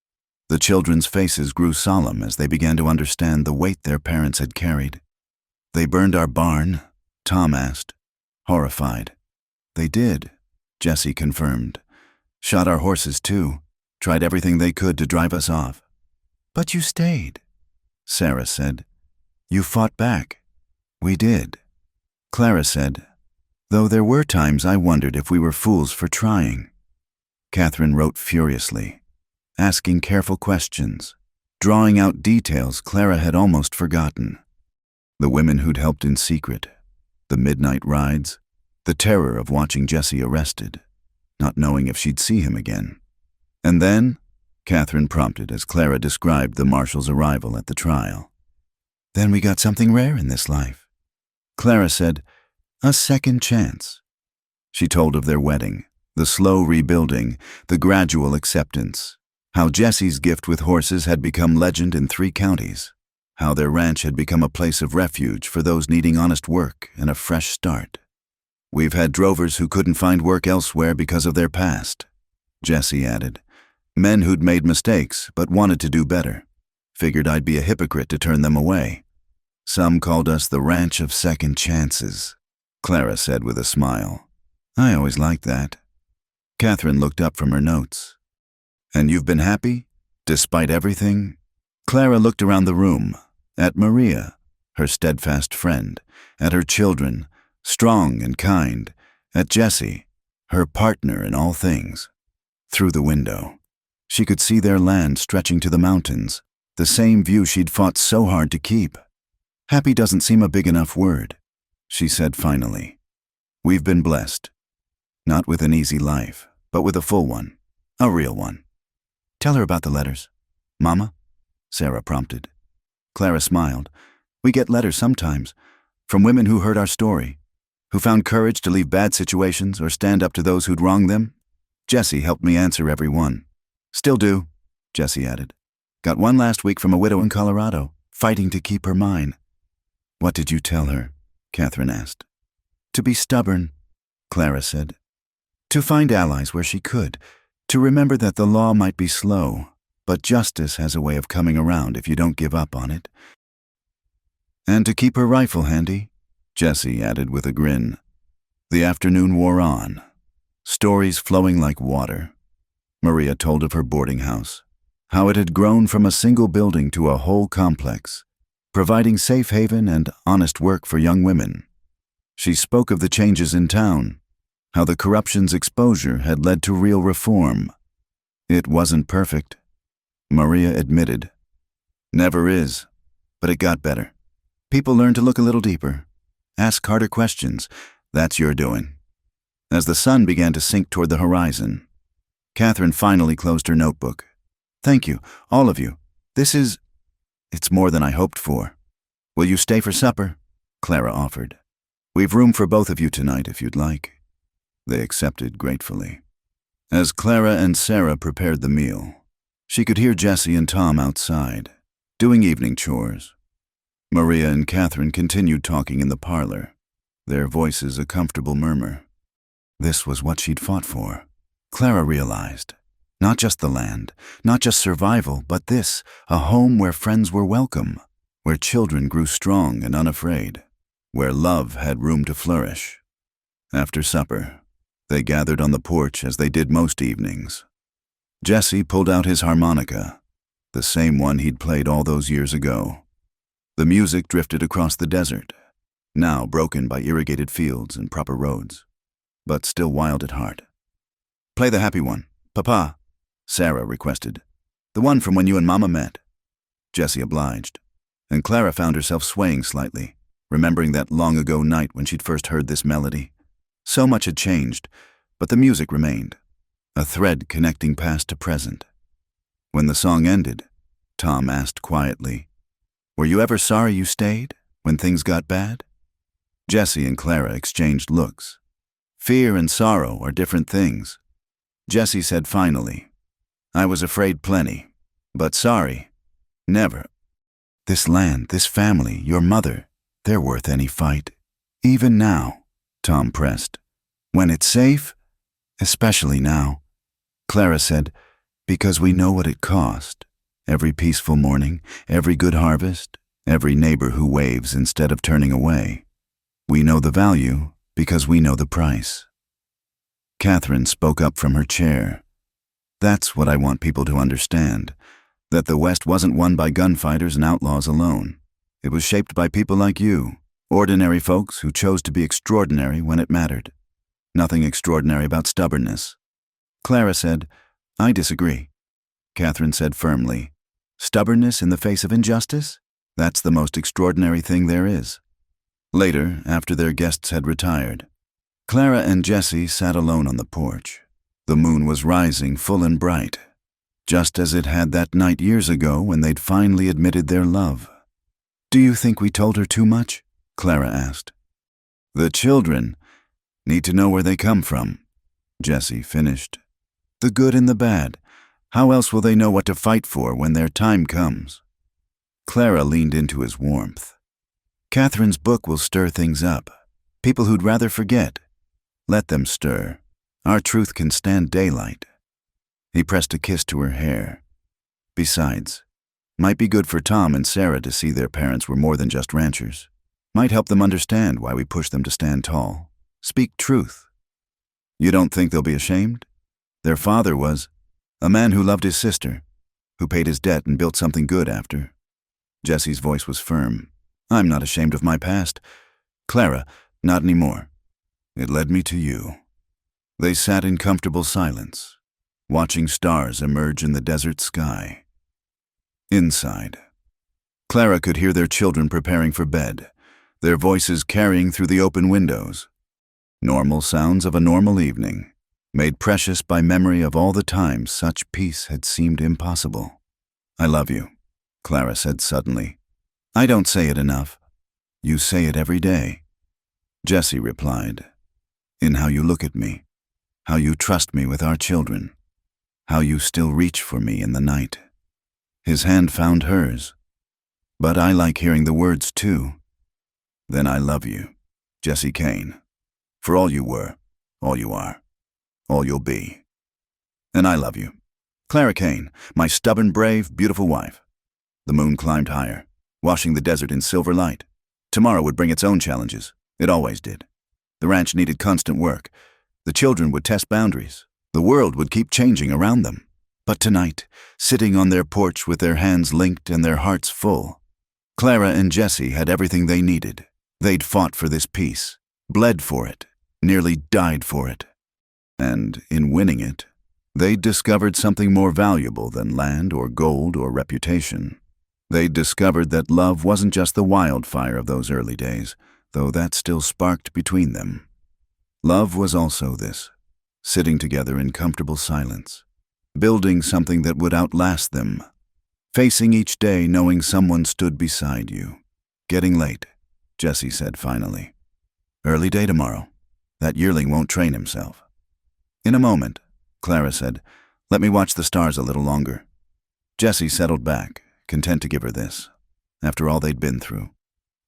The children's faces grew solemn as they began to understand the weight their parents had carried. They burned our barn? Tom asked, horrified. They did, Jessie confirmed. Shot our horses too, tried everything they could to drive us off. But you stayed, Sarah said. You fought back. We did. Clara said, though there were times I wondered if we were fools for trying. Catherine wrote furiously, asking careful questions, drawing out details Clara had almost forgotten. The women who'd helped in secret, the midnight rides, the terror of watching Jessie arrested, not knowing if she'd see him again. And then, Catherine prompted as Clara described the marshal's arrival at the trial. Then we got something rare in this life. Clara said, a second chance. She told of their wedding, the slow rebuilding, the gradual acceptance, how Jessie's gift with horses had become legend in 3 counties, how their ranch had become a place of refuge for those needing honest work and a fresh start. "We've had drovers who couldn't find work elsewhere because of their past," Jesse added. "Men who'd made mistakes but wanted to do better. Figured I'd be a hypocrite to turn them away. Some called us the Ranch of Second Chances," Clara said with a smile. "I always liked that." Catherine looked up from her notes. "And you've been happy, despite everything?" Clara looked around the room, at Maria, her steadfast friend, at her children, strong and kind, at Jesse, her partner in all things. Through the window, she could see their land stretching to the mountains, the same view she'd fought so hard to keep. "Happy doesn't seem a big enough word," she said finally. "We've been blessed. Not with an easy life, but with a full one, a real one." "Tell her about the letters, Mama," Sarah prompted. Clara smiled. "We get letters sometimes, from women who heard our story, who found courage to leave bad situations or stand up to those who'd wronged them. Jesse helped me answer every one. Still do," Jesse added. "Got one last week from a widow in Colorado, fighting to keep her mine." "What did you tell her?" Catherine asked. "To be stubborn," Clara said. "To find allies where she could. To remember that the law might be slow, but justice has a way of coming around if you don't give up on it. And to keep her rifle handy," Jesse added with a grin. The afternoon wore on, stories flowing like water. Maria told of her boarding house, how it had grown from a single building to a whole complex, providing safe haven and honest work for young women. She spoke of the changes in town, how the corruption's exposure had led to real reform. "It wasn't perfect," Maria admitted. "Never is, but it got better. People learned to look a little deeper, ask harder questions. That's your doing." As the sun began to sink toward the horizon, Catherine finally closed her notebook. "Thank you, all of you. It's more than I hoped for. Will you stay for supper?" Clara offered. "We've room for both of you tonight if you'd like." They accepted gratefully. As Clara and Sarah prepared the meal, she could hear Jesse and Tom outside, doing evening chores. Maria and Catherine continued talking in the parlor, their voices a comfortable murmur. This was what she'd fought for, Clara realized. Not just the land, not just survival, but this, a home where friends were welcome, where children grew strong and unafraid, where love had room to flourish. After supper, they gathered on the porch as they did most evenings. Jesse pulled out his harmonica, the same one he'd played all those years ago. The music drifted across the desert, now broken by irrigated fields and proper roads, but still wild at heart. "Play the happy one, Papa," Sarah requested. "The one from when you and Mama met." Jesse obliged, and Clara found herself swaying slightly, remembering that long-ago night when she'd first heard this melody. So much had changed, but the music remained, a thread connecting past to present. When the song ended, Tom asked quietly, "Were you ever sorry you stayed, when things got bad?" Jesse and Clara exchanged looks. Fear and sorrow are different things. Jesse said finally, "I was afraid plenty, but sorry, never. This land, this family, your mother, they're worth any fight. Even now," Tom pressed. "When it's safe, especially now." Clara said, "Because we know what it cost. Every peaceful morning, every good harvest, every neighbor who waves instead of turning away. We know the value because we know the price." Catherine spoke up from her chair. "That's what I want people to understand, that the West wasn't won by gunfighters and outlaws alone. It was shaped by people like you, ordinary folks who chose to be extraordinary when it mattered. Nothing extraordinary about stubbornness." Clara said, "I disagree." Catherine said firmly, "Stubbornness in the face of injustice? That's the most extraordinary thing there is." Later, after their guests had retired, Clara and Jesse sat alone on the porch. The moon was rising full and bright, just as it had that night years ago when they'd finally admitted their love. "Do you think we told her too much?" Clara asked. "The children need to know where they come from," Jesse finished. "The good and the bad. How else will they know what to fight for when their time comes?" Clara leaned into his warmth. Catherine's book will stir things up. People who'd rather forget. Let them stir. Our truth can stand daylight. He pressed a kiss to her hair. Besides, might be good for Tom and Sarah to see their parents were more than just ranchers. Might help them understand why we push them to stand tall. Speak truth. You don't think they'll be ashamed? Their father was a man who loved his sister, who paid his debt and built something good after. Jesse's voice was firm. I'm not ashamed of my past. Clara, not anymore. It led me to you. They sat in comfortable silence, watching stars emerge in the desert sky. Inside, Clara could hear their children preparing for bed, their voices carrying through the open windows. Normal sounds of a normal evening, made precious by memory of all the times such peace had seemed impossible. I love you, Clara said suddenly. I don't say it enough. You say it every day. Jesse replied, in how you look at me, how you trust me with our children, how you still reach for me in the night. His hand found hers. But I like hearing the words too. Then I love you, Jesse Kane, for all you were, all you are, all you'll be. And I love you, Clara Kane, my stubborn, brave, beautiful wife. The moon climbed higher, washing the desert in silver light. Tomorrow would bring its own challenges. It always did. The ranch needed constant work. The children would test boundaries. The world would keep changing around them. But tonight, sitting on their porch with their hands linked and their hearts full, Clara and Jesse had everything they needed. They'd fought for this peace, bled for it, nearly died for it. And in winning it, they'd discovered something more valuable than land or gold or reputation. They'd discovered that love wasn't just the wildfire of those early days, though that still sparked between them. Love was also this, sitting together in comfortable silence, building something that would outlast them, facing each day knowing someone stood beside you. Getting late, Jesse said finally. Early day tomorrow. That yearling won't train himself. In a moment, Clara said, let me watch the stars a little longer. Jesse settled back, content to give her this, after all they'd been through.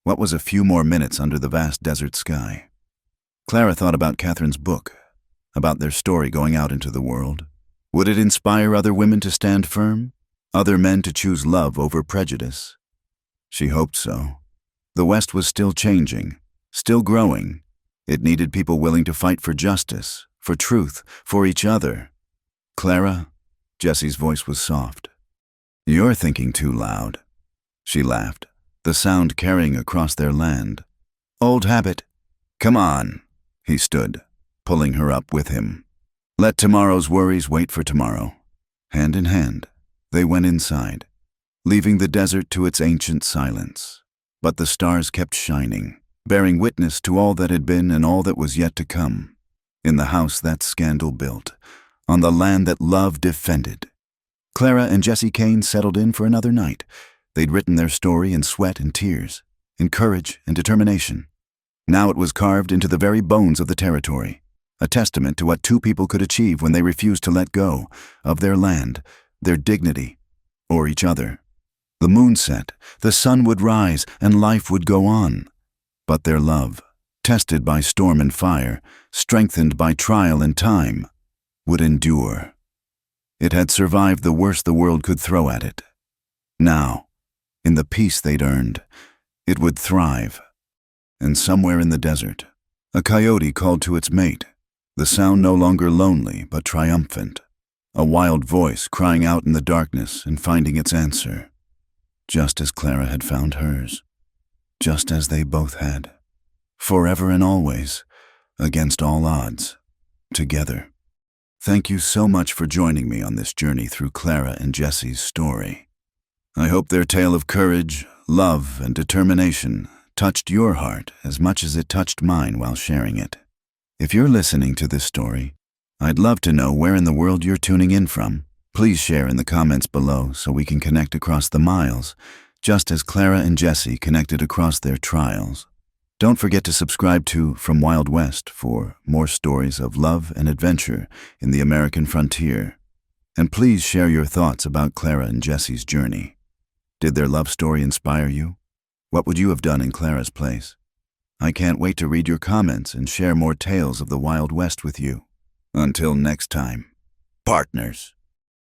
What was a few more minutes under the vast desert sky? Clara thought about Catherine's book, about their story going out into the world. Would it inspire other women to stand firm? Other men to choose love over prejudice? She hoped so. The West was still changing, still growing. It needed people willing to fight for justice, for truth, for each other. Clara, Jesse's voice was soft. You're thinking too loud. She laughed, the sound carrying across their land. Old habit. Come on. He stood, pulling her up with him. Let tomorrow's worries wait for tomorrow. Hand in hand, they went inside, leaving the desert to its ancient silence. But the stars kept shining, bearing witness to all that had been and all that was yet to come. In the house that scandal built, on the land that love defended. Clara and Jesse Kane settled in for another night. They'd written their story in sweat and tears, in courage and determination. Now it was carved into the very bones of the territory, a testament to what two people could achieve when they refused to let go of their land, their dignity, or each other. The moon set, the sun would rise, and life would go on. But their love, tested by storm and fire, strengthened by trial and time, would endure. It had survived the worst the world could throw at it. Now, in the peace they'd earned, it would thrive. And somewhere in the desert, a coyote called to its mate, the sound no longer lonely but triumphant, a wild voice crying out in the darkness and finding its answer, just as Clara had found hers, just as they both had, forever and always, against all odds, together. Thank you so much for joining me on this journey through Clara and Jesse's story. I hope their tale of courage, love, and determination touched your heart as much as it touched mine while sharing it. If you're listening to this story, I'd love to know where in the world you're tuning in from. Please share in the comments below so we can connect across the miles, just as Clara and Jesse connected across their trials. Don't forget to subscribe to From Wild West for more stories of love and adventure in the American frontier. And please share your thoughts about Clara and Jesse's journey. Did their love story inspire you? What would you have done in Clara's place? I can't wait to read your comments and share more tales of the Wild West with you. Until next time, partners.